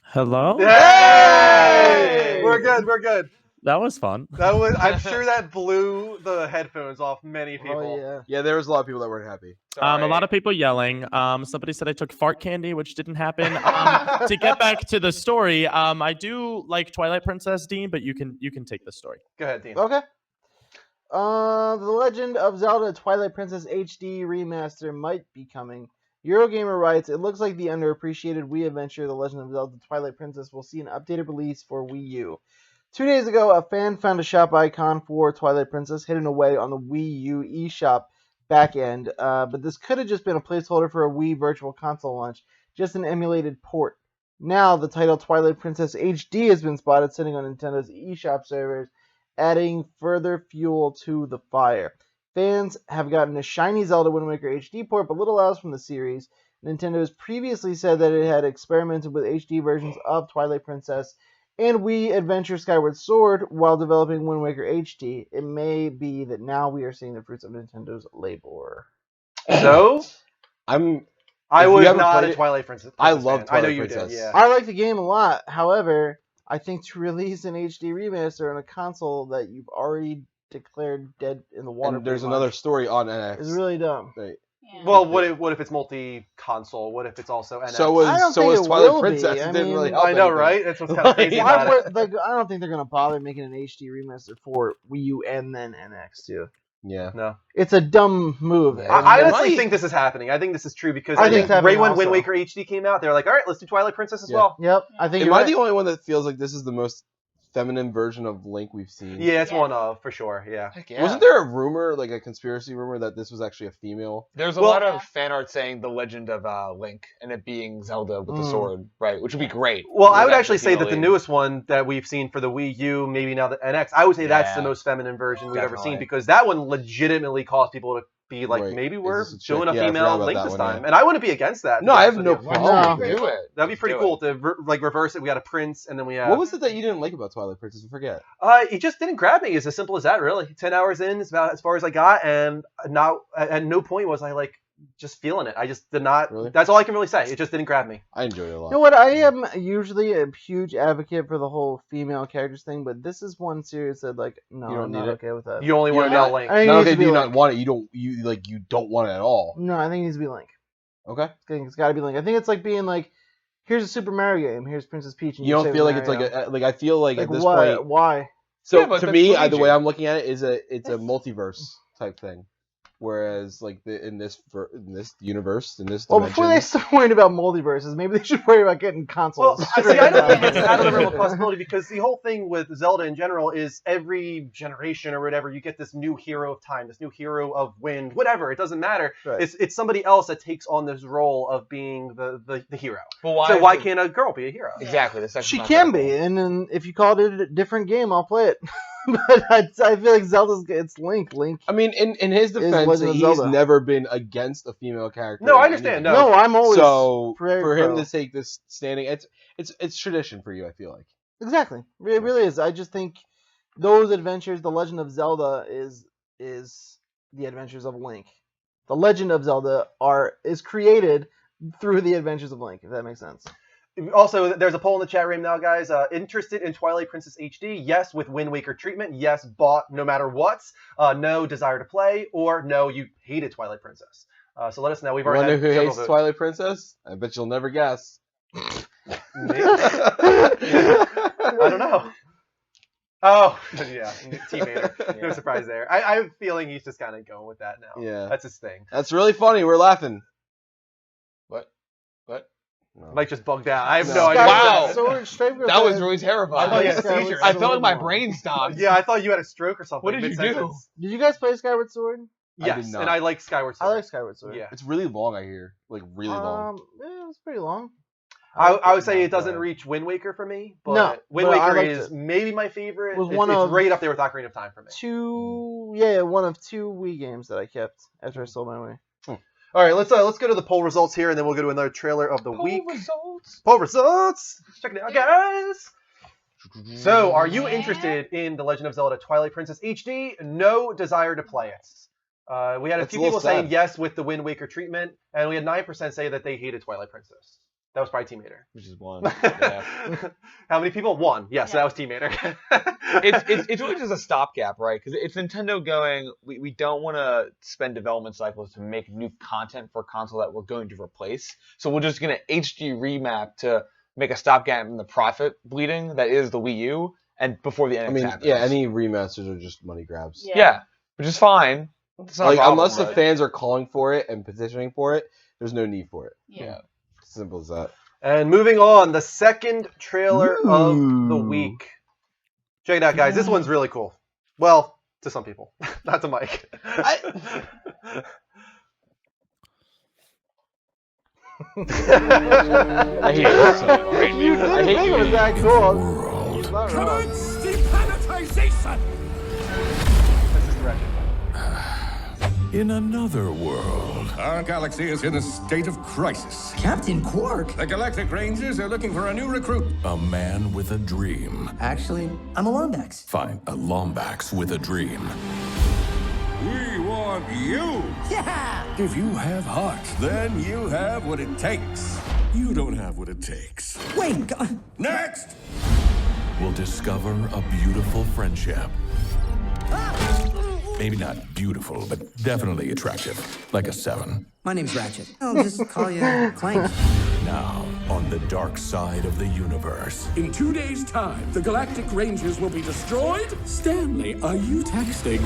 Hello? Hey! We're good. That was fun. That was. I'm sure that blew the headphones off many people. Oh yeah. Yeah, there was a lot of people that weren't happy. A lot of people yelling. Somebody said I took fart candy, which didn't happen. To get back to the story, I do like Twilight Princess, Dean, but you can take the story. Go ahead, Dean. Okay. The Legend of Zelda Twilight Princess HD remaster might be coming. Eurogamer writes, it looks like the underappreciated Wii adventure, The Legend of Zelda Twilight Princess, will see an updated release for Wii U. 2 days ago, a fan found a shop icon for Twilight Princess hidden away on the Wii U eShop backend, but this could have just been a placeholder for a Wii Virtual Console launch, just an emulated port. Now, the title Twilight Princess HD has been spotted sitting on Nintendo's eShop servers, adding further fuel to the fire. Fans have gotten a shiny Zelda Wind Waker HD port, but little else from the series. Nintendo has previously said that it had experimented with HD versions of Twilight Princess and Wii Adventure Skyward Sword while developing Wind Waker HD. It may be that now we are seeing the fruits of Nintendo's labor. So, I I If you was haven't not played a it, Twilight Princess. I fan. love I know Twilight you Princess. did. Yeah. I like the game a lot. However, I think to release an HD remaster on a console that you've already declared dead in the water and there's pretty another much story on NX. is really dumb. Right. Yeah. Well, what if it's multi-console? What if it's also NX? So I don't was think it Twilight will Princess. be. It I didn't really mean- help I know, anything. right? That's what's kind of crazy Why about it. would, I don't think they're gonna bother making an HD remaster for Wii U and then NX too. Yeah. No. It's a dumb move. Yeah. I And- honestly might. think this is happening. I think this is true because I I think think it's happening right when Wind also. Waker HD came out, they were like, all right, let's do Twilight Princess as Yeah. well. Yep, I think Am you're I right. the only one that feels like this is the most feminine version of Link we've seen? Yeah, it's Yes. one of, for sure, yeah. Heck yeah. Wasn't there a rumor, like a conspiracy rumor, that this was actually a female? There's a Well- lot of fan art saying the legend of Link and it being Zelda with the Mm. sword, right? Which would be great. Well, I With would that actually say that the female lead. newest one that we've seen for the Wii U, maybe now the NX, I would say that's the Yeah. most feminine version we've ever seen Definitely. because that one legitimately caused people to be like, Right. maybe Is we're this a chick? doing a Yeah, I forgot female about Link that this one, time. yeah. And I wouldn't be against that. to No, be I honest have with no you. problem. No. Do it. That'd be pretty Do cool to like reverse it. We got a Prince, and then we have. What was it that you didn't like about Twilight Princess? I forget. It just didn't grab me. It's as simple as that, really. 10 hours in is about as far as I got, and not at no point was I like just feeling it. I just did not. Really? That's all I can really say. It just didn't grab me. I enjoyed it a lot. You know what? I am usually a huge advocate for the whole female characters thing, but this is one series that like, no, You don't I'm need not it? okay with that. You only want to Yeah, know Link. I think Not it needs okay, to do be you Link. not want it? You don't want it at all. No, I think it needs to be Link. Okay. It's got to be Link. I think it's like being like, here's a Super Mario game. Here's Princess Peach. And You don't save feel like it's Mario. like I feel like at this what? point. Why? So Yeah, but to that's me, Luigi. the way I'm looking at it is it's a multiverse type thing. Whereas like in this universe, in this Well, dimension, before they start worrying about multiverses, maybe they should worry about getting consoles. Well, see, I don't think it's out of the realm of possibility because the whole thing with Zelda in general is every generation or whatever, you get this new hero of time, this new hero of wind, whatever. It doesn't matter. Right. It's somebody else that takes on this role of being the hero. Well, So why is it- can't a girl be a hero? Exactly. The second She not can critical. be, and then if you called it a different game, I'll play it. But I feel like Zelda's it's Link. Link. I mean, in his defense, Legend of he's Zelda. never been against a female character. No, I in understand. anything. No. No, I'm always So very for him pro. to take this standing, it's tradition for you. I feel like. Exactly. It really is. I just think those adventures, The Legend of Zelda is the adventures of Link. The Legend of Zelda is created through the adventures of Link, if that makes sense. Also, there's a poll in the chat room now, guys. Interested in Twilight Princess HD? Yes, with Wind Waker treatment. Yes, bought no matter what. No, desire to play. Or no, you hated Twilight Princess. So let us know. We've You already wonder had who several hates votes. Twilight Princess? I bet you'll never guess. I don't know. Oh, yeah, teammate. No surprise there. I have a feeling he's just kind of going with that now. Yeah. That's his thing. That's really funny. We're laughing. What? No. Mike just bugged out. I have No. no idea. Wow. That was really terrifying. Oh, yeah, seizures. I felt like my brain stopped. Yeah, I thought you had a stroke or something. What did you mid-sentence. Did you guys play Skyward Sword? I Yes, did not. and I like Skyward I Sword. like Skyward Sword. Yeah. It's really long, I hear. Like, really long. It's pretty long. I would say not it doesn't bad. reach Wind Waker for me, but No, Wind but I Waker liked is it. maybe my favorite. Was It's one of- right up there with Ocarina of Time for me. One of 2 Wii games that I kept after I sold my Wii. All right, let's go to the poll results here, and then we'll go to another trailer of the week. Results. Poll results. Check it out, guys. So, are you interested in The Legend of Zelda: Twilight Princess HD? No desire to play it. We had a That's few a little people saying sad. yes with the Wind Waker treatment, and we had 9% say that they hated Twilight Princess. That was probably Team Hater. Which is one. Yeah. How many people? 1. Yes, so that was Team Hater. It's really just a stopgap, right? Because it's Nintendo going, we don't want to spend development cycles to make new content for a console that we're going to replace. So we're just going to HD remap to make a stopgap in the profit bleeding that is the Wii U and before the NX I mean, happens. yeah, any remasters are just money grabs. Yeah, which is fine. It's not a Like, problem, unless the but- fans are calling for it and petitioning for it, there's no need for it. Yeah. Simple as that. And moving on, the second trailer of the Ooh. week. Check it out, guys. This one's really cool. Well, to some people, not to Mike. I hate it so much. You I didn't hate think it was you. that cool. World. It's not wrong. Demonetization! That's his direction. In another world, our galaxy is in a state of crisis. Captain Quark? The Galactic Rangers are looking for a new recruit. A man with a dream. Actually, I'm a Lombax. Fine, a Lombax with a dream. We want you. Yeah! If you have heart, then you have what it takes. You don't have what it takes. Wait, Next! We'll discover a beautiful friendship. Maybe not beautiful, but definitely attractive. Like a 7. My name's Ratchet. I'll just call you Clank. Now, on the dark side of the universe. In 2 days' time, the Galactic Rangers will be destroyed? Stanley, are you texting?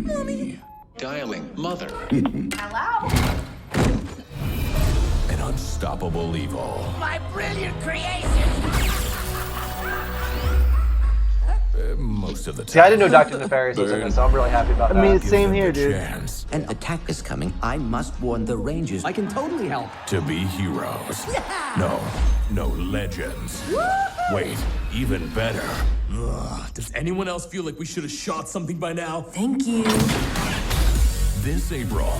Mommy. Dialing mother. Hello? An unstoppable evil. My brilliant creation! Most of the time. See, I didn't know Dr. Nefarious was in this, so I'm really happy about that. I mean, Give same them here, the dude. chance An attack is coming. I must warn the Rangers. I can totally help. to be heroes. No legends. Wait, even better. Does anyone else feel like we should have shot something by now? Thank you. This April,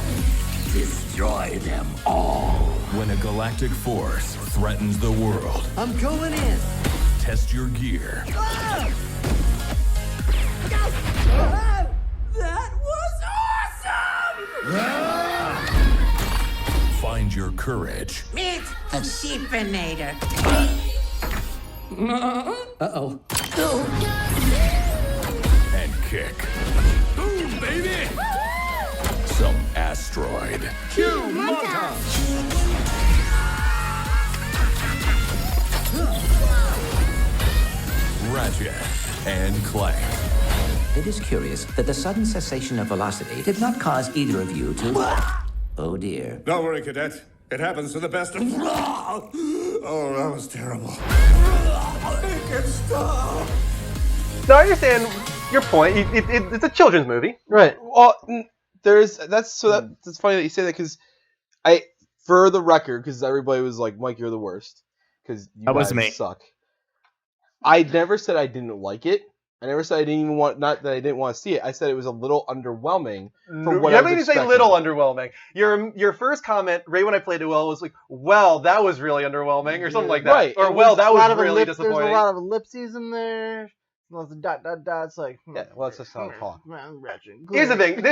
Destroy them all. when a galactic force threatens the world, I'm going in. test your gear. That was awesome! Find your courage Meet the Sheepinator. Uh-oh. and kick Boom, baby! some asteroid. Cue montage! Ratchet and Clank. It is curious that the sudden cessation of velocity did not cause either of you to... Oh, dear. Don't worry, Cadet. It happens to the best of... Oh, that was terrible. Make it stop! No, I understand your point. It's a children's movie. Right. Well, that's funny that you say that because for the record, because everybody was like, Mike, you're the worst because you That was guys me. suck. I never said I didn't like it. I never said I didn't even want, not that I didn't want to see it. I said it was a little underwhelming for what You I haven't was even say expecting. little underwhelming. Your first comment, right when I played it well, was like, well, that was really underwhelming, or something like that. Right. Or, It well, that was There's really a disappointing. lot of ellipses in there. Lots of dot. It's like, Yeah, well, that's just how I talk. Ratchet. Here's the thing.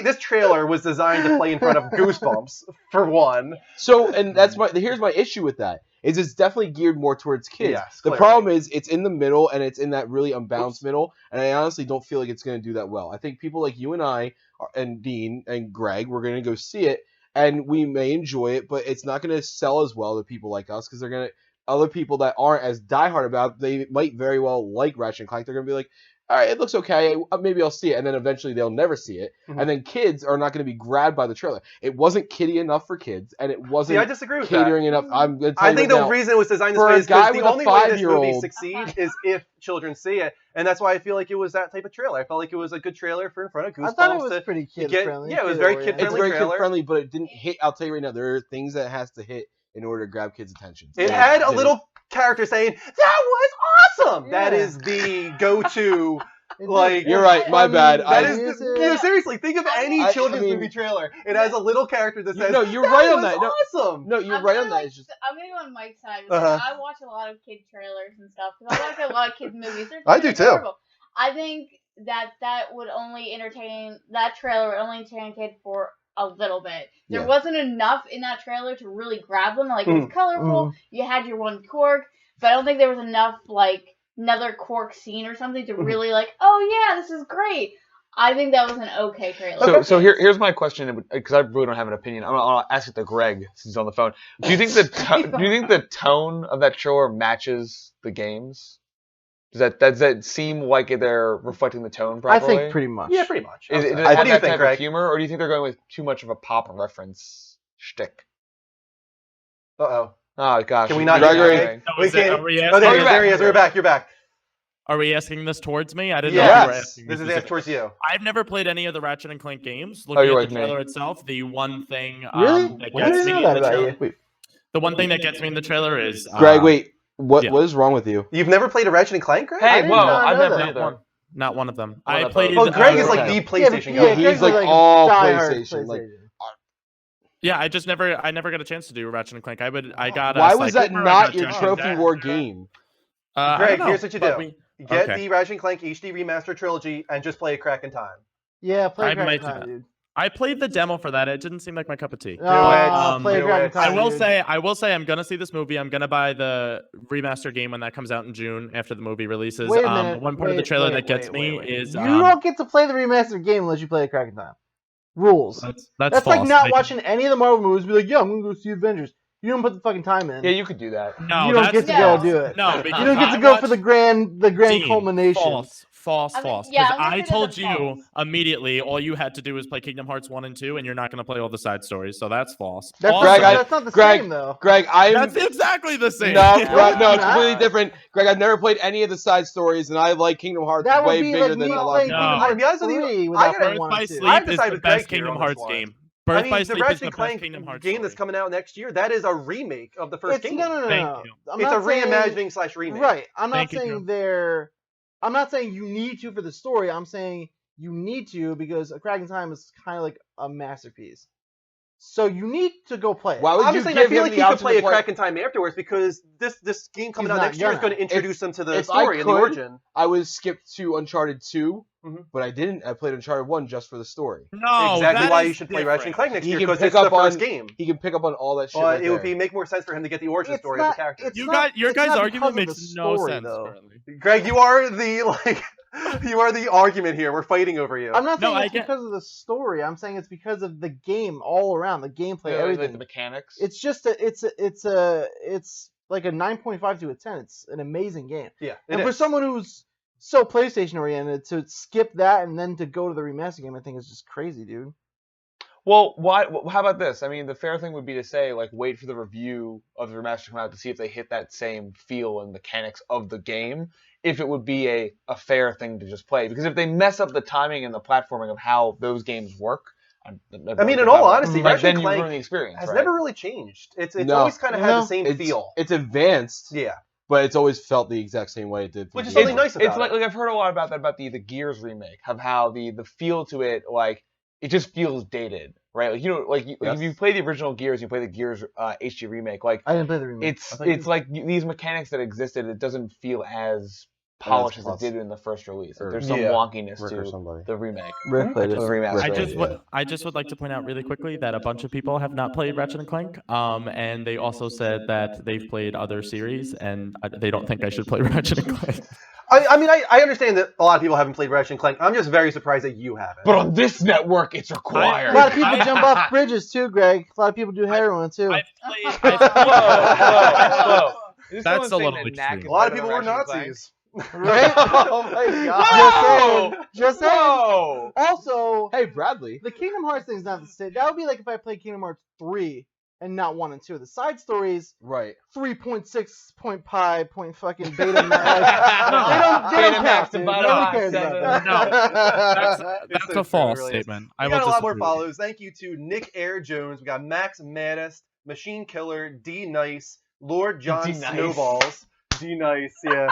This trailer was designed to play in front of Goosebumps, for one. So, and here's my issue with that. Is it's definitely geared more towards kids. Yes, the clearly. problem is it's in the middle and it's in that really unbalanced middle, and I honestly don't feel like it's going to do that well. I think people like you and I and Dean and Greg, we're going to go see it, and we may enjoy it, but it's not going to sell as well to people like us because they're going to other people that aren't as diehard about it, they might very well like Ratchet and Clank. They're going to be like, all right, it looks okay. Maybe I'll see it. And then eventually they'll never see it. Mhm. And then kids are not going to be grabbed by the trailer. It wasn't kiddie enough for kids, and it wasn't See, I disagree with that. catering enough. I'm going to tell I you think right the now, reason it was designed this for way a is because guy the with a only way this movie 5-year-old succeeds is if children see it, and that's why I feel like it was that type of trailer. I felt like it was a good trailer for in front of Goosebumps. I thought it was to pretty get- kid friendly. yeah, it was very it's kid-friendly very trailer. kid friendly, but it didn't hit. I'll tell you right now, there are things that it has to hit in order to grab kids' attention. It And had a didn't. little character saying, "That was awesome." That Yeah. is the go-to. Like, You're right. My bad. That I- is seriously. Think of any I children's mean- movie trailer. It has a little character that says, No, you're "That right on was that. No, Awesome." no, you're I'm right gonna, on that. like, It's just I'm gonna go on Mike's side because Uh-huh. I watch a lot of kid trailers and stuff because I like a lot of kids movies. They're I do too. adorable. I think that would only entertain that trailer would only entertain a kid for a little bit. There Yeah. wasn't enough in that trailer to really grab them. Like it was Mm. colorful. You had your one quirk, but I don't think there was enough like another quirk scene or something to really like. Oh yeah, this is great. I think that was an okay trailer. So here's my question, because I really don't have an opinion. I'll ask it to Greg since he's on the phone. Do you think the tone of that trailer matches the games? Does that seem like they're reflecting the tone I properly? think pretty much. Yeah, pretty much. Does it What have do you that think, type Greg? of humor, or do you think they're going with too much of a pop reference shtick? Uh-oh. Oh gosh, Can we not Gregory- do that? Oh, We is it- can't. are we Oh, asking- there he you're is. There he back. is. We're back. You're back. Are we asking this towards me? I didn't know you were Yes. asking. This me is asked specifically. towards you. I've never played any of the Ratchet and Clank games. Oh, Looking you're at the like me. trailer itself, the one thing Really? that I gets didn't me know in that the about trailer, you. the one thing that gets me in the trailer is Greg. Wait, what yeah. is wrong with you? You've never played a Ratchet and Clank, Greg? I Hey, did whoa! not I've know never that. either. not one of them. One I of played. those. Oh, Greg is okay. like the Yeah, PlayStation but- guy. He's like Greg's all diehard PlayStation. Like, Yeah, I never got a chance to do Ratchet and Clank. I got. why was that Sly Cooper, I not got your Jack trophy and war Daxter. game? I Greg, don't know, here's what you but do. Get Okay. the Ratchet and Clank HD Remaster Trilogy and just play it Crack in Time. Yeah, play I might Crack do Time, dude. I played the demo for that. It didn't seem like my cup of tea. Play Ocarina of Time, I will say I'm gonna see this movie. I'm gonna buy the remaster game when that comes out in June after the movie releases. Wait a minute. One part of the trailer that gets me is you don't get to play the remastered game unless you play Ocarina of Time. Rules. That's like false. not watching any of the Marvel movies. Be like, yeah, I'm gonna go see Avengers. You don't put the fucking time in. Yeah, you could do that. No, you don't get to go do it. No, you don't get to go for the grand Dean, culmination. False. yeah, Because I'm gonna I say told that's you false. immediately all you had to do was play Kingdom Hearts 1 and 2, and you're not going to play all the side stories. So that's false. That's, Also- that's not the same, though. Greg, That's exactly the same. No, No, no, it's it's completely not. different. Greg, I've never played any of the side stories, and I like Kingdom Hearts That would way be bigger like than me a lot playing of Kingdom people. Hearts To be honest with you, 3 I without gotta- playing Birth 1 by and 2. Sleep I've is the decided with best Greg here Kingdom on this Hearts one. game. I Birth mean, by the Sleep is Ratchet the and best Clank Kingdom Hearts game that's story. coming out next year, that is a remake of the first It's, Kingdom. no. Thank you. I'm It's a not saying- reimagining / remake. Right. I'm not Thank you, saying I'm not saying you need to for the story. I'm saying you need to because A Crack in Time is kind of like a masterpiece. So you need to go play it. Why would I'm you just saying, give I feel him like the he could option play to a Crack in Time afterwards because this game coming He's out not next year is gonna. going to introduce them to the If story I and the could, origin. I would skip to Uncharted 2, Mhm. but I didn't. I played Uncharted 1 just for the story. No, Exactly that why is you should play Ratchet and Clank next He year can because pick it's the up first on- game. He can pick up on all that shit Well, right it would there. make more sense for him to get the origin It's story of not- the character. it's You not- got your it's guys' not argument because of makes the no story, sense though. currently. Greg, you are you are the argument here. We're fighting over you. I'm not No, saying I it's get- because of the story. I'm saying it's because of the game all around, the gameplay, everything. Like the mechanics. It's just it's like a 9.5 to a 10. It's an amazing game. Yeah, And it for is. someone who's so PlayStation oriented, to skip that and then to go to the remaster game, I think is just crazy, dude. Well, why? How about this? I mean, the fair thing would be to say, like, wait for the review of the remaster to come out to see if they hit that same feel and mechanics of the game. If it would be a fair thing to just play, because if they mess up the timing and the platforming of how those games work, I mean, in all honesty, like, Ratchet then and you Clank ruin the experience. has right? never really changed. It's No. always kind of had the same It's, feel. it's advanced, Yeah. but it's always felt the exact same way it did. for Which is the something original. nice about It's it. like I've heard a lot about that about the Gears remake, of how the feel to it, like, it just feels dated, right? Like, you know, like Yes. if you play the original Gears, you play the Gears HD remake, like I didn't play the remake. it's like these mechanics that existed. It doesn't feel as polished as it did in the first release. Like, there's some wonkiness Rick or to somebody. the remake. Rick played The it. remaster. I just would like to point out really quickly that a bunch of people have not played Ratchet and Clank, and they also said that they've played other series, and they don't think I should play Ratchet and Clank. I mean, I understand that a lot of people haven't played Ratchet and Clank. I'm just very surprised that you haven't. But on this network, it's A required. lot of people jump off bridges too, Greg. A lot of people do heroin too. Whoa. Is That's someone a saying little that Knack extreme. is A lot of better people than were Ratchet and Clank? Nazis. Right? Oh my god. Whoa! Just saying. Whoa! Also, Hey, Bradley. the Kingdom Hearts thing's not the same. That would be like if I played Kingdom Hearts 3 and not 1 and 2. The side stories, Right. 3.6 point pi point fucking beta max. They don't count, dude. Nobody cares about that. No. That's so a false true, it really is. statement. We I got will a lot more disagree with you. follows. Thank you to Nick Air Jones. We got Max Maddist, Machine Killer, D Nice, Lord John D Nice. Snowballs. D Nice, yeah.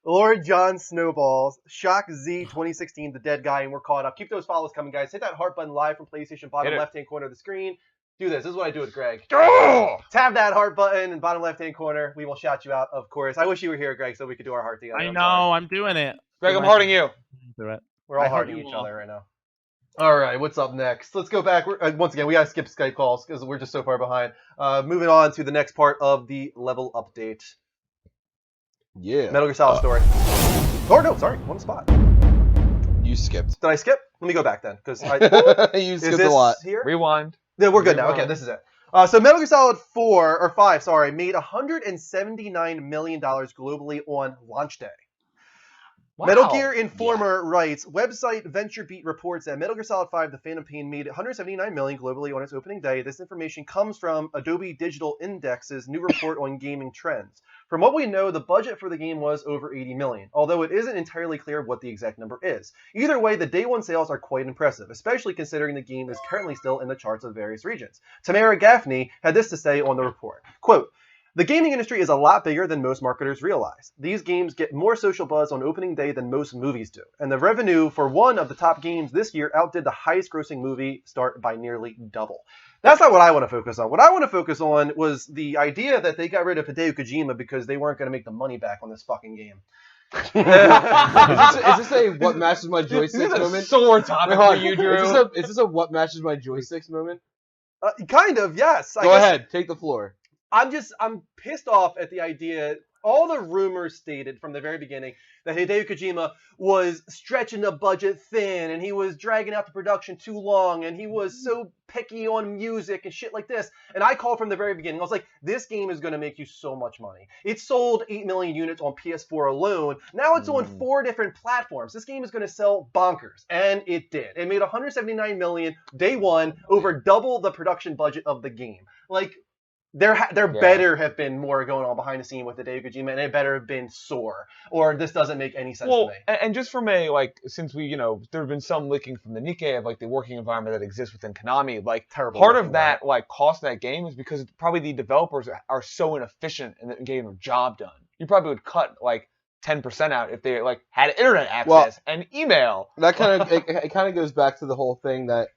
Lord John Snowballs, Shock Z 2016, The Dead Guy, and we're caught up. Keep those follows coming, guys. Hit that heart button live from PlayStation, bottom Hit it. left-hand corner of the screen. Do this. This is what I do with Greg. Tap that heart button in bottom left-hand corner. We will shout you out, of course. I wish you were here, Greg, so we could do our heart together. I I'm know, sorry. I'm doing it. Greg, I'm hearting you. Do it. We're all I hope hearting you each will. other right now. All right, what's up next? Let's go back. Once again, we got to skip Skype calls because we're just so far behind. Moving on to the next part of the level update. Yeah. Metal Gear Solid story. Oh, no, sorry. One spot. You skipped. Did I skip? Let me go back then. Because You is skipped this a lot. here? Rewind. Yeah, we're good now. Okay, Rewind. this is it. So Metal Gear Solid 5, made $179 million globally on launch day. Metal Gear Informer writes, website VentureBeat reports that Metal Gear Solid 5 The Phantom Pain made $179 million globally on its opening day. This information comes from Adobe Digital Index's new report on gaming trends. From what we know, the budget for the game was over $80 million, although it isn't entirely clear what the exact number is. Either way, the day one sales are quite impressive, especially considering the game is currently still in the charts of various regions. Tamara Gaffney had this to say on the report, quote, "The gaming industry is a lot bigger than most marketers realize. These games get more social buzz on opening day than most movies do, and the revenue for one of the top games this year outdid the highest grossing movie start by nearly double." That's not what I want to focus on. What I want to focus on was the idea that they got rid of Hideo Kojima because they weren't going to make the money back on this fucking game. Is this a what matches my joysticks moment? Sore topic Wait, hold for on. you, Drew. Is this a what matches my joysticks moment? Kind of, yes. Go ahead, take the floor. I'm pissed off at the idea. All the rumors stated from the very beginning that Hideo Kojima was stretching the budget thin and he was dragging out the production too long and he was so picky on music and shit like this. And I called from the very beginning. I was like, this game is going to make you so much money. It sold 8 million units on PS4 alone. Now it's on 4 different platforms. This game is going to sell bonkers. And it did. It made 179 million day one, over double the production budget of the game. Like, there better have been more going on behind the scene with Hideo Kojima, and it better have been sore, or this doesn't make any sense to me. And just from a, like, since we, there have been some leaking from the Nikkei of, like, the working environment that exists within Konami, like, part of that, like, cost of that game is because probably the developers are so inefficient in getting their job done. You probably would cut, like, 10% out if they, like, had internet access and email. That kind of, it kind of goes back to the whole thing that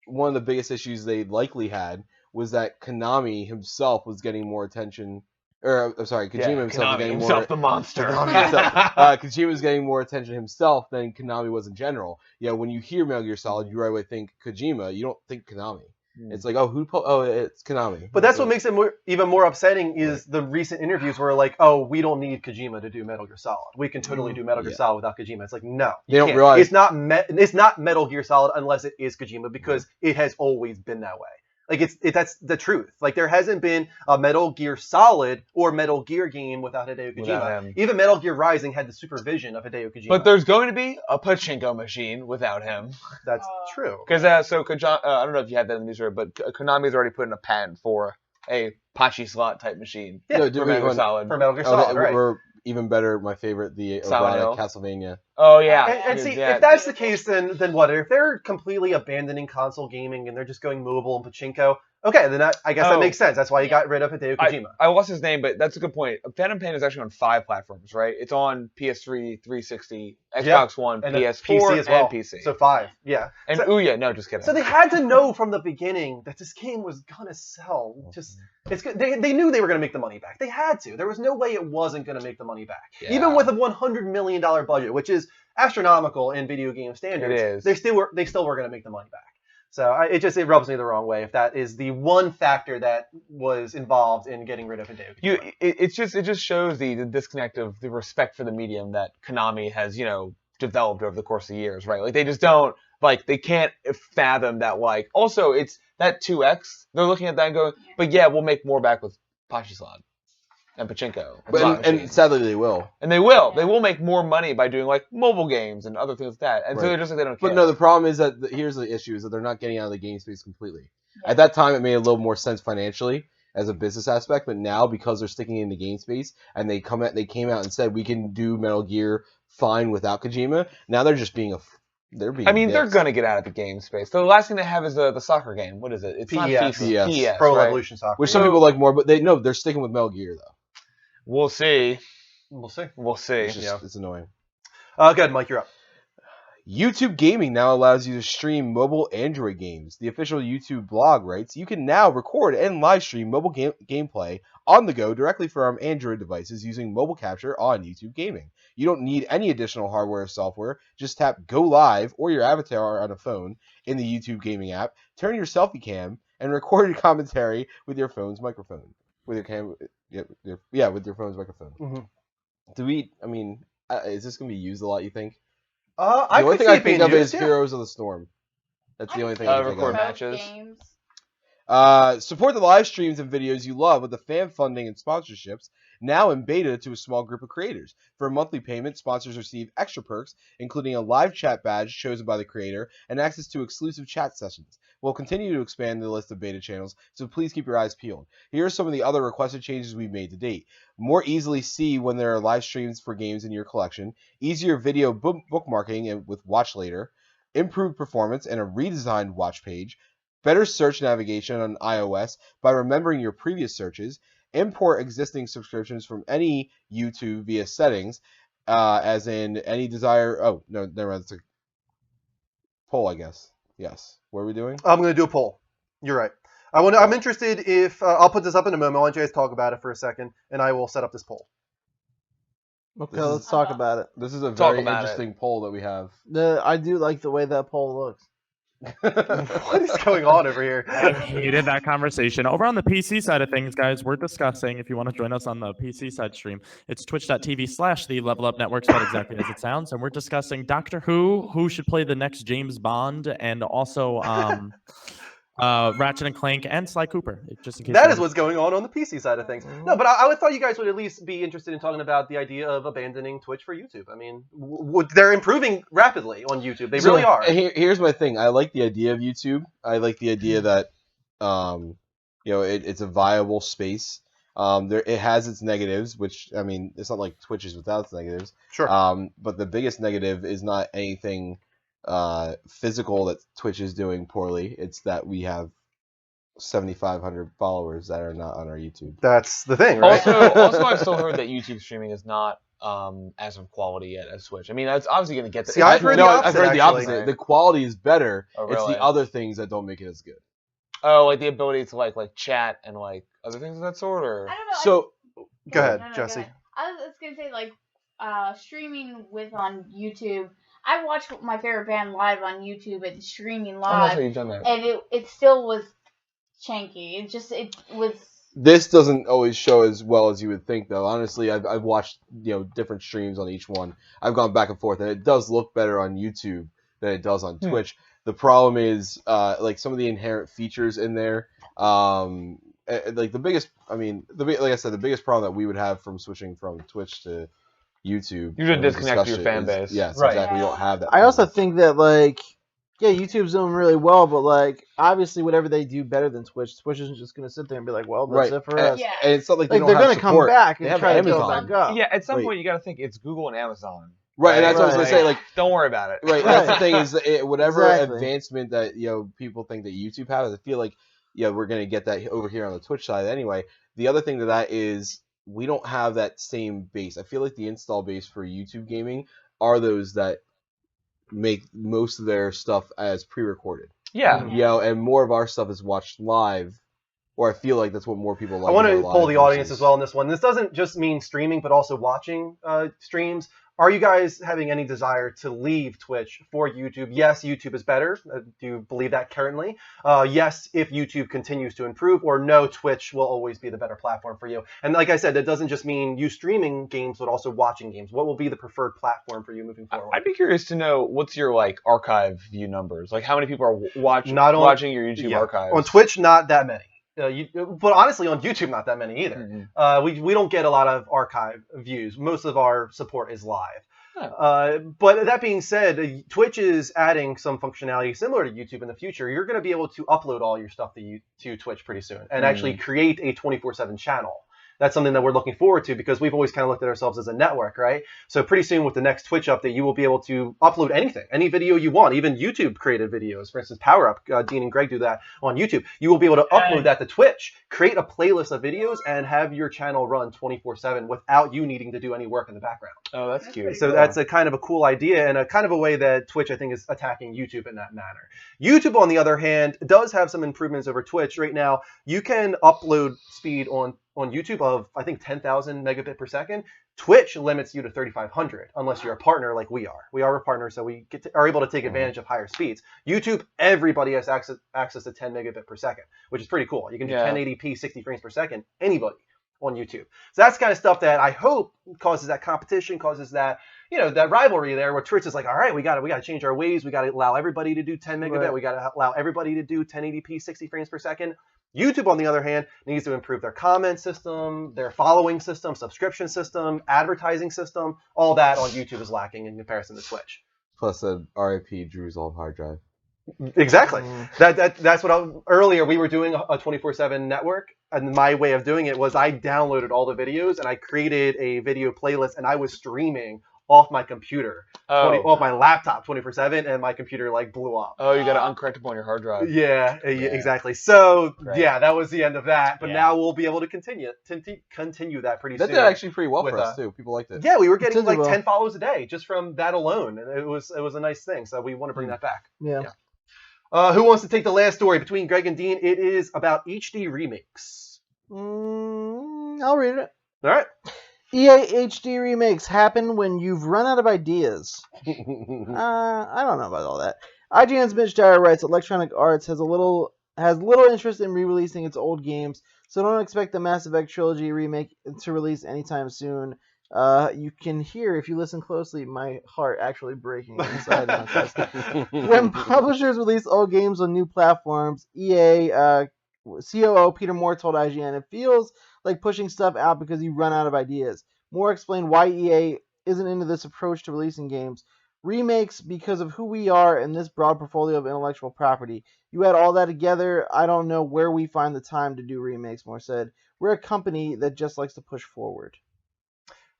one of the biggest issues they likely had was that Konami himself was getting more attention, or I'm sorry, Kojima himself was getting more. The monster. Kojima was getting more attention himself than Konami was in general. Yeah, when you hear Metal Gear Solid, you right away think Kojima. You don't think Konami. It's like, it's Konami. But that's what makes it even more upsetting is the recent interviews where like, oh, we don't need Kojima to do Metal Gear Solid. We can totally do Metal Gear Solid without Kojima. It's like, no. They don't realize it's not Metal Gear Solid unless it is Kojima, because it has always been that way. Like that's the truth. Like there hasn't been a Metal Gear Solid or Metal Gear game without Hideo Kojima. Even Metal Gear Rising had the supervision of Hideo Kojima. But there's going to be a pachinko machine without him. That's true. Because I don't know if you had that in the news, but Konami's already put in a patent for a Pachi slot type machine. Yeah, for Metal Gear Solid. For Metal Gear Solid, right? Or even better, my favorite, the erotic Castlevania. Oh yeah. And see, if that's the case, then what? If they're completely abandoning console gaming and they're just going mobile and pachinko, okay, then I guess that makes sense. That's why you got rid of Hideo Kojima. I lost his name, but that's a good point. Phantom Pain is actually on 5 platforms, right? It's on PS3, 360, Xbox One, and PS4, PC as well. and PC. So 5, yeah. And Ouya, no, just kidding. So they had to know from the beginning that this game was gonna sell. It's good. They knew they were gonna make the money back. They had to. There was no way it wasn't gonna make the money back. Yeah. Even with a $100 million budget, which is astronomical in video game standards, it is. they still were gonna make the money back. So it rubs me the wrong way if that is the one factor that was involved in getting rid of Hideo Kojima. It just shows the disconnect of the respect for the medium that Konami has developed over the course of years, right? Like they just don't they can't fathom that also it's that 2x. They're looking at that and going, but yeah, we'll make more back with Pachi slot and pachinko. And sadly they will. And they will. They will make more money by doing mobile games and other things like that. And so they're just they don't care. But no, the problem is that here's the issue is that they're not getting out of the game space completely. At that time, it made a little more sense financially as a business aspect, but now because they're sticking in the game space and they came out and said we can do Metal Gear fine without Kojima. Now they're just being they're gonna get out of the game space. The last thing they have is the soccer game. What is it? It's not FIFA. PES, Pro Evolution Soccer. Which some people like more, but they're sticking with Metal Gear though. We'll see. We'll see. It's annoying. Good, Mike, you're up. YouTube Gaming now allows you to stream mobile Android games. The official YouTube blog writes, you can now record and live stream mobile gameplay on the go directly from Android devices using mobile capture on YouTube Gaming. You don't need any additional hardware or software. Just tap Go Live or your avatar on a phone in the YouTube Gaming app, turn your selfie cam, and record your commentary with your phone's microphone. With your phone's microphone. Mm-hmm. Is this going to be used a lot, you think? The only thing I think of is Heroes of the Storm. That's the only thing I can think of. Record matches. Support the live streams and videos you love with the fan funding and sponsorships now in beta to a small group of creators. For a monthly payment, sponsors receive extra perks, including a live chat badge chosen by the creator and access to exclusive chat sessions. We'll continue to expand the list of beta channels, so please keep your eyes peeled. Here are some of the other requested changes we've made to date. More easily see when there are live streams for games in your collection, easier video bookmarking and with watch later, improved performance and a redesigned watch page, better search navigation on iOS by remembering your previous searches, import existing subscriptions from any YouTube via settings, as in any desire. Oh, no, never mind. It's a poll, I guess. Yes. What are we doing? I'm going to do a poll. You're right. I'm interested if I'll put this up in a moment. I want you guys to talk about it for a second, and I will set up this poll. Okay, let's talk about it. This is a Talk very about interesting poll that we have. I do like the way that poll looks. What is going on over here? I hated that conversation. Over on the PC side of things, guys, we're discussing, if you want to join us on the PC side stream, it's twitch.tv/the Level Up Network, spelled exactly as it sounds. And we're discussing Doctor who should play the next James Bond, and also Ratchet and Clank and Sly Cooper, just in case. That is what's going on the PC side of things. No, but I thought you guys would at least be interested in talking about the idea of abandoning Twitch for YouTube. I mean, they're improving rapidly on YouTube. They really are. Here's my thing. I like the idea of YouTube. I like the idea that, it's a viable space. It has its negatives, which, I mean, it's not like Twitch is without its negatives. Sure. But the biggest negative is not anything physical that Twitch is doing poorly. It's that we have 7,500 followers that are not on our YouTube. That's the thing, right? Also, I've still heard that YouTube streaming is not as of quality yet as Twitch. I mean, that's obviously going to get. See, I've heard the opposite. Right? The quality is better. Oh, really? It's the other things that don't make it as good. Oh, like the ability to like chat and like other things of that sort, or I don't know. So, go ahead, No, Jesse. go ahead. I was gonna say streaming on YouTube. I watched my favorite band live on YouTube and streaming live, you've done that. and it still was janky. It was. This doesn't always show as well as you would think, though. Honestly, I've watched different streams on each one. I've gone back and forth, and it does look better on YouTube than it does on Twitch. The problem is like some of the inherent features in there. Like the biggest, like I said, the biggest problem that we would have from switching from Twitch to YouTube. You should disconnect to your fan base. Yes, Right. exactly. We don't have that. I also think that YouTube's doing really well, but obviously whatever they do better than Twitch isn't just gonna sit there and be like, well, that's it for us. Yeah. And it's not like They're gonna come back and try to build back up. Yeah, at some point you got to think it's Google and Amazon. Right, and that's what I was gonna say. Like, don't worry about it. Right, that's the thing is whatever Exactly. advancement that people think that YouTube has, I feel like we're gonna get that over here on the Twitch side anyway. The other thing to that is we don't have that same base. I feel like the install base for YouTube gaming are those that make most of their stuff as pre-recorded. Yeah. And more of our stuff is watched live, or I feel like that's what more people like. I want to poll the audience as well on this one. This doesn't just mean streaming, but also watching streams. Are you guys having any desire to leave Twitch for YouTube? Yes, YouTube is better. Do you believe that currently? Yes, if YouTube continues to improve, or no, Twitch will always be the better platform for you. And like I said, that doesn't just mean you streaming games, but also watching games. What will be the preferred platform for you moving forward? I'd be curious to know what's your archive view numbers. Like how many people are watching your YouTube archives? On Twitch, not that many. But honestly, on YouTube, not that many either. Mm-hmm. We don't get a lot of archive views. Most of our support is live. But that being said, Twitch is adding some functionality similar to YouTube in the future. You're going to be able to upload all your stuff to Twitch pretty soon and actually create a 24/7 channel. That's something that we're looking forward to because we've always kind of looked at ourselves as a network, right? So pretty soon with the next Twitch update, you will be able to upload anything, any video you want, even YouTube created videos. For instance, Power Up, Dean and Greg do that on YouTube. You will be able to upload that to Twitch, create a playlist of videos, and have your channel run 24/7 without you needing to do any work in the background. Oh, that's cute. So that's a kind of a cool idea and a kind of a way that Twitch, I think, is attacking YouTube in that manner. YouTube, on the other hand, does have some improvements over Twitch. Right now, you can upload speed on YouTube of, I think, 10,000 megabit per second. Twitch limits you to 3,500 unless you're a partner like we are. We are a partner, so we are able to take advantage of higher speeds. YouTube, everybody has access to 10 megabit per second, which is pretty cool. You can do 1080p, 60 frames per second, anybody on YouTube. So that's kind of stuff that I hope causes that competition, causes that, that rivalry there where Twitch is like, all right, we got to change our ways. We got to allow everybody to do 10 megabit. Right. We got to allow everybody to do 1080p, 60 frames per second. YouTube, on the other hand, needs to improve their comment system, their following system, subscription system, advertising system. All that on YouTube is lacking in comparison to Twitch. Plus a RIP Drew's old hard drive. Exactly. That's what earlier we were doing a 24/7 network, and my way of doing it was I downloaded all the videos and I created a video playlist and I was streaming off my computer, off my laptop 24/7, and my computer blew up. Oh, you got to uncorrectable on your hard drive. Yeah, exactly. So that was the end of that. But now we'll be able to continue that pretty soon. That did actually pretty well for us too. People liked it. Yeah, we were getting 10 follows a day just from that alone, and it was a nice thing. So we want to bring that back. Yeah. Who wants to take the last story between Greg and Dean? It is about HD remakes. I'll read it. All right. EA HD remakes happen when you've run out of ideas. I don't know about all that. IGN's Mitch Dyer writes, Electronic Arts has little interest in re-releasing its old games, so don't expect the Mass Effect Trilogy remake to release anytime soon. You can hear, if you listen closely, my heart actually breaking inside my chest. When publishers release old games on new platforms, EA COO Peter Moore told IGN, it feels like pushing stuff out because you run out of ideas. Moore explained why EA isn't into this approach to releasing games. Remakes because of who we are and this broad portfolio of intellectual property. You add all that together, I don't know where we find the time to do remakes, Moore said. We're a company that just likes to push forward.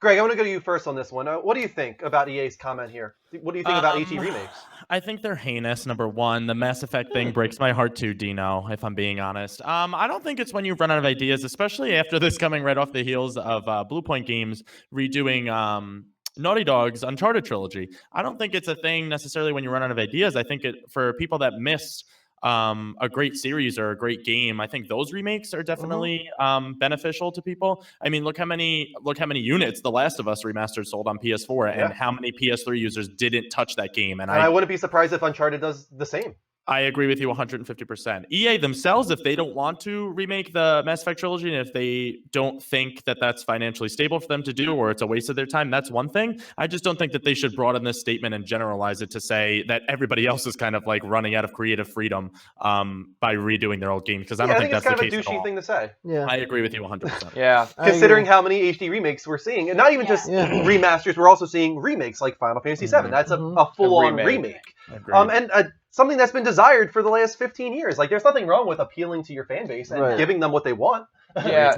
Greg, I want to go to you first on this one. What do you think about EA's comment here? What do you think about HD remakes? I think they're heinous, number one. The Mass Effect thing breaks my heart too, Dino, if I'm being honest. I don't think it's when you run out of ideas, especially after this coming right off the heels of Bluepoint Games redoing Naughty Dog's Uncharted trilogy. I don't think it's a thing necessarily when you run out of ideas. I think for people that missed a great series or a great game, I think those remakes are definitely beneficial to people. I mean, look how many units The Last of Us remastered sold on PS4, and how many PS3 users didn't touch that game. And I wouldn't be surprised if Uncharted does the same. I agree with you 150%. EA themselves, if they don't want to remake the Mass Effect trilogy, and if they don't think that that's financially stable for them to do, or it's a waste of their time, that's one thing. I just don't think that they should broaden this statement and generalize it to say that everybody else is kind of like running out of creative freedom by redoing their old games, because I don't think that's the case at all. It's kind of a douchey thing to say. Yeah, I agree with you 100%. Yeah, considering how many HD remakes we're seeing, and not even just remasters, we're also seeing remakes like Final Fantasy VII. That's a full-on remake. And something that's been desired for the last 15 years. Like, there's nothing wrong with appealing to your fan base and giving them what they want. Yeah,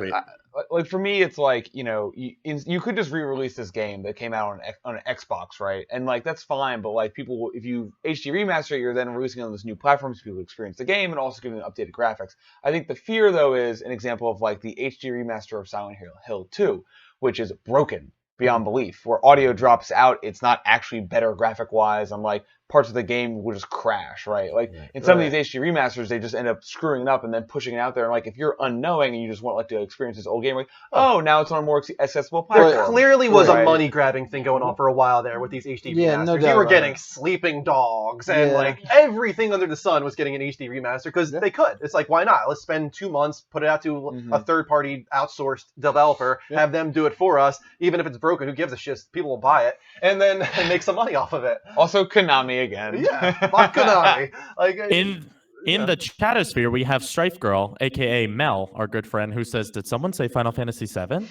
like for me, it's like, you know, you could just re-release this game that came out on an Xbox, right? And like that's fine, but like people, if you HD remaster it, you're then releasing it on this new platform so people experience the game and also giving them updated graphics. I think the fear though is an example of like the HD remaster of Silent Hill 2, which is broken beyond belief, where audio drops out, it's not actually better graphic wise. I'm like, parts of the game will just crash, right? Like in some of these HD remasters, they just end up screwing it up and then pushing it out there. And like if you're unknowing and you just want like to experience this old game, like now it's on a more accessible platform. There clearly was a money grabbing thing going on for a while there with these HD remasters. No doubt you were getting Sleeping Dogs and like everything under the sun was getting an HD remaster because they could. It's like, why not? Let's spend 2 months, put it out to a third party outsourced developer, have them do it for us. Even if it's broken, who gives a shit? People will buy it and then make some money off of it. Also, Konami again. Yeah, fuck Konami. Like in the chatosphere, we have Strife Girl, aka Mel, our good friend, who says, "Did someone say Final Fantasy VII?"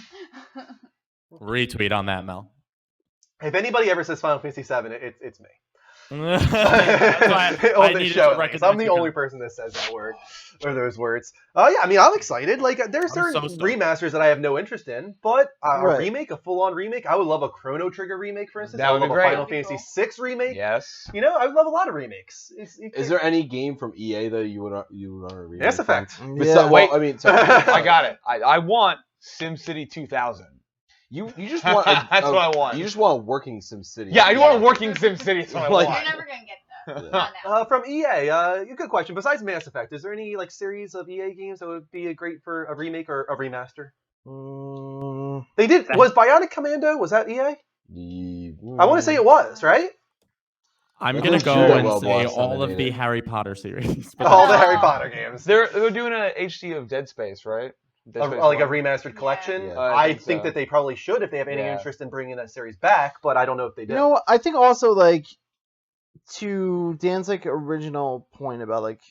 Retweet on that, Mel. If anybody ever says Final Fantasy VII, it's me. That's why I needed to recognize I'm the only person that says that word or those words. Yeah, I mean, I'm excited. Like, there's certain remasters that I have no interest in, but a remake, a full-on remake, I would love a Chrono Trigger remake, for instance. That would be great. A Final Fantasy VI remake. Yes. You know, I would love a lot of remakes. Is there any game from EA that you would want to remake? Mass Effect. Well, I mean, sorry. I got it. I want SimCity 2000. You just want that's what I want. You just want a working SimCity. Yeah, I want a working SimCity. That's what I want. You're never gonna get that. From EA, good question. Besides Mass Effect, is there any like series of EA games that would be great for a remake or a remaster? They did. Was Bionic Commando? Was that EA? I want to say it was, right? I'm gonna go and say all of the Harry Potter series. All the Harry Potter games. They're doing an HD of Dead Space, right? Like a remastered collection. Yeah, I think that they probably should if they have any interest in bringing that series back, but I don't know if they do. You know, I think also like to Dan's like original point about like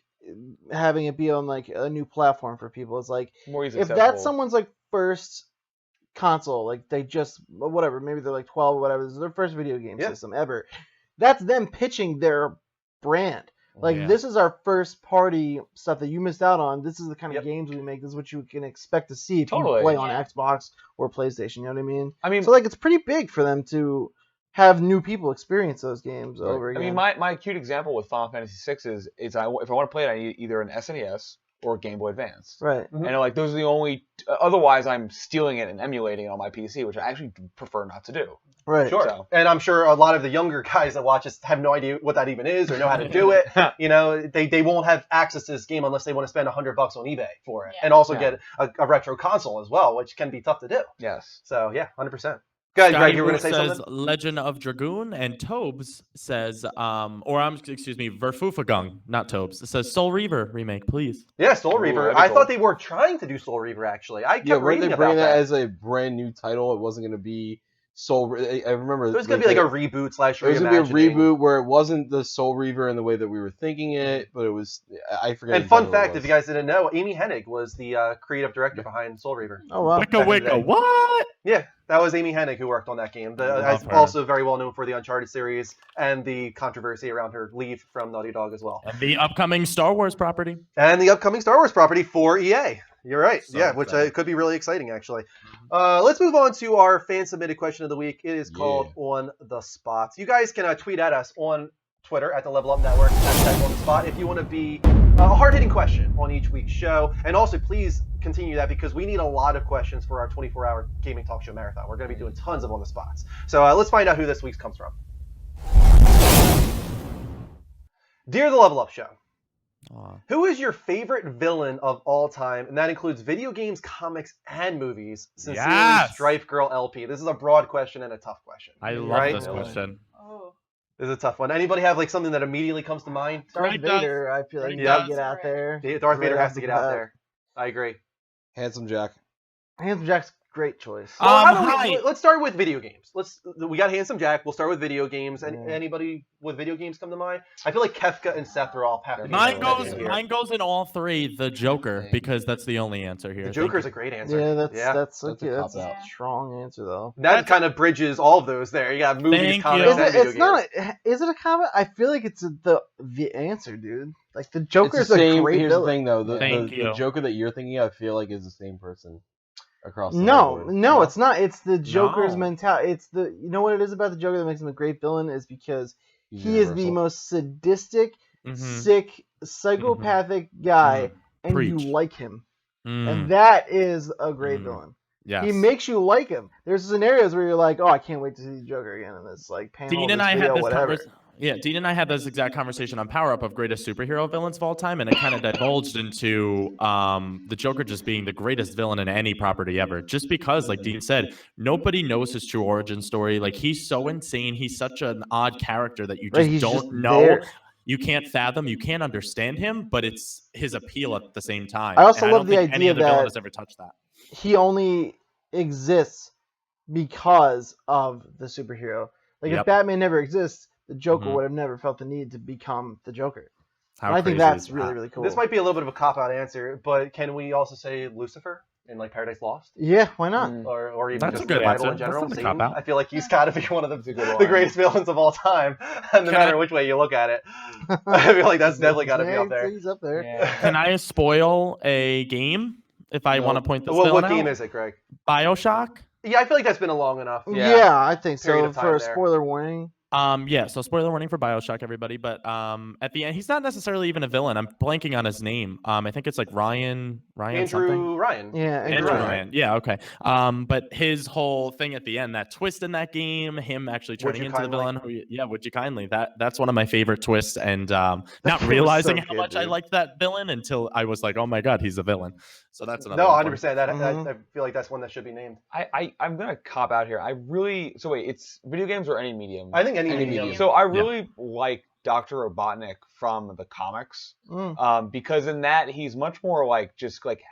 having it be on like a new platform for people is like if that's someone's like first console, like they just whatever, maybe they're like 12 or whatever, this is their first video game system ever. That's them pitching their brand. Like, this is our first party stuff that you missed out on. This is the kind of games we make. This is what you can expect to see if you play on Xbox or PlayStation. You know what I mean? So, like, it's pretty big for them to have new people experience those games over again. I mean, my cute example with Final Fantasy VI is if I want to play it, I need either an SNES or a Game Boy Advance. Right. And, like, those are the only... Otherwise, I'm stealing it and emulating it on my PC, which I actually prefer not to do. Right. Sure. So. And I'm sure a lot of the younger guys that watch us have no idea what that even is or know how to do it. You know, they won't have access to this game unless they want to spend $100 on eBay for it, and also get a retro console as well, which can be tough to do. Yes. So yeah, 100%. Go ahead, Greg. You were going to say says something. Legend of Dragoon, and Tobes says, Verfufagung, not Tobes. It says Soul Reaver remake, please. Yeah, Soul Ooh, Reaver. that'd be I cool. thought they were trying to do Soul Reaver actually. I kept weren't reading they about bringing that. as a brand new title? It wasn't going to be I remember It was going to be like a reboot slash It was going to be a reimagining. reboot where it wasn't the Soul Reaver in the way that we were thinking it, but it was. I forget. And fun fact, if you guys didn't know, Amy Hennig was the creative director behind Soul Reaver. Oh wow. Wicca, what? Yeah, that was Amy Hennig who worked on that game. Love her. Also very well known for the Uncharted series and the controversy around her leave from Naughty Dog as well. And the upcoming Star Wars property. And the upcoming Star Wars property for EA. You're right. So yeah, which exciting. could be really exciting, actually. Let's move on to our fan-submitted question of the week. It is called On the Spots. You guys can tweet at us on Twitter at the Level Up Network, hashtag On the Spot, if you want to be a hard-hitting question on each week's show. And also, please continue that because we need a lot of questions for our 24-hour gaming talk show marathon. We're going to be doing tons of On the Spots. So let's find out who this week's comes from. Dear the Level Up Show, who is your favorite villain of all time? And that includes video games, comics, and movies. Sincerely, Yes! Strife Girl LP. This is a broad question and a tough question. I love right? this question. Oh. This is a tough one. Anybody have like something that immediately comes to mind? Darth Right, does. Vader, I feel like Right, you gotta does. get out there. Darth Vader Right has off to the get out bat. there. I agree. Handsome Jack. Handsome Jack's great choice. Well, how about hi. let's start with video games. We got Handsome Jack. We'll start with video games. Yeah. Anybody with video games come to mind? I feel like Kefka and Sephiroth have to be Mine right goes. here. Mine goes in all three. The Joker, because that's the only answer here. The Thank Joker's you. a great answer. Yeah, that's That's a okay. That's a cop-out. strong answer though. That kind of bridges all of those there. You got movies, Thank comics, you. and Is it, video it's games. not. Is it a comment? I feel like it's the answer, dude. Like the It's Joker's the same. a great Here's the villain. thing, though. The Thank you. Joker that you're thinking of, I feel like is the same person across. The No, board. no, it's not. It's the Joker's No. mentality. It's the you know what it is about the Joker that makes him a great villain is because He's he is the universal. most sadistic, Mhm. sick, psychopathic guy, and Preach. you like him, Mm, and that is a great Mm. villain. yes. He makes you like him. There's scenarios where you're like, oh, I can't wait to see the Joker again in this like panel, Dean and this I video, had this whatever. conversation. Yeah, Dean and I had this exact conversation on Power Up of greatest superhero villains of all time, and it kind of divulged into the Joker just being the greatest villain in any property ever. Just because, like Dean said, nobody knows his true origin story. Like he's so insane. He's such an odd character that you Right, just he's don't just know. there. You can't fathom. You can't understand him, but it's his appeal at the same time. I also And love don't the think any idea other villain that- has ever touched that. He only exists because of the superhero. Like if Yep. Batman never exists, the Joker Mhm. would have never felt the need to become the Joker. How And I think crazy that's is really, that? really cool. This might be a little bit of a cop-out answer, but can we also say Lucifer in like Paradise Lost? Yeah, why not? Or even That's just a good the Bible answer. in That's general. not a Satan? cop-out. I feel like he's got to be one of a good the one. greatest villains of all time, no Can matter I- which way you look at it. I feel like that's definitely got to be Yeah, up there. he's up there. Can I spoil a game if I No. want to point this What villain game out? is it, Greg? BioShock? Yeah, I feel like that's been a long enough. Yeah, I think Period so. of time For a there. spoiler warning. Yeah, so spoiler warning for BioShock, everybody. But at the end, he's not necessarily even a villain. I'm blanking on his name. I think it's like Ryan something. Andrew Ryan. Yeah, Andrew Ryan. Ryan. Yeah, okay. But his whole thing at the end, that twist in that game, him actually Would turning you into the kindly? villain. Would you kindly? That's one of my favorite twists, and not was realizing so how good, much I dude. liked that villain until I was like, oh my god, he's a villain. So that's another. No, one for me. 100%. That Mhm. I feel like that's one that should be named. I'm gonna cop out here. So wait, it's video games or any medium? I think any Any medium. medium. So I really like Dr. Robotnik from the comics, because in that he's much more like just like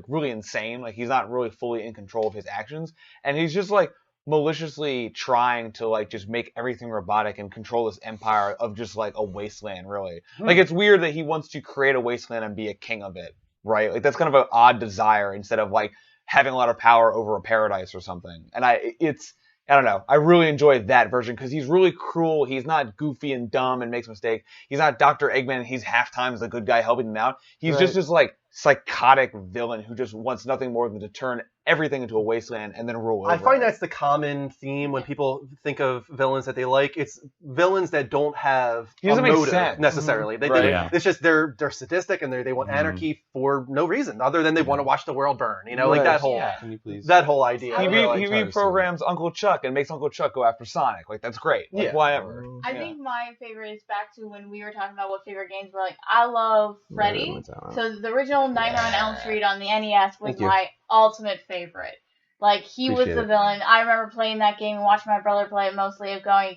really insane. Like he's not really fully in control of his actions, and he's just like maliciously trying to like just make everything robotic and control this empire of just like a wasteland. Really, like it's weird that he wants to create a wasteland and be a king of it, right? Like that's kind of an odd desire instead of like having a lot of power over a paradise or something. And I don't know. I really enjoy that version because he's really cruel. He's not goofy and dumb and makes mistakes. He's not Dr. Eggman. And he's half times the good guy helping them out. He's just Right. this like psychotic villain who just wants nothing more than to turn everything into a wasteland and then rule over. I find it. that's the common theme when people think of villains that they like. It's villains that don't have He doesn't a make motive sense. necessarily. They, Right. Yeah. It's just they're sadistic and they want anarchy for no reason other than they want to watch the world burn. You know, like that whole Can you please? that whole idea. He, They're like, he reprograms Uncle Chuck and makes Uncle Chuck go after Sonic. Like, that's great. Like, Yeah. whatever. I think my favorite is back to when we were talking about what favorite games were. Like, I love Freddy. So the original Nightmare on Elm Street on the NES was Thank you. my ultimate favorite. Like, he was Appreciate the it. villain. I remember playing that game and watching my brother play it mostly, of going,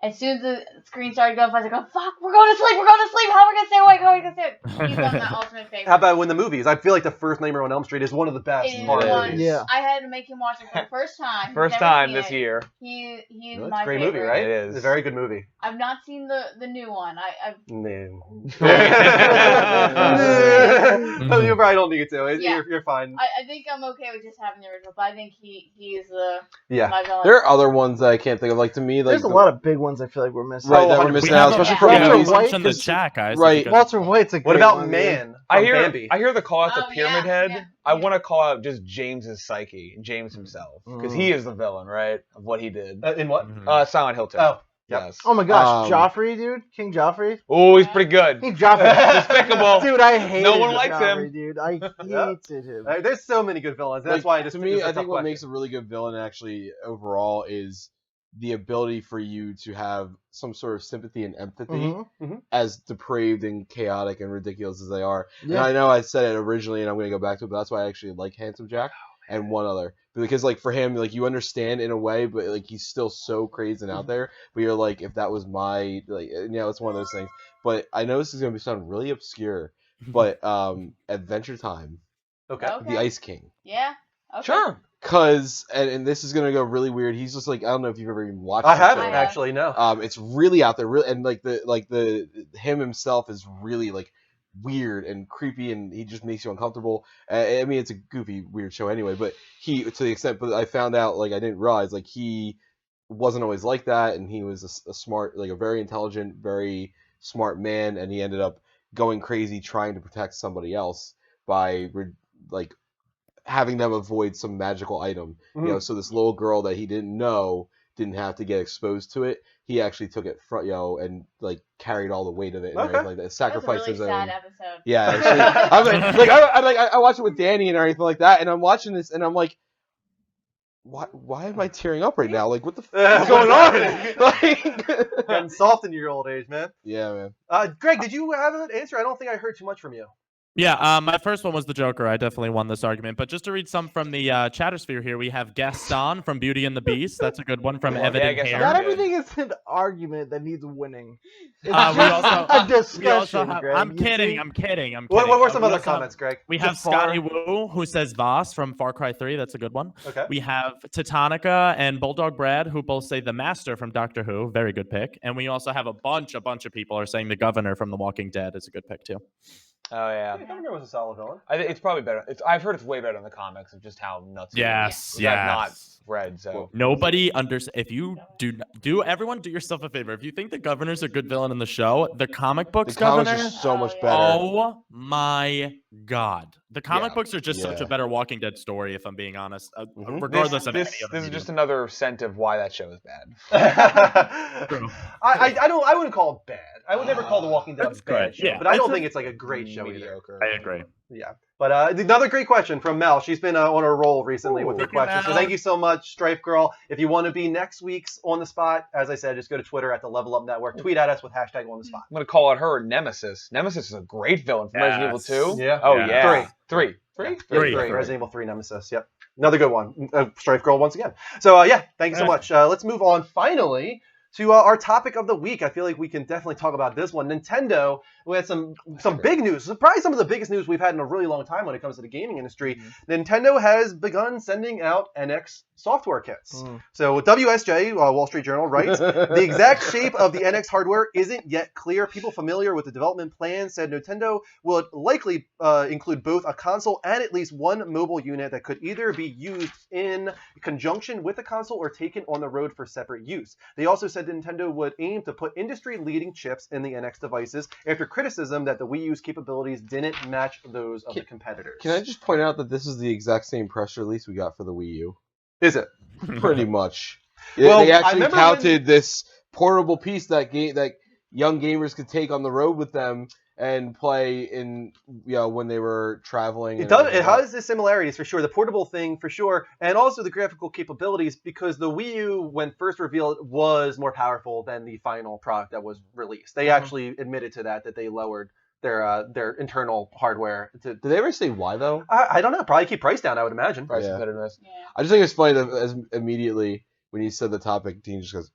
as soon as the screen started going, I was like, oh, fuck, we're going to sleep, how are we going to stay awake, how are we going to stay awake? He's one of my ultimate favorites. How about when the movies? I feel like the first Nightmare on Elm Street is one of the best It horror was. movies. Yeah. I had to make him watch it for the first time. First He's never time seen this it. year. He is That's my a great favorite. movie, right? It is. It's a very good movie. I've not seen the new one. I've No. Mhm. No, you probably don't need to. Yeah. You're fine. I think I'm okay with just having the original, but I think he is the Yeah. my villain. There are other ones that I can't think of. Like to me, like There's a lot of big ones I feel like we're missing. right that we're 100%. missing We out, have especially a- for yeah. movies. Walter White, in the 'cause- chat, guys. right. if you guys- Walter White's a great What about one, Man? I from hear Bambi? I hear the call out to Oh, Pyramid yeah, Head. yeah, I yeah. want to call out just James's psyche, James himself, because he is the villain, right, of what he did. In what? Silent Hill 2. Oh, yep. Yes. Oh my gosh, Um, Joffrey, dude, King Joffrey. Oh, he's pretty good. King Joffrey, Despicable. dude, I hated No one likes Joffrey, him. dude. I Yeah. hated him. There's so many good villains. That's Like, why this to me, is a I tough think what question. makes a really good villain actually overall is the ability for you to have some sort of sympathy and empathy, Mhm. as depraved and chaotic and ridiculous as they are. Yeah. And I know I said it originally, and I'm going to go back to it, but that's why I actually like Handsome Jack and one other, because like for him, like you understand in a way, but like he's still so crazy and out there. But you're like, if that was my like, it's one of those things. But I know this is going to sound really obscure, but Adventure Time, Okay. Okay. the Ice King. Yeah. Okay. Sure. Cause and this is gonna go really weird. He's just like, I don't know if you've ever even watched. I the haven't show. actually. No. It's really out there, really, and like the him himself is really like weird and creepy, and he just makes you uncomfortable. I mean, it's a goofy, weird show anyway, but he to the extent. But I found out, like, I didn't realize, like, he wasn't always like that, and he was a smart, like a very intelligent, very smart man, and he ended up going crazy trying to protect somebody else by like having them avoid some magical item. You know, so this little girl that he didn't know didn't have to get exposed to it. He actually took it and like carried all the weight of it and Okay. everything like that. That was a Sacrificed really his sad own. episode. Yeah, actually, I watch it with Danny and everything like that, and I'm watching this and I'm like, why am I tearing up right now? Like, what the f is going on? Like, Getting soft in your old age, man. yeah, man. Greg, did you have an answer? I don't think I heard too much from you. Yeah, my first one was the Joker. I definitely won this argument. But just to read some from the chattersphere here, we have Gaston from Beauty and the Beast. That's a good one from Evan and Gaston. Hare. Not good. everything is an argument that needs winning. It's We just also- a discussion, We also have, Greg. I'm You kidding. see? I'm kidding. What were some We other also- comments, Greg? We have Jafar. Scotty Wu, who says Voss from Far Cry 3. That's a good one. Okay. We have Titanica and Bulldog Brad, who both say the Master from Doctor Who. Very good pick. And we also have a bunch of people are saying the Governor from The Walking Dead is a good pick too. Oh, yeah. Governor was a solid villain. I think it's probably better. I've heard it's way better in the comics of just how nuts it is. Yes, Which I've not yes. read, so. Nobody If you do everyone do yourself a favor. If you think the Governor's a good villain in the show, the comic The books comics Governor. are so much Oh, better. Oh my God! The comic Yeah. books are just such a Yeah. better Walking Dead story, if I'm being honest. Mhm. Regardless of this any other is medium. just another scent of why that show is bad. True. I wouldn't call it bad. I would never call The Walking Dead a That's bad good. show, Yeah. but I don't It's think it's like a great show either. Mediocre. I agree. Yeah. But another great question from Mel. She's been on a roll recently with her Thank you, questions. So Mel. thank you so much, Strife Girl. If you want to be next week's On the Spot, as I said, just go to Twitter at the Level Up Network. Tweet at us with hashtag On the Spot. I'm going to call out her Nemesis. Nemesis is a great villain from Resident Evil Yes. 2. Yeah. Oh, Yeah. yeah. Three. Three. Resident Evil 3 Nemesis. Yep. Another good one. Strife Girl once again. So yeah, thank you so much. Let's move on finally to our topic of the week. I feel like we can definitely talk about this one. Nintendo, we had some big news. Probably some of the biggest news we've had in a really long time when it comes to the gaming industry. Nintendo has begun sending out NX software kits. So WSJ, Wall Street Journal, writes, the exact shape of the NX hardware isn't yet clear. People familiar with the development plan said Nintendo would likely include both a console and at least one mobile unit that could either be used in conjunction with the console or taken on the road for separate use. They also said Nintendo would aim to put industry-leading chips in the NX devices after criticism that the Wii U's capabilities didn't match those of the competitors. Can I just point out that this is the exact same press release we got for the Wii U? Is it? Pretty much. Well, They I actually remember touted this portable piece that young gamers could take on the road with them and play in, when they were traveling. It does. It has the similarities for sure. The portable thing for sure, and also the graphical capabilities, because the Wii U, when first revealed, was more powerful than the final product that was released. They actually admitted to that they lowered their internal hardware. Did they ever say why though? I don't know. Probably keep price down, I would imagine. Price competitiveness. Yeah. I just think it's funny that as immediately when you said the topic, Dean just goes,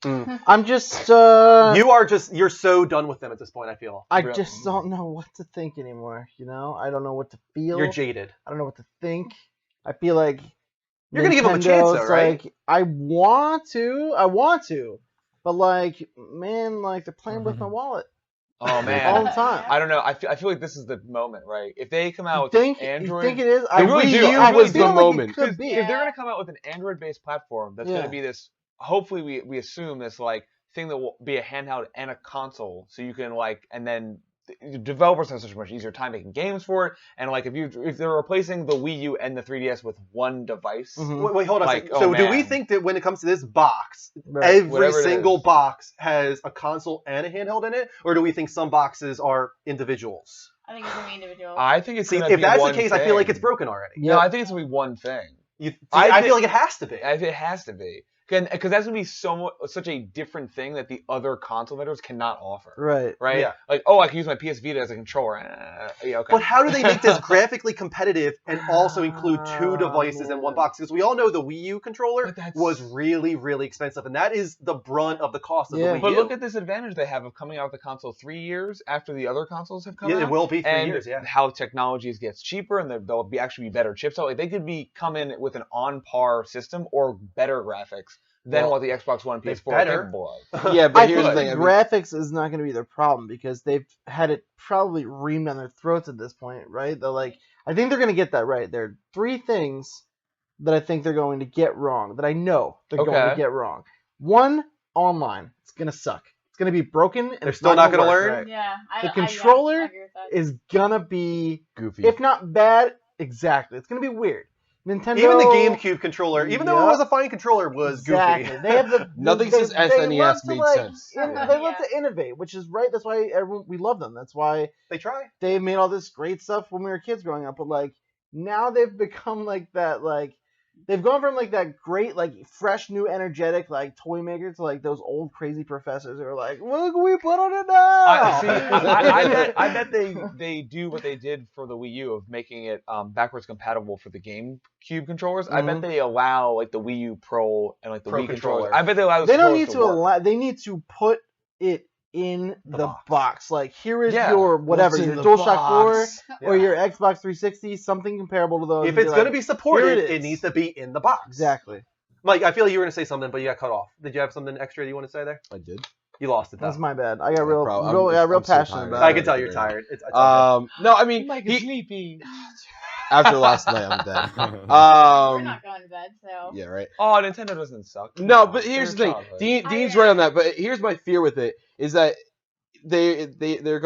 I'm just. You're so done with them at this point. I feel. I just don't know what to think anymore. I don't know what to feel. You're jaded. I don't know what to think. I feel like you're gonna give them a chance, though, right? Like, I want to, but man, they're playing with my wallet. Oh man, all the time. I don't know. I feel like this is the moment, right? If they come out with Android, you think it is? I really do. It was the moment. If they're gonna come out with an Android-based platform, that's gonna be this. Hopefully, we assume this thing that will be a handheld and a console, so you can and then the developers have such a much easier time making games for it, and if they're replacing the Wii U and the 3DS with one device. Wait, hold on. So do we think that when it comes to this box, every single box has a console and a handheld in it, or do we think some boxes are individuals? I think it's gonna be individual. I think it's if that's the case, I feel like it's broken already. No, I think it's gonna be one thing. I feel like it has to be. I think it has to be. Because that's going to be such a different thing that the other console vendors cannot offer. Right. Right? Yeah. I can use my PS Vita as a controller. Okay. But how do they make this graphically competitive and also include two devices in one box? Because we all know the Wii U controller was really, really expensive, and that is the brunt of the cost of the Wii U. But look at this advantage they have of coming out with the console 3 years after the other consoles have come out. Yeah, it will be 3 years, how technology gets cheaper, and there'll actually be better chips. They could come in with an on-par system or better graphics than what the Xbox One and PS4 are capable of. Yeah, but here's the thing. I think graphics is not going to be their problem because they've had it probably reamed on their throats at this point, right? I think they're going to get that right. There are 3 things that I think they're going to get wrong, that I know they're going to get wrong. 1, online. It's going to suck. It's going to be broken, and they're still not going to learn. Right. Yeah, the controller I agree with that. is going to be goofy, if not bad. Exactly, it's going to be weird. Nintendo, even the GameCube controller, even though it was a fine controller, was goofy. They have the nothing since SNES made sense. They love to innovate, which is right. That's why we love them. That's why they try. They made all this great stuff when we were kids growing up, but now they've become that. They've gone from that great, fresh, new, energetic, toy maker to those old crazy professors who are like, "What can we put on it now?" I bet they do what they did for the Wii U of making it backwards compatible for the GameCube controllers. I bet they allow the Wii U Pro and the Wii controller. I bet they allow. They don't need to allow. They need to put it in the box. Here is your whatever, your DualShock 4 or your Xbox 360, something comparable to those. If it's going to be supported, it needs to be in the box. Exactly. Mike, I feel like you were going to say something, but you got cut off. Did you have something extra you want to say there? I did. You lost it, though. That's my bad. I got real passionate about it. I can tell you're tired. It's no, I mean, Mike is sleepy. After last night, I'm dead. We're not going to bed, so. Yeah, right. Oh, Nintendo doesn't suck. No, but here's the thing. Dean's right on that. But here's my fear with it is that they're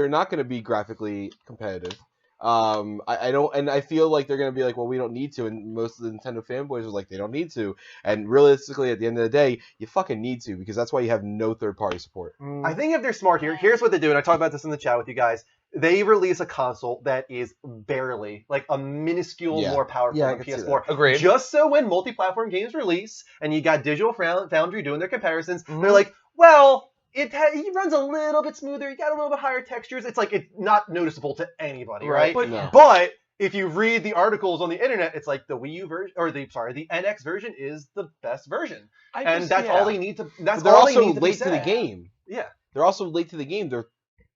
not going to be graphically competitive. I don't, and I feel like they're going to be like, well, we don't need to, and most of the Nintendo fanboys are like, they don't need to, and realistically, at the end of the day, you fucking need to, because that's why you have no third-party support. I think if they're smart here, here's what they do, and I talked about this in the chat with you guys. They release a console that is barely, a minuscule more powerful than PS4. Agreed. Just so when multi-platform games release, and you got Digital Foundry doing their comparisons, they're like, well, he runs a little bit smoother. You got a little bit higher textures. It's it's not noticeable to anybody, right? But if you read the articles on the internet, it's like the Wii U version, or the NX version is the best version, that's all they need to. They're also late to the game. Yeah, they're also late to the game. They're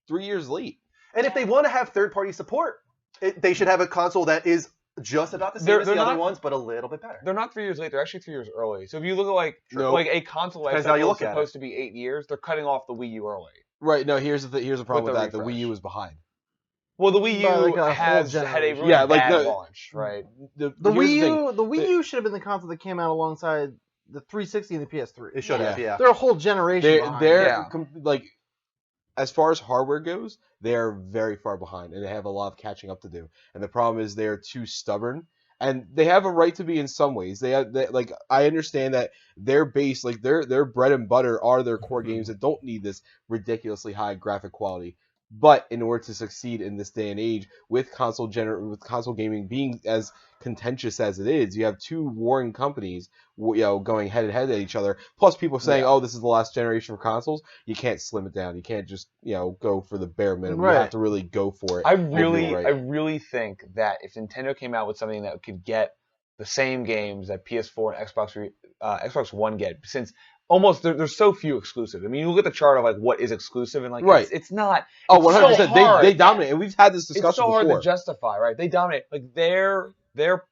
3 years late. And if they want to have third-party support, they should have a console that is just about the same as the other ones, but a little bit better. They're not 3 years late. They're actually 3 years early. So if you look at a console that's supposed to be 8 years, they're cutting off the Wii U early. Right. No. Here's the problem with that. The Wii U was behind. Well, the Wii U has had a really bad launch, right? The Wii U should have been the console that came out alongside the 360 and the PS3. It should have. Yeah. They're a whole generation. They're as far as hardware goes, they are very far behind, and they have a lot of catching up to do. And the problem is they are too stubborn, and they have a right to be in some ways. They like I understand that their base, like their bread and butter, are their core games that don't need this ridiculously high graphic quality. But in order to succeed in this day and age, with console gaming being as contentious as it is, you have two warring companies, going head to head at each other. Plus, people saying, "Oh, this is the last generation of consoles." You can't slim it down. You can't just go for the bare minimum. Right. You have to really go for it. I really think that if Nintendo came out with something that could get the same games that PS4 and Xbox One get, since almost there's so few exclusive. I mean, you look at the chart of like what is exclusive, and like it's not. Oh, 100%. So they dominate, and we've had this discussion It's so hard before. to justify, right? They dominate. Like their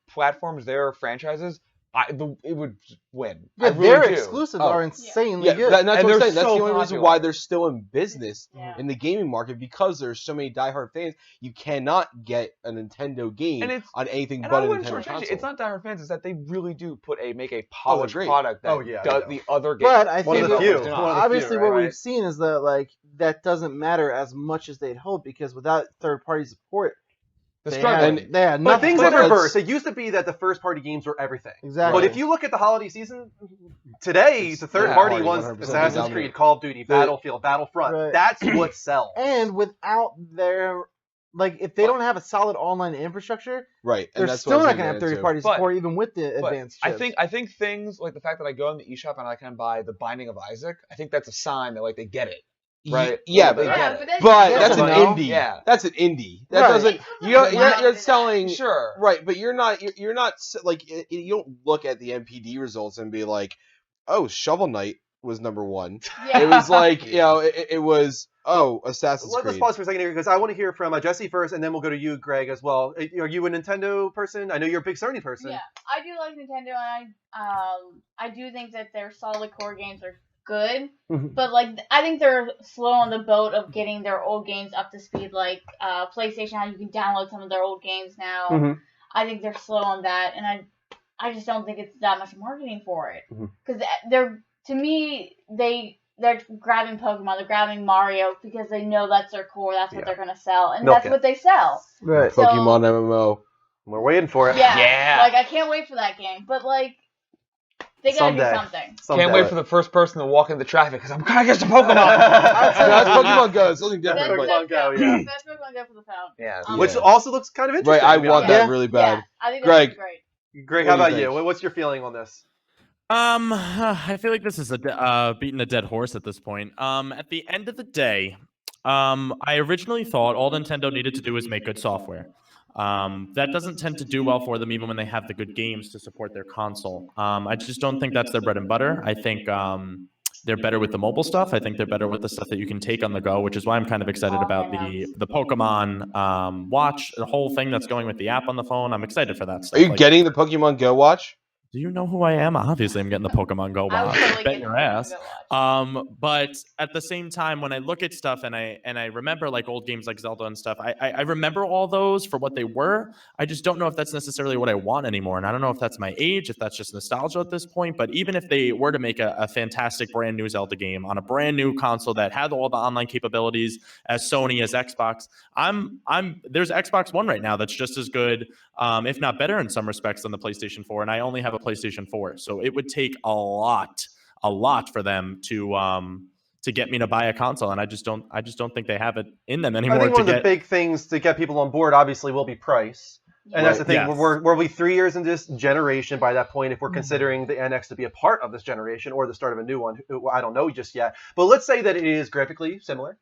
platforms, their franchises. It would win. Yeah, really their do. exclusives are insanely Yeah, good. that's what I'm saying. That's so the only reason popular. why they're still in business in the gaming market, because there's so many diehard fans. You cannot get a Nintendo game on anything but a Nintendo console. It's not diehard fans. It's that they really do make a polished product that does the other games. But I think obviously what we've seen is that like that doesn't matter as much as they'd hope, because without third party support, they had But nothing. things in reverse. It used to be that the first party games were everything. Exactly. But if you look at the holiday season, today the third party ones, 100% Assassin's dominant. Creed, Call of Duty, Battlefield, Battlefront. Right. That's what sells. And without their if they don't have a solid online infrastructure, right, they're still not gonna have third party support even with the advanced chips. I think things like the fact that I go in the eShop and I can buy The Binding of Isaac, I think that's a sign that like they get it. Right. Yeah, they but get it. that's an indie. Yeah. That's an indie. That Right. doesn't. You're selling. Sure. Right, but you're not like you don't look at the NPD results and be like, oh, Shovel Knight was number one. Yeah. It was like it was Assassin's Let's Creed. pause for a second here, because I want to hear from Jesse first, and then we'll go to you, Greg, as well. Are you a Nintendo person? I know you're a big Sony person. Yeah, I do like Nintendo, and I do think that their solid core games are good, but like I think they're slow on the boat of getting their old games up to speed. Like PlayStation, how you can download some of their old games now. I think they're slow on that, and I just don't think it's that much marketing for it, because to me they're grabbing Pokemon, they're grabbing Mario because they know that's their core, that's what they're gonna sell, and that's what they sell. Right. So, Pokemon MMO. We're waiting for it. Yeah. Like I can't wait for that game, but like. They gotta do something. Can't wait for the first person to walk into traffic because I'm gonna get some Pokemon. That's Pokemon Go. It's something different. That's but- Pokemon Go. That's Pokemon Go for the phone. Yeah. Which also looks kind of interesting. Right, I to be want honest. that really bad. Yeah, I think Greg. that's great. Greg, What how do you about you? think? What's your feeling on this? I feel like this is beating a dead horse at this point. At the end of the day, I originally thought all Nintendo needed to do was make good software. That doesn't tend to do well for them even when they have the good games to support their console. I just don't think that's their bread and butter. I think they're better with the mobile stuff. I think they're better with the stuff that you can take on the go, which is why I'm kind of excited about the Pokemon Watch, the whole thing that's going with the app on the phone. I'm excited for that stuff. Are you getting the Pokemon Go watch? Do you know who I am? Obviously, I'm getting the Pokemon Go I would watch. totally Bet get your the Pokemon ass. Go watch. But at the same time, when I look at stuff and I remember like old games like Zelda and stuff, I remember all those for what they were. I just don't know if that's necessarily what I want anymore. And I don't know if that's my age, if that's just nostalgia at this point. But even if they were to make a fantastic brand new Zelda game on a brand new console that had all the online capabilities as Sony, as Xbox, there's Xbox One right now that's just as good, if not better in some respects than the PlayStation 4. And I only have a PlayStation 4. So it would take a lot for them to get me to buy a console, and I just don't think they have it in them anymore. I think one of the big things to get people on board, obviously, will be price. And that's the thing. Yes. We're 3 years into this generation by that point, if we're considering the NX to be a part of this generation or the start of a new one. I don't know just yet. But let's say that it is graphically similar.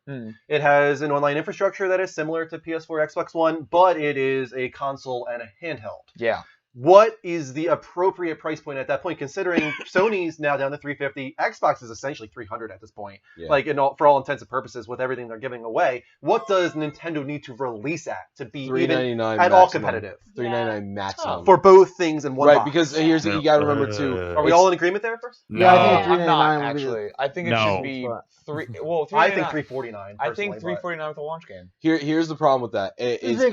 It has an online infrastructure that is similar to PS4, Xbox One, but it is a console and a handheld. Yeah. What is the appropriate price point at that point, considering Sony's now down to $350, Xbox is essentially $300 at this point, for all intents and purposes, with everything they're giving away? What does Nintendo need to release at to be even at all competitive? $399 maximum For both things in one right, box. because here's you got to remember too. Are we all in agreement there first? Yeah, I think I'm not $399 would be actually. I think it No. should be I think $349. I think personally, but- $349 with a launch game. Here's the problem with that. Is it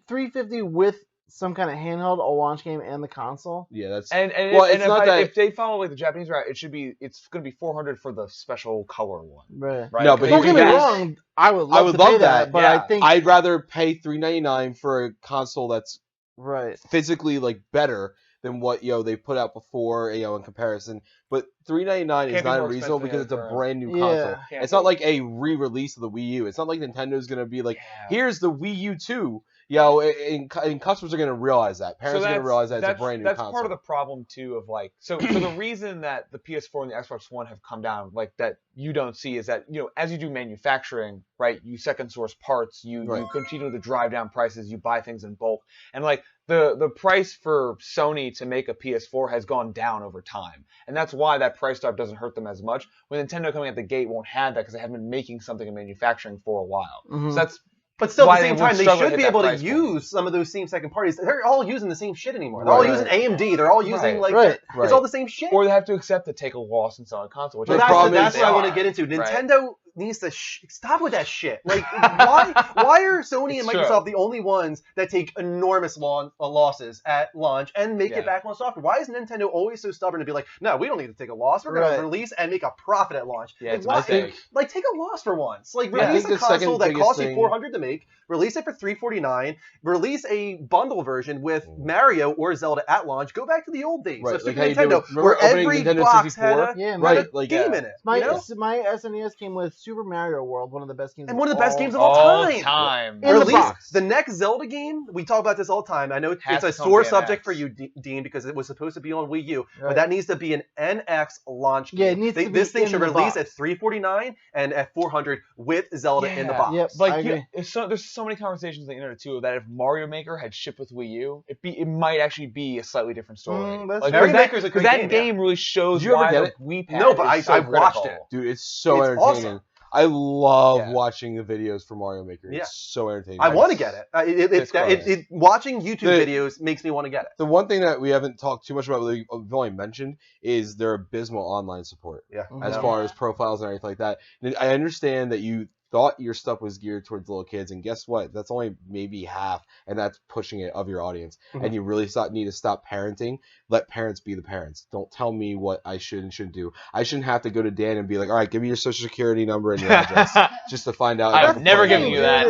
$350 with some kind of handheld, a launch game, and the console. Yeah, that's And well, if, it's not that if they follow like the Japanese route, it's going to be 400 for the special color one. Right. Right. No, but Don't get me that's- wrong. I would love to pay that, but I think I'd rather pay $399 for a console that's right physically like better than what they put out before in comparison. But $399 is Can't be not more unreasonable expensive because it's a than brand new Yeah. console. Can't It's not be. like a re-release of the Wii U. It's not like Nintendo's gonna be like, here's the Wii U 2. And customers are gonna realize that. Parents are gonna realize that it's a brand new that's console. part of the problem too of like so the reason that the PS4 and the Xbox One have come down like that you don't see is that as you do manufacturing, right, you second source parts, you continue to drive down prices, you buy things in bulk, and like the price for Sony to make a PS4 has gone down over time, and that's why that price drop doesn't hurt them as much. When Nintendo coming at the gate won't have that because they haven't been making something in manufacturing for a while. Mhm. So that's But still, at why the same they would time, they struggle to should hit be that able to price point. use some of those same second parties. They're all using the same shit anymore. They're all Right. using AMD. They're all using Right. it's all the same shit. Or they have to accept to take a loss and sell a console. Which But that's what I want to get into. Nintendo needs to stop with that shit. Like, why are Sony and It's Microsoft true. the only ones that take enormous losses at launch and make it back on software? Why is Nintendo always so stubborn to be like, no, we don't need to take a loss. We're going to release and make a profit at launch. Yeah, like, it's a mistake. Like, take a loss for once. Like, Yeah, I release think a the second console that biggest costs you thing- $400 to make, release it for $349, release a bundle version with Mario or Zelda at launch, go back to the old days. Right, So like Super how you did Nintendo, with- remember where opening every Nintendo box 64? had a, Yeah, had man. a Like, game yeah. in it. My you know? my SNES came with Super Mario World, one of the best games. And one of the best games of all time. In the Release box. the next Zelda game. We talk about this all the time. I know Has it's a to come sore to subject NX. for you, Dean, because it was supposed to be on Wii U, Right. but that needs to be an NX launch game. Yeah, it needs to be This thing in should the release box. at $349 and at $400 with Zelda in the box. Yep, Like I agree. there's so many conversations on the internet too that if Mario Maker had shipped with Wii U, it might actually be a slightly different story. That's Like, true. Mario that, Maker's a great that game, game really shows Did you ever why get the it? Wii Pad No, but is so I watched critical. it. Dude, it's so It's entertaining. awesome. I love Yeah. watching the videos for Mario Maker. Yeah. It's so entertaining. I want to get it. Watching YouTube The- videos makes me want to get it. The one thing that we haven't talked too much about, we've only mentioned, is their abysmal online support. Yeah. As Yeah. far as profiles and everything like that. And I understand that you thought your stuff was geared towards little kids, and guess what? That's only maybe half, and that's pushing it of your audience. Mhm. And you really need to stop parenting. Let parents be the parents. Don't tell me what I should and shouldn't do. I shouldn't have to go to Dan and be like, all right, give me your social security number and your address, just to find out. if I I've can never play given it. you that.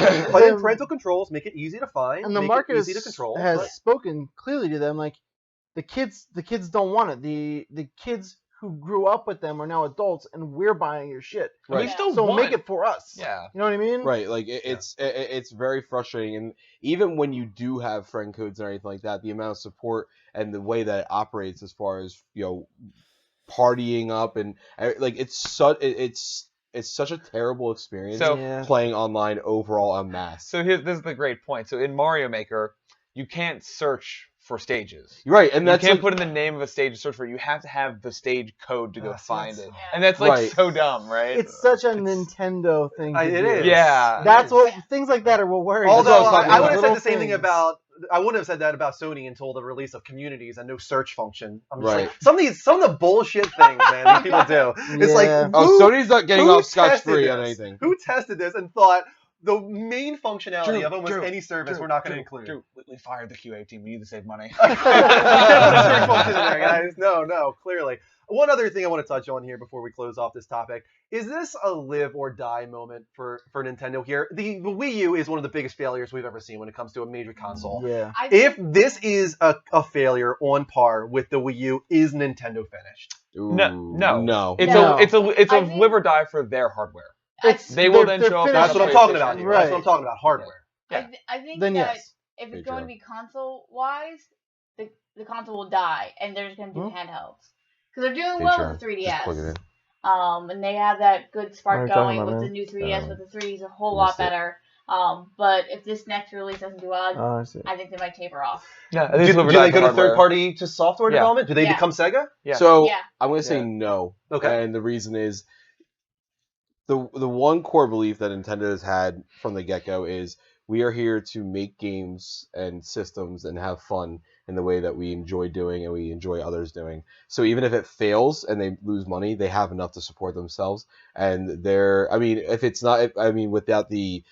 It's Put in parental controls, make it easy to find, And the make market it easy to control. has but- spoken clearly to them. Like the kids don't want it. The kids who grew up with them are now adults, and we're buying your shit. And they Right. still So want make it for us. Yeah. You know what I mean? Right, like it's very frustrating, and even when you do have friend codes and everything like that, the amount of support and the way that it operates, as far as partying up and like it's such a terrible experience So- Yeah. playing online overall en masse. So this is the great point. So in Mario Maker, you can't search for stages. You're right, and You that's can't like, put in the name of a stage to search for it. You have to have the stage code to go See, find that's- it. And that's like Right. so dumb, right? It's such a Nintendo thing. To It do. is. Yeah. That's what things like that are what worry. Although Although That's what I was talking I about. would have said Little the same thing things. about. I wouldn't have said that about Sony until the release of Communities and no search function. I'm just Right. like, some of the bullshit things, man, these people do. It's Yeah. like, oh, Sony's not getting who off scotch tested free on this? anything. Who tested this and thought the main functionality Drew, of almost Drew, any service Drew, we're not going to Drew, include? Drew, we fired the QA team. We need to save money. Can't put a search function in there, guys. No, clearly. One other thing I want to touch on here before we close off this topic is this a live or die moment for Nintendo here? The Wii U is one of the biggest failures we've ever seen when it comes to a major console. Yeah. If this is a failure on par with the Wii U, is Nintendo finished? Ooh, no. It's No. a I think- live or die for their hardware. They they're- will then they're show up. finished. That's what I'm talking about here. That's what I'm Right. talking about, hardware. I think Then that yes. if it's Hey, going Joe. to be console wise, the console will die, and they're just going to do handhelds because they're doing Hey, well Sharon, with the just plug it 3DS. in. And they have that good spark What are you talking going about, with man? the new 3DS, with the 3 is a whole I lot missed it. better. But if this next release doesn't do well, Oh, I see. I think they might taper off. Yeah, Do they go to third party to software Yeah. development? Do they Yeah. become Sega? Yeah. So Yeah. I'm going to say Yeah. no. Okay. And the reason is the one core belief that Nintendo has had from the get-go is we are here to make games and systems and have fun in the way that we enjoy doing and we enjoy others doing. So even if it fails and they lose money, they have enough to support themselves. And if it's not, without the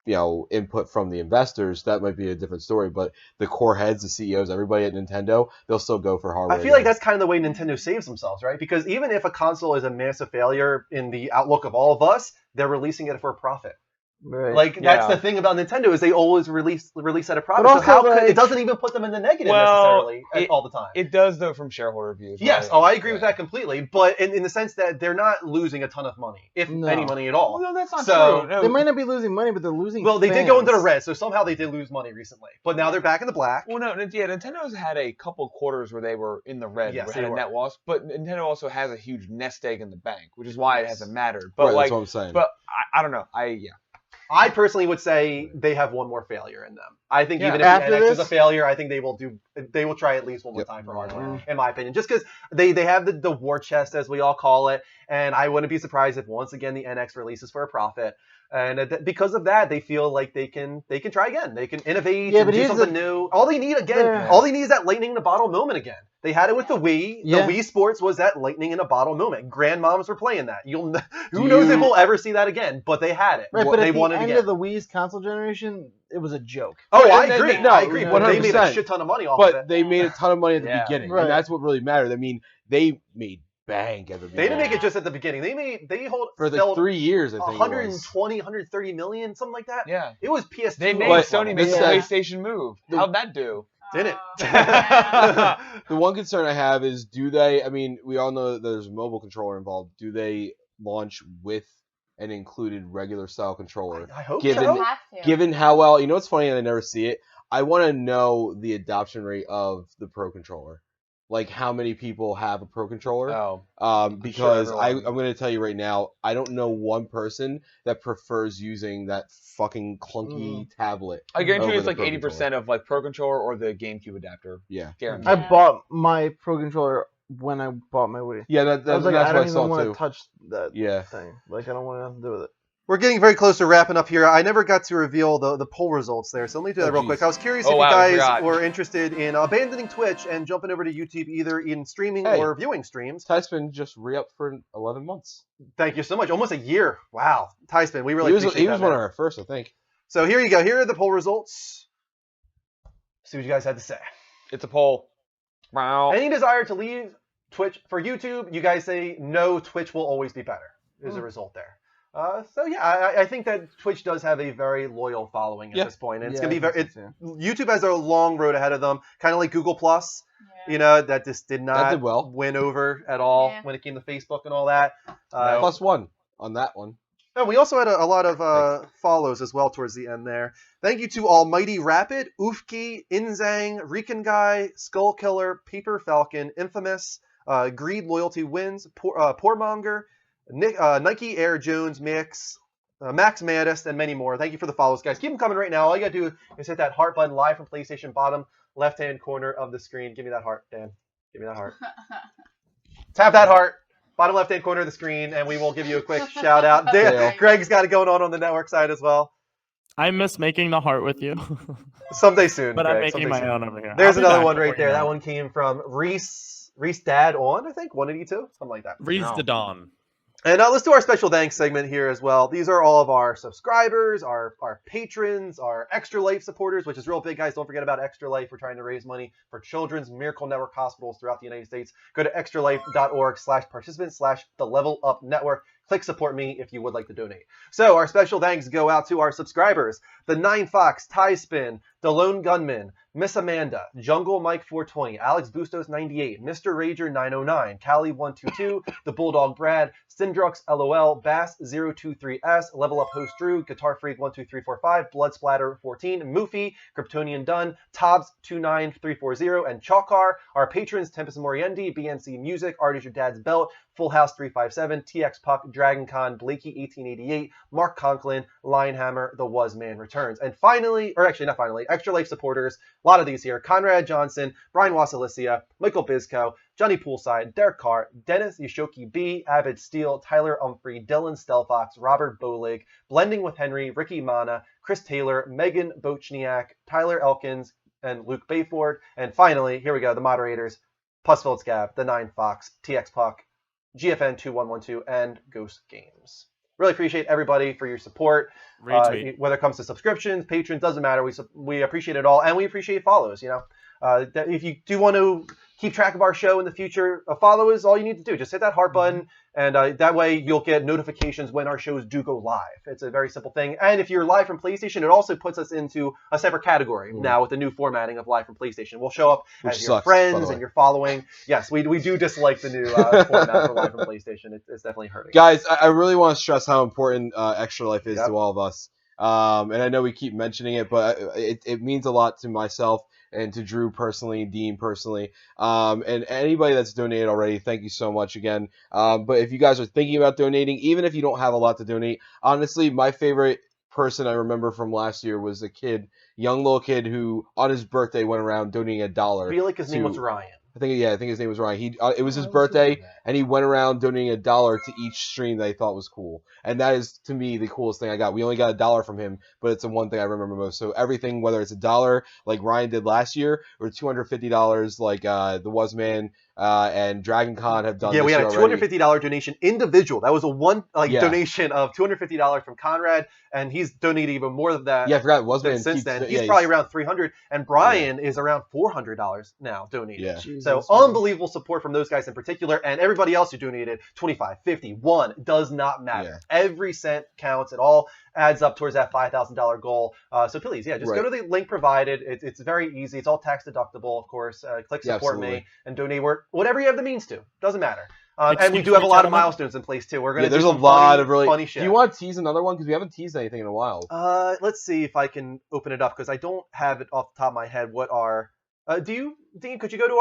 input from the investors, that might be a different story. But the core heads, the CEOs, everybody at Nintendo, they'll still go for hardware. I feel like that's kind of the way Nintendo saves themselves, right? Because even if a console is a massive failure in the outlook of all of us, they're releasing it for a profit. Right. Like that's the thing about Nintendo is they always release at a profit. But So also, it doesn't even put them in the negative necessarily all the time. It does though from shareholder views. Yes, right? I agree with that completely. But in the sense that they're not losing a ton of money, if any money at all. No, that's not true. No. They might not be losing money, but they're losing. Well, they fans. did go into the red, so somehow they did lose money recently. But now they're back in the black. Well, no, Nintendo's had a couple quarters where they were in the red, Yes, had they a were. net loss. But Nintendo also has a huge nest egg in the bank, which is why it hasn't mattered. Right, But that's what I'm saying. But I don't know. I personally would say they have one more failure in them. I think even if After the NX is a this? failure, I think they will try at least one more time for hardware, in my opinion. Just because they have the war chest, as we all call it, and I wouldn't be surprised if once again the NX releases for a profit. And because of that, they feel like they can try again. They can innovate and do something new. All they need is that lightning in a bottle moment again. They had it with the Wii. Yeah. The Wii Sports was that lightning in a bottle moment. Grandmoms were playing that. Who knows if we'll ever see that again? But they had it. Right, but they at the wanted end again. of the Wii's console generation, it was a joke. Oh, I And agree. no, I agree. But they made a 100%. shit ton of money off of But it. they made a ton of money at the Yeah. beginning, Right. and that's what really mattered. I mean, they made bank at the They beginning. didn't make it just at the beginning. They hold for the sold 3 years, I think. 120, 130 million, something like that. Yeah. It was PS2. They made But Sony make the this- PlayStation move. How'd that do? Didn't. The one concern I have is, do they? I mean, we all know that there's a mobile controller involved. Do they launch with an included regular style controller? I hope given so. Have to. given how well, what's funny, and I never see it. I want to know the adoption rate of the Pro controller. Like how many people have a Pro controller? Oh, Because sure I'm everyone- going to tell you right now, I don't know one person that prefers using that fucking clunky tablet. I guarantee over you it's the like Pro 80% of like Pro Controller or the GameCube adapter. Yeah. Guaranteed. I bought my Pro controller when I bought my Wii. Yeah, I was like, that's I what I don't even saw want too. to touch that Yeah. thing. Like, I don't want nothing to do with it. We're getting very close to wrapping up here. I never got to reveal the poll results there, so let me do that real geez. quick. I was curious Oh, if wow, I you guys forgot. were interested in abandoning Twitch and jumping over to YouTube, either in streaming Hey. or viewing streams. Tyspin just re-upped for 11 months. Thank you so much. Almost a year. Wow. Tyspin, we really he was appreciate that, one man. of our first, I think. So here you go. Here are the poll results. See what you guys had to say. It's a poll. Wow. Any desire to leave Twitch for YouTube? You guys say no, Twitch will always be better. Is the result there. So yeah, I think that Twitch does have a very loyal following at this point. And it's gonna be very. YouTube has a long road ahead of them, kind of like Google Plus. You know, that just did not did well. win over at all when it came to Facebook and all that. +1 on that one. And we also had a lot of follows as well towards the end there. Thank you to Almighty Rapid, Oofki, Inzang, Rican Guy, Skull Killer, Paper Falcon, Infamous, Greed Loyalty Wins, Poormonger, Nike Air Jones, Max Maddest, and many more. Thank you for the follows, guys. Keep them coming right now. All you gotta do is hit that heart button live from PlayStation, bottom left-hand corner of the screen. Give me that heart, Dan. Give me that heart. Tap that heart. Bottom left-hand corner of the screen, and we will give you a quick shout out. There, Greg's got it going on the network side as well. I miss making the heart with you. Someday soon. But I'm Greg, making someday my soon. own over here. There's I'll be another back one right before there. you That know. one came from Reese Dad on, I think, 182, something like that. Reese the Dawn. And let's do our special thanks segment here as well. These are all of our subscribers, our patrons, our Extra Life supporters, which is real big, guys. Don't forget about Extra Life. We're trying to raise money for Children's Miracle Network hospitals throughout the United States. Go to extralife.org/participant/the Level Up Network. Click support me if you would like to donate. So our special thanks go out to our subscribers: the 9 Fox, Tie Spin, the Lone Gunman, Miss Amanda, Jungle Mike 420, Alex Bustos 98, Mr. Rager 909, Callie 122, the Bulldog Brad, Syndrux LOL, Bass 023S, Level Up Host Drew, Guitar Freak 12345, Blood Splatter 14, Moofy, Kryptonian Dunn, Tobbs 29340, and Chalkar. Our patrons: Tempest Moriendi, BNC Music, Art is Your Dad's Belt, Full House 357, TX Puck, Dragon Con, Blakey 1888, Mark Conklin, Lionhammer, The Was Man Returns. And finally, or actually not finally, Extra Life supporters, a lot of these here: Conrad Johnson, Brian Wasilicia, Michael Bizko, Johnny Poolside, Derek Carr, Dennis Yashoki B, Avid Steele, Tyler Umphrey, Dylan Stelfox, Robert Bolig, Blending with Henry, Ricky Mana, Chris Taylor, Megan Bochniak, Tyler Elkins, and Luke Bayford. And finally, here we go, the moderators: Plusfield Scab, the 9 Fox, TX Puck, GFN 2112, and Ghost Games. Really appreciate everybody for your support. Retweet. Whether it comes to subscriptions, patrons, doesn't matter. We appreciate it all, and we appreciate follows. If you do want to keep track of our show in the future, a follow is all you need to do. Just hit that heart button, and that way you'll get notifications when our shows do go live. It's a very simple thing. And if you're live from PlayStation, it also puts us into a separate category now with the new formatting of live from PlayStation. We'll show up as your friends and your following. Yes, we do dislike the new format for live from PlayStation. It's definitely hurting. Guys, I really want to stress how important Extra Life is to all of us. And I know we keep mentioning it, but it means a lot to myself and to Drew personally, Dean personally, and anybody that's donated already, thank you so much again. But if you guys are thinking about donating, even if you don't have a lot to donate, honestly, my favorite person I remember from last year was a young little kid who on his birthday went around donating $1. I feel like his name was Ryan. I think his name was Ryan. It was his birthday, and he went around donating $1 to each stream that he thought was cool. And that is, to me, the coolest thing I got. We only got $1 from him, but it's the one thing I remember most. So everything, whether it's $1 like Ryan did last year, or $250 like the Wasman and Dragon Con have done. Yeah, we had a $250 donation individual. That was a donation of $250 from Conrad, and he's donated even more than that. Yeah, I forgot Wasman since then. He's probably around $300, and Brian is around $400 now donated. Yeah. So unbelievable support from those guys in particular, and everybody else who donated, 25, 50, 1, does not matter. Yeah. Every cent counts. It all adds up towards that $5,000 goal. So please, just go to the link provided. It's very easy. It's all tax deductible, of course. Click support me and donate whatever you have the means to. Doesn't matter. And we do have a lot of milestones in place too. We're gonna there's do a lot of really funny shit. Do you want to tease another one? Because we haven't teased anything in a while. Let's see if I can open it up because I don't have it off the top of my head. What are Dean, could you go to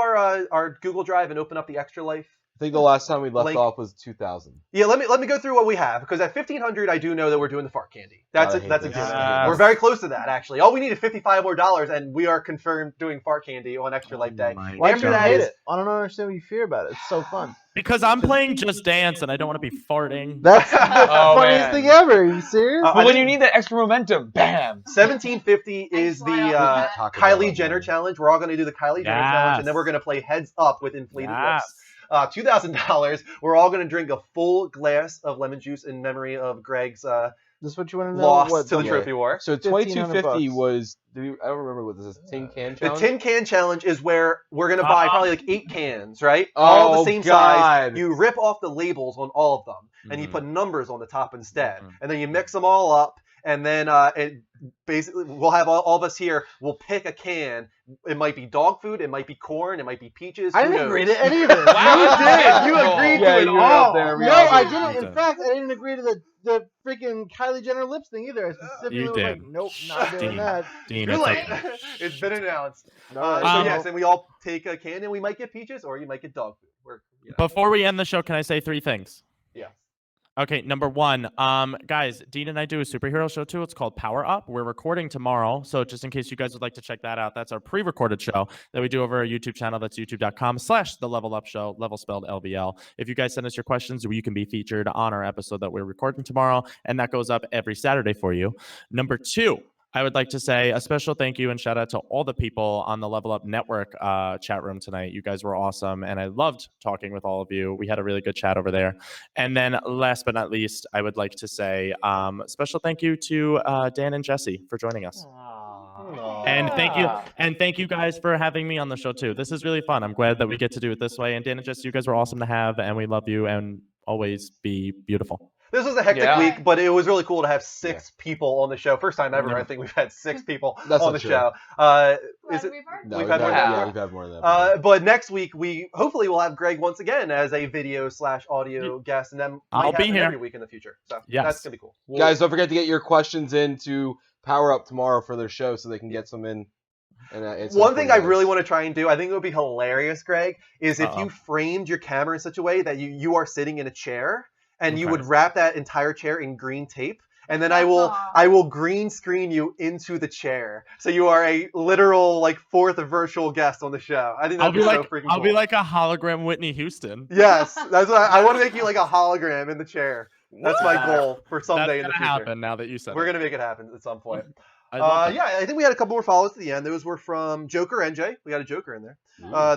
our Google Drive and open up the Extra Life? I think the last time we left off was 2000. Yeah, let me go through what we have because at 1500 I do know that we're doing the fart candy. That's a given. Yes. We're very close to that actually. All we need is $55 more, and we are confirmed doing fart candy on Extra Life Day. Why do you hate it? I don't understand what you fear about it. It's so fun. Because I'm playing Just Dance and I don't want to be farting. That's the funniest thing ever. Are you serious? But when you need that extra momentum, bam! 1750 is the Kylie Jenner challenge. We're all going to do the Kylie Jenner challenge, and then we're going to play heads up with inflated lips. $2,000. We're all going to drink a full glass of lemon juice in memory of Greg's this is what you want to know? Lost to the trophy war. So 2250 was. I don't remember what this is. Tin can challenge. The tin can challenge is where we're gonna buy probably like 8 cans, right? Oh, all the same God. size. You rip off the labels on all of them, and you put numbers on the top instead, and then you mix them all up, and then it basically we'll have all of us here. We'll pick a can. It might be dog food. It might be corn. It might be peaches. I didn't agree to any of it. Wow, you did. You agreed to it all. No, I didn't. In fact, I didn't agree to the freaking Kylie Jenner lips thing either. I specifically was like, nope, not doing that. Dean, Too late. It's been announced. So yes, and we all take a can, and we might get peaches, or you might get dog food. Before we end the show, can I say 3 things? Yeah. Okay, number 1, guys, Dean and I do a superhero show too. It's called Power Up. We're recording tomorrow, so just in case you guys would like to check that out, that's our pre-recorded show that we do over our YouTube channel. That's youtube.com/TheLevelUpShow, level spelled LVL. If you guys send us your questions, you can be featured on our episode that we're recording tomorrow, and that goes up every Saturday for you. Number 2, I would like to say a special thank you and shout out to all the people on the Level Up Network chat room tonight. You guys were awesome, and I loved talking with all of you. We had a really good chat over there. And then last but not least, I would like to say special thank you to Dan and Jesse for joining us. And thank you guys for having me on the show too. This is really fun. I'm glad that we get to do it this way. And Dan and Jesse, you guys were awesome to have, and we love you and always be beautiful. This was a hectic week, but it was really cool to have 6 people on the show. First time ever, I think we've had 6 people on the show. Is it? No, we've had more than that. we've had more than that. But next week, we hopefully will have Greg once again as a video/audio guest, and then I'll be here every week in the future. So that's gonna be cool. Guys, don't forget to get your questions in to Power Up tomorrow for their show, so they can get some in. And one thing I really want to try and do, I think it would be hilarious, Greg, is if you framed your camera in such a way that you are sitting in a chair. And you would wrap that entire chair in green tape, and then I will green screen you into the chair, so you are a literal like 4th virtual guest on the show. I think that'd be so freaking cool. I'll be like a hologram Whitney Houston. Yes, that's what I want to make you like a hologram in the chair. That's my goal for someday in the future. That's gonna happen now that you said We're gonna make it happen at some point. Yeah, I think we had a couple more follows to the end. Those were from Joker NJ. We got a Joker in there.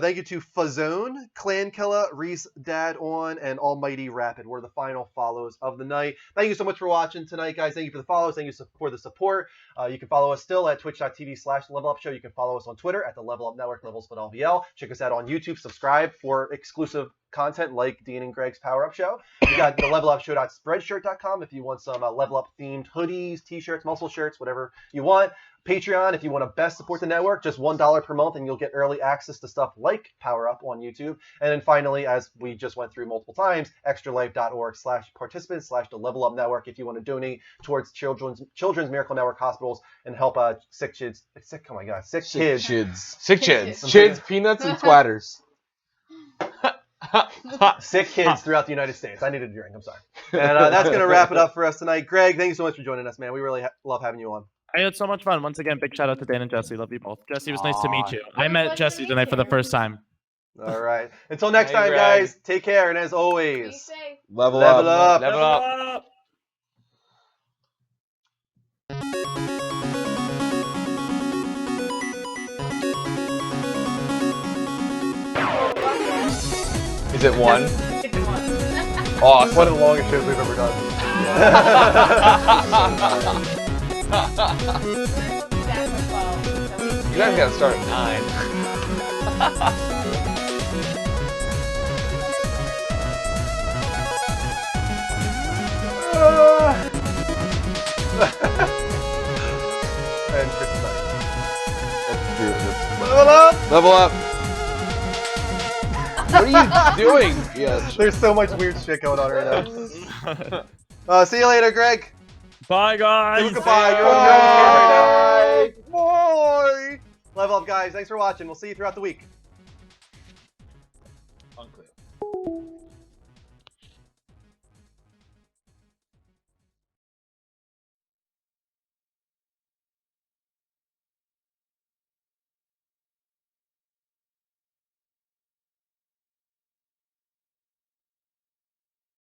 Thank you to Fazone, Clan Killa, Reese Dad On, and Almighty Rapid were the final follows of the night. Thank you so much for watching tonight, guys. Thank you for the follows. Thank you for the support. You can follow us still at twitch.tv/levelupshow. You can follow us on Twitter at the Level Up Network, LevelsFootball. Check us out on YouTube. Subscribe for exclusive content like Dean and Greg's Power Up Show. You got the levelupshow.spreadshirt.com if you want some Level Up themed hoodies, t-shirts, muscle shirts, whatever you want. Patreon, if you want to best support the network, just $1 per month, and you'll get early access to stuff like Power Up on YouTube. And then finally, as we just went through multiple times, extralife.org/participants/the Level Up Network if you want to donate towards Children's Miracle Network hospitals and help sick kids. Sick kids. Chids, peanuts, and splatters. Sick kids throughout the United States. I need a drink. I'm sorry. And that's going to wrap it up for us tonight. Greg, thank you so much for joining us, man. We really love having you on. I had so much fun. Once again, big shout out to Dan and Jesse. Love you both. Jesse, it was nice to meet you. I met Jesse tonight for the first time. All right. Until next time, guys, take care. And as always, level up. Level up. Is it one? Awesome. One of the longest shows we've ever done. You guys gotta start at 9. And Chris is nice. Level up! Level up! What are you doing? Yes. There's so much weird shit going on right now. See you later, Greg. Bye, guys. Say goodbye. You're on right now. Bye. Level up, guys. Thanks for watching. We'll see you throughout the week. Unclear.